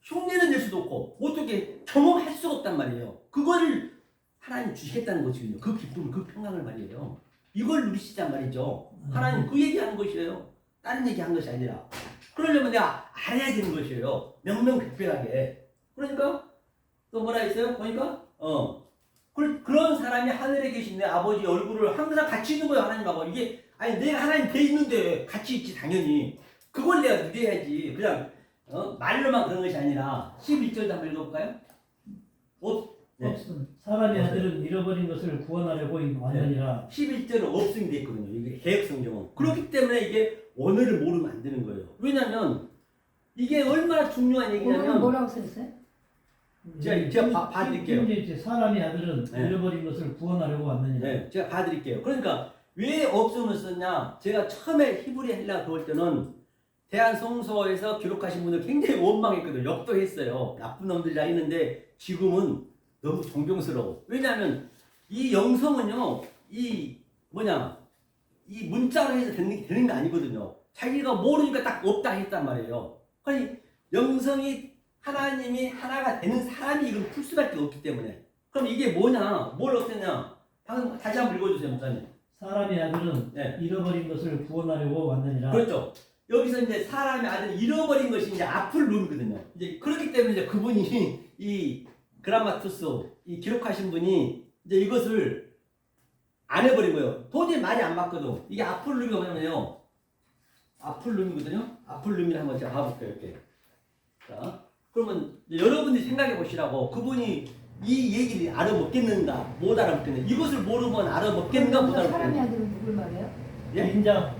흉내는 낼 수도 없고 어떻게 경험할 수가 없단 말이에요. 그거를 하나님 주시겠다는 거거든요. 그 기쁨을, 그 평강을 말이에요. 이걸 누리시단 말이죠. 하나님 그 얘기하는 것이에요. 다른 얘기한 것이 아니라. 그러려면 내가 알아야 되는 것이에요. 명명백백하게. 그러니까 또 뭐라 했어요? 보니까 그런 사람이 하늘에 계신 내 아버지 얼굴을 항상 같이 있는 거예요. 하나님하고. 이게 내가 하나님 돼 있는데 같이 있지 당연히. 그걸 내가 누려야지. 그냥 말로만 그런 것이 아니라 11절도 한번 읽어볼까요? 네. 없음. 사람의 아들은 잃어버린 것을 구원하려고 왔느니라. 11절은 없음이 돼 있거든요. 이게 개혁성경은. 그렇기 때문에 이게 원어를 모르면 안 되는 거예요. 왜냐면 이게 얼마나 중요한 오늘은 얘기냐면 뭐라고 써있어요? 제가 봐드릴게요. 사람의 아들은 네. 잃어버린 것을 구원하려고 왔느니라. 네, 제가 봐드릴게요. 그러니까 왜 없음을 썼냐? 제가 처음에 히브리 헬라 배울 때는 대한성서에서 기록하신 분들 굉장히 원망했거든요. 역도했어요. 나쁜 놈들이라 했는데 지금은 너무 존경스러워. 왜냐하면 이 영성은요, 이 문자로 해서 되는 게 아니거든요. 자기가 모르니까 딱 없다 했단 말이에요. 아니 영성이 하나님이 하나가 되는 사람이 이걸 풀 수밖에 없기 때문에. 그럼 이게 뭐냐? 뭘 어땠냐? 방금 다시 한번 읽어주세요, 목사님. 사람의 아들은 네. 잃어버린 것을 구원하려고 왔느니라. 그렇죠. 여기서 이제 사람의 아들 잃어버린 것이 이제 앞을 누르거든요. 이제 그렇기 때문에 이제 그분이 이 그라마투스 이 기록하신 분이 이제 이것을 안 해버린 거예요. 도저히 말이 안 맞거든. 이게 앞을 누르가 뭐냐면요. 앞을 누르거든요. 앞을 누르를 한번 제가 봐볼게요. 이렇게. 자, 그러면 여러분들이 생각해 보시라고 그분이 이 얘기를 알아먹겠는가 못 알아먹겠는가 이것을 모르면 알아먹겠는가 못 사람의 알아먹겠는가. 아들은 누굴 말해요? 예? 인자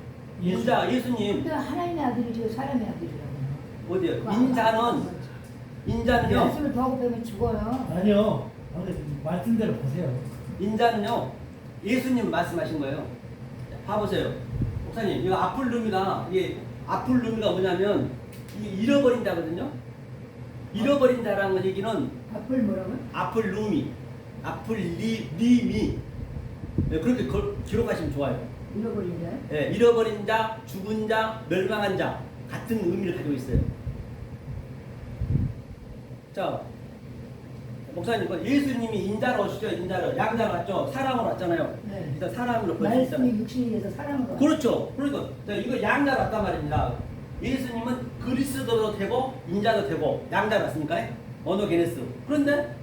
예수님. 근데 하나님의 아들이죠. 사람의 아들이라고. 어디요? 인자는요. 말씀을 더 하고 빼면 죽어요. 아니요. 말씀대로 보세요. 인자는요. 예수님 말씀하신 거예요. 봐보세요. 목사님 이거 아플룸이가 이게 아플룸이가 뭐냐면 이게 잃어버린다거든요. 잃어버린다라는 얘기는 앞을 뭐라고요? 아플룸이 아플림이 네, 그렇게 기록하시면 좋아요. 잃어버린 자요? 네, 잃어버린 자, 죽은 자, 멸망한 자 같은 의미를 가지고 있어요. 자, 목사님, 예수님이 인자로 오시죠, 인자로 양자로 왔죠, 사람으로 왔잖아요. 네. 일단 사람으로 볼 수 있잖아요. 말씀이 육신이 돼서 사람으로 왔어요. 그렇죠. 그러니까 이거 양자로 왔단 말입니다. 예수님은 그리스도도 되고 인자도 되고 양자로 왔으니까 모노게네스. 그런데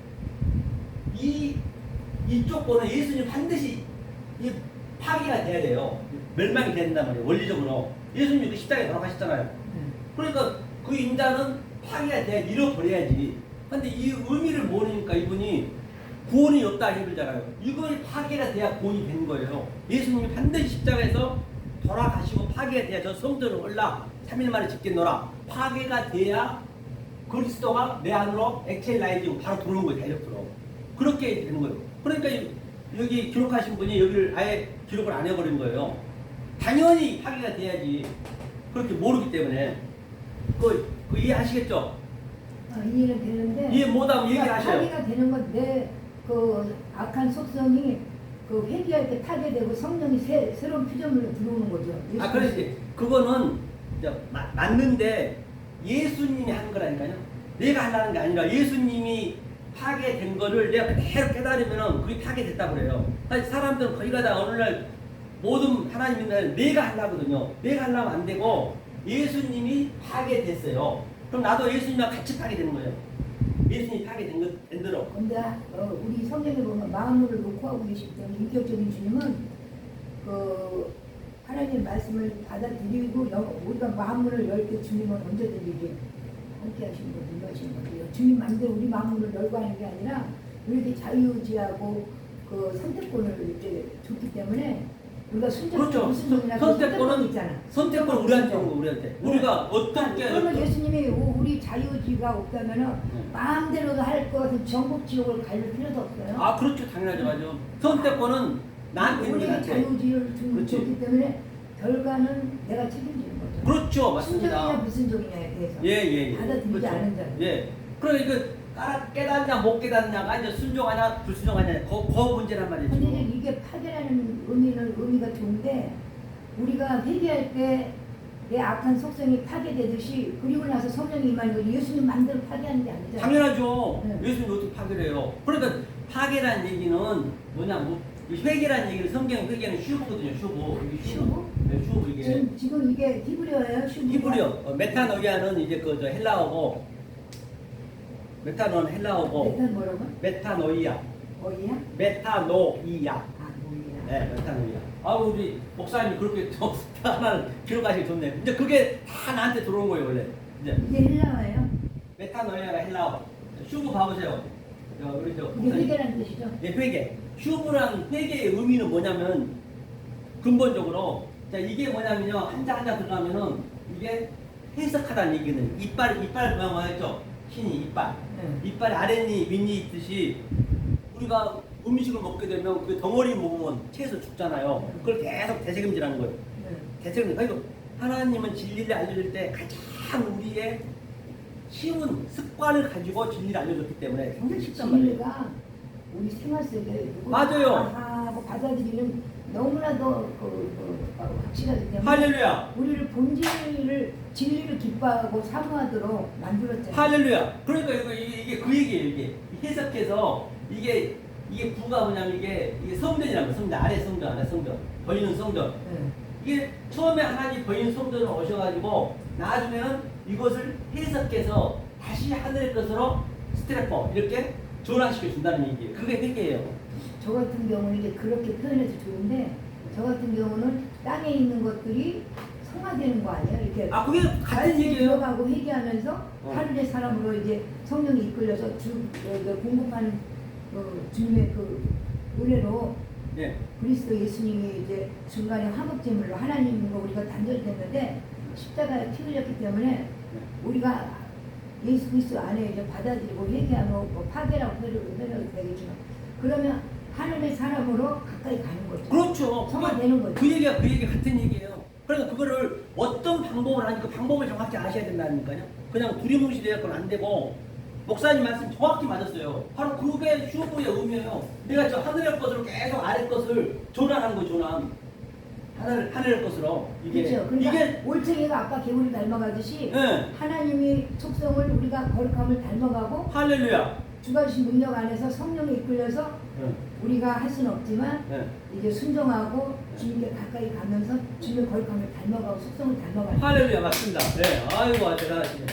이쪽 거는 예수님 반드시 이 파괴가 돼야 돼요. 멸망이 된단 말이에요. 원리적으로 예수님이 그 십자가에 돌아가셨잖아요. 그러니까 그 인자는 파괴가 돼야 잃어버려야지. 근데 이 의미를 모르니까 이분이 구원이 없다 해버리잖아요. 이거이 파괴가 돼야 구원이 되는 거예요. 예수님이 반드시 십자가에서 돌아가시고 파괴가 돼야 저 성전을 올라 3일 만에 짓겠노라. 파괴가 돼야 그리스도가 내 안으로 엑셀라이징 바로 들어오는 거예요. 다이렉트로. 그렇게 되는 거예요. 그러니까 여기 기록하신 분이 여기를 아예 기록을 안 해버린 거예요. 당연히 파괴가 돼야지. 그렇게 모르기 때문에. 그 이해하시겠죠? 이해는 되는데 이해 못하면 얘기하셔요. 파괴가 되는 건 내 그 악한 속성이 그 회개할 때 파괴되고 성령이 새로운 피조물로 들어오는 거죠. 아, 그러지. 그거는 이제 맞는데 예수님이 한 거라니까요. 내가 하려는 게 아니라 예수님이 파괴된 거를 내가 그대로 깨달으면은 그게 파괴됐다고 그래요. 사실 사람들은 거기 가다 어느 날 모든 하나님 믿는 내가 하려거든요. 내가 하려면 안 되고 예수님이 파괴됐어요. 그럼 나도 예수님과 같이 파괴되는 거예요. 예수님이 파괴된 대로. 근데 우리 성경에 보면 마음을 놓고 하고 계시기 때문에 인격적인 주님은 그 하나님의 말씀을 받아들이고 우리가 마음을 열 때 주님은 언제든지 이게 함께 하시는 거죠. 임하시는 거죠. 주님 마음대로 우리 마음을 열고 하는 게 아니라 우리에게 자유의지하고 그 선택권을 이렇게 줬기 때문에 우리가 그렇죠. 무슨 소리나 선택권이 있잖아. 선택권 우리한테 온 거, 우리한테. 우리가 어떻게 그러면 예수님이 우리 자유의지가 없다면은 마음대로도 할 것 같은 전국 지옥을 갈 필요도 없어요. 아, 그렇죠. 당연하죠. 맞아. 선택권은 나한테 있는 우리에게 거한테. 자유의지를 그렇지. 줬기 때문에 결과는 내가 책임지는 거죠. 그렇죠. 맞습니다. 순종이냐 불순종이냐에 대해서 예. 받아들이지 그렇죠. 않은 자. 예. 그러니까 깨닫냐 못 깨닫냐가 이제 순종하냐 불순종하냐 그 문제란 말이죠. 근데 이게 파괴라는 의미가 좋은데 우리가 회개할 때 내 악한 속성이 파괴되듯이 그리고 나서 성령이 임하는 거 예수님 마음대로 파괴하는 게 아니잖아요. 당연하죠. 네. 예수님 어떻게 파괴를 해요? 그러니까 파괴라는 얘기는 뭐냐, 회개라는 얘기는 성경 회개는 슈브거든요. 슈브. 슈브? 네, 슈브 이게. 지금 이게 히브리어예요? 히브리어. 메타노이아는 이제 저 헬라어고, 메타노는 헬라어고, 메탄 뭐라고? 메타노이아. 어이야? 메타노이아. 아 뭐야? 네, 메타노이아. 아, 우리 목사님이 그렇게 하나를 기록하시기 좋네. 이제 그게 다 나한테 들어온 거예요, 원래. 이제 이게 헬라어예요? 메타노이아가 헬라어. 슈브 봐보세요. 우리 저 이게 회개라는 뜻이죠? 네, 회개. 슈브랑 회개의 의미는 뭐냐면 근본적으로 자 이게 뭐냐면요 한자 한자 들어가면은 이게 해석하다는 얘기는 이빨 뭐였죠? 흰이 이빨. 네. 이빨 아랫니 윗니 있듯이 우리가 음식을 먹게 되면 그 덩어리 먹으면 채에서 죽잖아요. 그걸 계속 되새김질하는 거예요. 네. 대체로 그러니까 하나님은 진리를 알려줄 때 가장 우리의 쉬운 습관을 가지고 진리를 알려줬기 때문에 굉장히 쉽단 말이에요. 진리가 우리 생활 속에 맞아요. 하고 받아들이는 너무나도 확실하기 때문에 할렐루야. 우리를 본질을 진리를 기뻐하고 사모하도록 만들었잖아요. 할렐루야. 그러니까 이게 그 얘기예요. 이게 해석해서 이게 부가 뭐냐면 이게 성전이라는 거예요. 성전 아래 성전 아래 성전 보이는 성전. 네. 이게 처음에 하나님 보이는 성전을 오셔가지고 나중에는 이것을 해석해서 다시 하늘의 것으로 스트레퍼 이렇게 전환시켜 준다는 얘기예요. 그게 회개예요. 저 같은 경우는 이제 그렇게 표현해서 좋은데 저 같은 경우는 땅에 있는 것들이 성화되는 거 아니에요? 이렇게 아 그게 같은 말씀에 얘기예요. 들어가고 회개하면서 하늘의 사람으로 이제 성령이 이끌려서 공급하는 주님의 그 은혜로 예. 그리스도 예수님이 이제 중간에 화목제물로 하나님과 우리가 단절됐는데 십자가에 피 흘렸기 때문에 우리가 예수 그리스도 안에 이제 받아들이고 회개하고 파괴라고 표현을 되겠지만 그러면 하늘의 사람으로 가까이 가는 거죠. 그렇죠. 성화되는 거죠. 그 얘기가 같은 얘기예요. 그러니까 그거를 어떤 방법을 하는지 그 방법을 정확히 아셔야 된다니까요. 그냥 두리뭉실해서는 안 되고 목사님 말씀 정확히 맞았어요. 바로 그게 슈브의 의미예요. 내가 저 하늘의 것으로 계속 아래 것을 전환하는 거 전환. 하늘의 것으로 그렇죠. 그러니까 이게 올챙이가 아까 개구리 닮아가듯이 네. 하나님이 속성을 우리가 거룩함을 닮아가고 할렐루야. 주가 주신 능력 안에서 성령에 이끌려서 네. 우리가 할 수는 없지만 네. 이제 순종하고 주님께 가까이 가면서 주님의 거룩함을 닮아가고 속성을 닮아가는 할렐루야 맞습니다. 네, 아이고 대단하시네.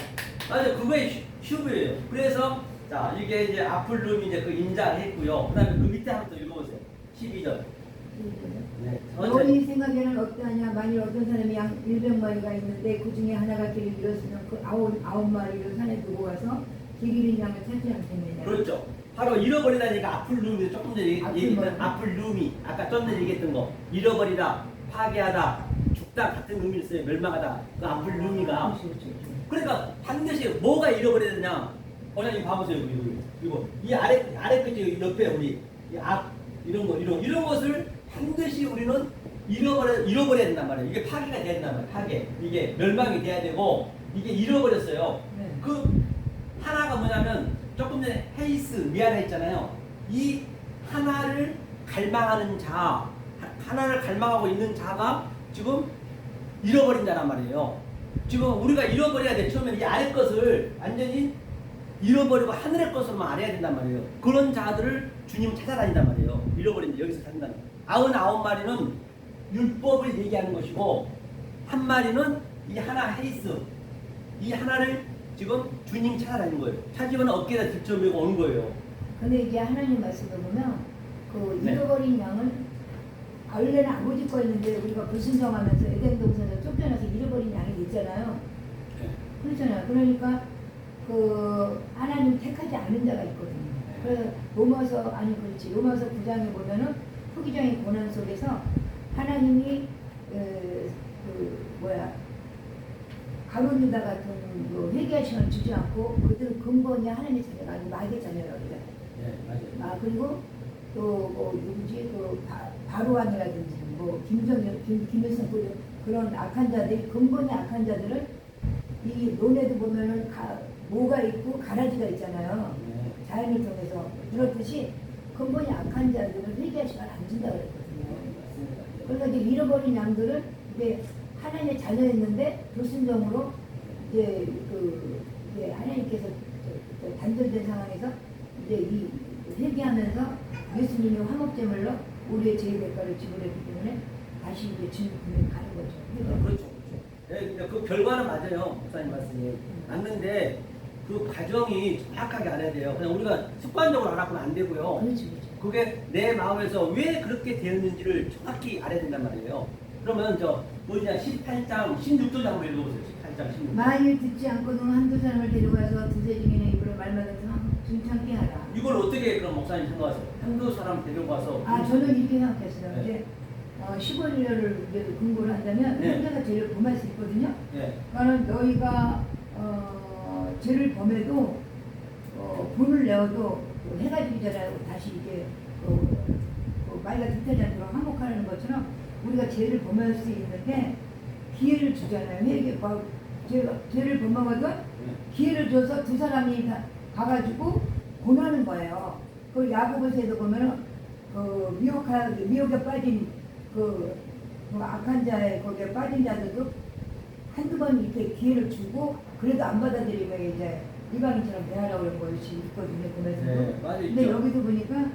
맞아요, 그거의 슈브예요. 그래서 자 이게 이제 아플룸이 이제 그 인자를 했고요. 그다음에 그 밑에 한번 더 읽어보세요. 12절. 네, 너희 생각에는 어떠하냐? 만일 어떤 사람이 양 100마리가 있는데 그 중에 하나가 길을 잃었으면 그 아홉 마리를 산에 두고 가서 길 잃은 양을 찾지 않겠느냐? 그렇죠. 바로 잃어버리다니까 아플룸이 조금 전에 얘기했던 아플룸이 아까 좀 전에 얘기했던 거 잃어버리다, 파괴하다, 죽다 같은 의미를 써요. 멸망하다. 그 아플룸이가 그러니까 반드시 뭐가 잃어버려야 되냐? 원장님 봐보세요. 이거 이 아래 끝이 옆에 우리 이런 것을 반드시 우리는 잃어버려야 된단 말이에요. 이게 파괴가 돼야 된단 말이에요. 파괴. 이게 멸망이 돼야 되고 이게 잃어버렸어요. 네. 그 하나가 뭐냐면 조금 전에 헤이스 미아라 했잖아요. 이 하나를 갈망하는 자, 하나를 갈망하고 있는 자가 지금 잃어버린 자란 말이에요. 지금 우리가 잃어버려야 돼. 처음에 이 아래 것을 완전히 잃어버리고 하늘의 것으로만 알아야 된단 말이에요. 그런 자들을 주님 찾아다닌단 말이에요. 잃어버린 자 여기서 찾는다는 거예요. 99마리는 율법을 얘기하는 것이고 한 마리는 이 하나 헤이스, 이 하나를 지금 주님 찾아다니는 거예요. 찾으면 어깨에다 들쳐메고 오는 거예요. 근데 이제 하나님 말씀을 보면 그 네. 잃어버린 양은 원래는 아버지 거였는데 우리가 불순종하면서 에덴 동산에서 쫓겨나서 잃어버린 양이 있잖아요. 네. 그렇잖아요. 그러니까 그 하나님 택하지 않은 자가 있거든요. 그래서 로마서 9장에 보면은 후기장의 고난 속에서 하나님이 가룟 유다 같은 그 회개할 시간을 주지 않고 그들은 근본이 하나님의 자녀가 아니고 마귀의 자녀라고 그래요. 네, 맞아요. 그리고 또 뭐 누구지 그 바로왕이라든지 뭐 김일성 그런 악한 자들이 근본이 악한 자들을 이 논에도 보면은 모가 있고 가라지가 있잖아요. 네. 자연을 통해서 그렇듯이 근본이 악한 자들은 회개할 시간을 안 준다고 그랬거든요. 맞습니다. 그러니까 이제 잃어버린 양들은 이제 하나님의 자녀였는데 불순종으로 이제 하나님께서 단절된 상황에서 이제 이 회개하면서 예수님이 화목제물로 우리의 죄의 대가를 지불했기 때문에 다시 이제 주님을 가는 거죠. 그렇죠, 그렇죠. 네, 그러니까 그 결과는 맞아요, 목사님 말씀이 맞는데 그 과정이 정확하게 알아야 돼요. 그냥 우리가 습관적으로 알아보면 안 되고요. 그렇죠. 그게 내 마음에서 왜 그렇게 되었는지를 정확히 알아야 된단 말이에요. 그러면 저 뭐냐 18장 16절 한번 읽어보세요. 18장 16절. 만일 듣지 않고는 한두 사람을 데려가서 두세 중에는 입으로 말마다 중창케 하라. 이걸 어떻게 그럼 목사님 생각하세요? 한두 사람 데려가서 저는 이렇게 생각했어요. 네. 이제 15일을 이제 공부를 한다면 네. 형제가 죄를 범할 수 있거든요. 네. 그러니까 너희가 죄를 범해도 분을 내어도 해가 지잖아요. 다시 이게 말과 뒤태지 않도록 항복하는 것처럼 우리가 죄를 범할 수 있는데 기회를 주잖아요. 죄를 범하거든 기회를 줘서 두 사람이 가가지고 고나는 거예요. 그 야고보서에도 보면은 미혹에 빠진 그 악한 자의 거기에 빠진 자들도 한두 번 이렇게 기회를 주고 그래도 안 받아들이면 이제 이방인처럼 대하라고 그런 것이 있거든요. 보면서. 네, 맞아요. 근데 여기도 보니까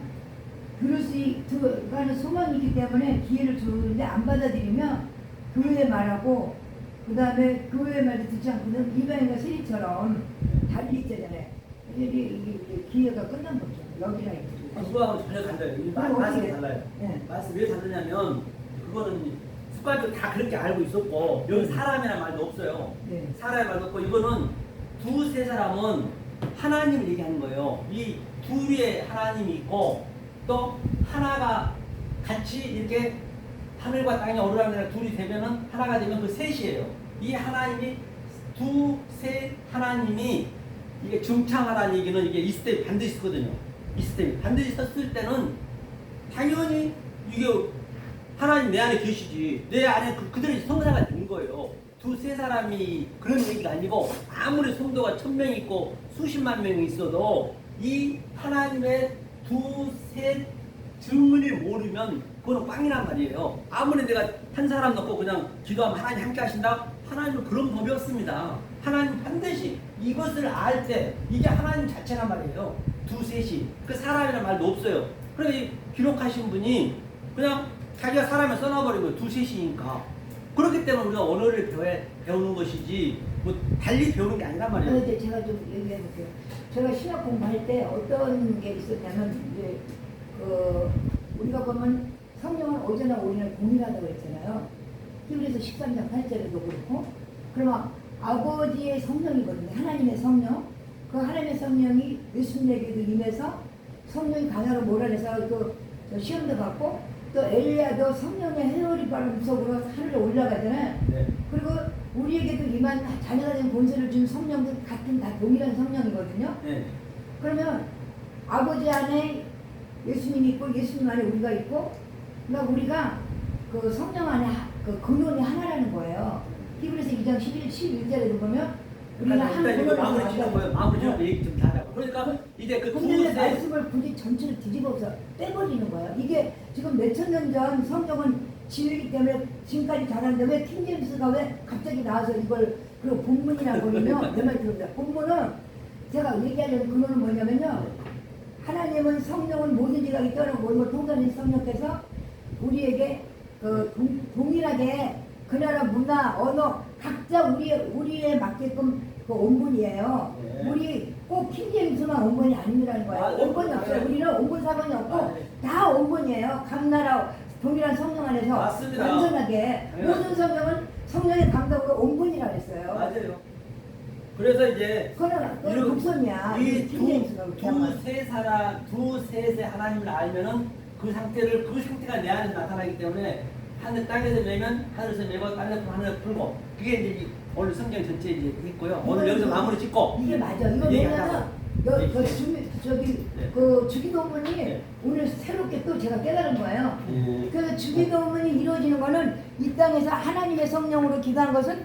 들어가는 소망이 있기 때문에 기회를 주는데 안 받아들이면 교회 말하고 그 다음에 교회 말도 듣지 않고는 이방인과 세리처럼 달리 있잖아요. 이게 기회가 끝난 거죠. 여기랑 이렇게. 그거하고 전혀 달라요. 이 그럼 말씀이 어떻게- 달라요. 네. 말씀 왜 다르냐면 그거는 습관적으로 다 그렇게 알고 있었고 여기 사람이라는 말도 없어요. 네. 사람의 말도 없고 이거는 두세 사람은 하나님을 얘기하는 거예요. 이 둘의 하나님이 있고 또 하나가 같이 이렇게 하늘과 땅이 어루라는 둘이 되면은 하나가 되면 그 셋이에요. 이 하나님이 두세 하나님이 이게 중창하다는 얘기는 이게 있을 때 반드시 있거든요. 있을 때 반드시 섰을 때는 당연히 이게 하나님 내 안에 계시지. 내 안에 그들이 성사가 된 거예요. 두세 사람이 그런 얘기가 아니고 아무리 성도가 1000명 있고 수십만 명이 있어도 이 하나님의 두세 증언을 모르면 그거는 꽝이란 말이에요. 아무리 내가 한 사람 넣고 그냥 기도하면 하나님 함께 하신다? 하나님은 그런 법이 없습니다. 하나님 반드시 이것을 알 때 이게 하나님 자체란 말이에요. 두셋이. 그 사람이란 말도 없어요. 그래서 기록하신 분이 그냥 자기가 사람을 써놔버린 거예요. 두셋이니까. 그렇기 때문에 우리가 언어를 배우는 것이지 뭐 달리 배우는 게 아니란 말이에요. 그런데 제가 좀 얘기해 볼게요. 제가 신학 공부할 때 어떤 게 있었냐면 이제 우리가 보면 성령은 어제나 오늘이나 공일하다고 했잖아요. 히브리서 13장 8절에도 그렇고 그러면 아버지의 성령이거든요. 하나님의 성령. 그 하나님의 성령이 예수님에게도 임해서 성령이 가나로 몰아내서 그 시험도 받고 또 엘리야도 성령의 해오리 바람 속으로 하늘에 올라가잖아요. 네. 그리고 우리에게도 임한 자녀가 된 본세를 준 성령도 같은 다 동일한 성령이거든요. 네. 그러면 아버지 안에 예수님이 있고 예수님 안에 우리가 있고 그러니까 우리가 그 성령 안에 그 근원이 하나라는 거예요. 히브리서 2장 11절에도 보면 우리는 일단 한 이거 마무리 번으로 짓는 거예요. 마무리 짓고 얘기 좀 하자고. 그러니까 이제 그 근데 두세 말씀을 굳이 전체를 뒤집어서 빼버리는 거예요. 이게 지금 몇천 년 전 성경은 진리이기 때문에 지금까지 잘하는데 왜 킹제임스가 왜 갑자기 나와서 이걸 그 본문이라고 그러면 내 말 들읍니다. 본문은 제가 얘기하려는 근원은 뭐냐면요. 하나님은 성령은 모든 지각이 떠나고 모든 걸 통달하신 성령께서 우리에게 그 동일하게 그 나라 문화 언어 각자 우리에 맞게끔 그 원본이에요. 네. 우리 꼭 킹제임스만 원본이 아니라는 거예요. 맞아요. 원본이 없어요. 네. 우리는 원본 사본이 없고 맞아요. 다 원본이에요. 각 나라 동일한 성령 안에서 맞습니다. 완전하게 네. 모든 성령은 성령의 감독으로 원본이라고 했어요. 맞아요. 그래서 이제 그거는 독선이야. 이 킹제임스가 그렇게 한 거야. 두셋의 하나님을 알면은 그 상태가 내 안에 나타나기 때문에 하늘 땅에서 매면 하늘에서 매고 땅에서 하늘에서 풀고 그게 이제 오늘 성경 전체 이제 있고요. 오늘 여기서 마무리 짓고 이게 맞아. 이거 얘기하자고. 뭐냐면 네. 네. 그 주기도문이 네. 오늘 새롭게 또 제가 깨달은 거예요. 예. 그래서 주기도문이 이루어지는 거는 이 땅에서 하나님의 성령으로 기도한 것은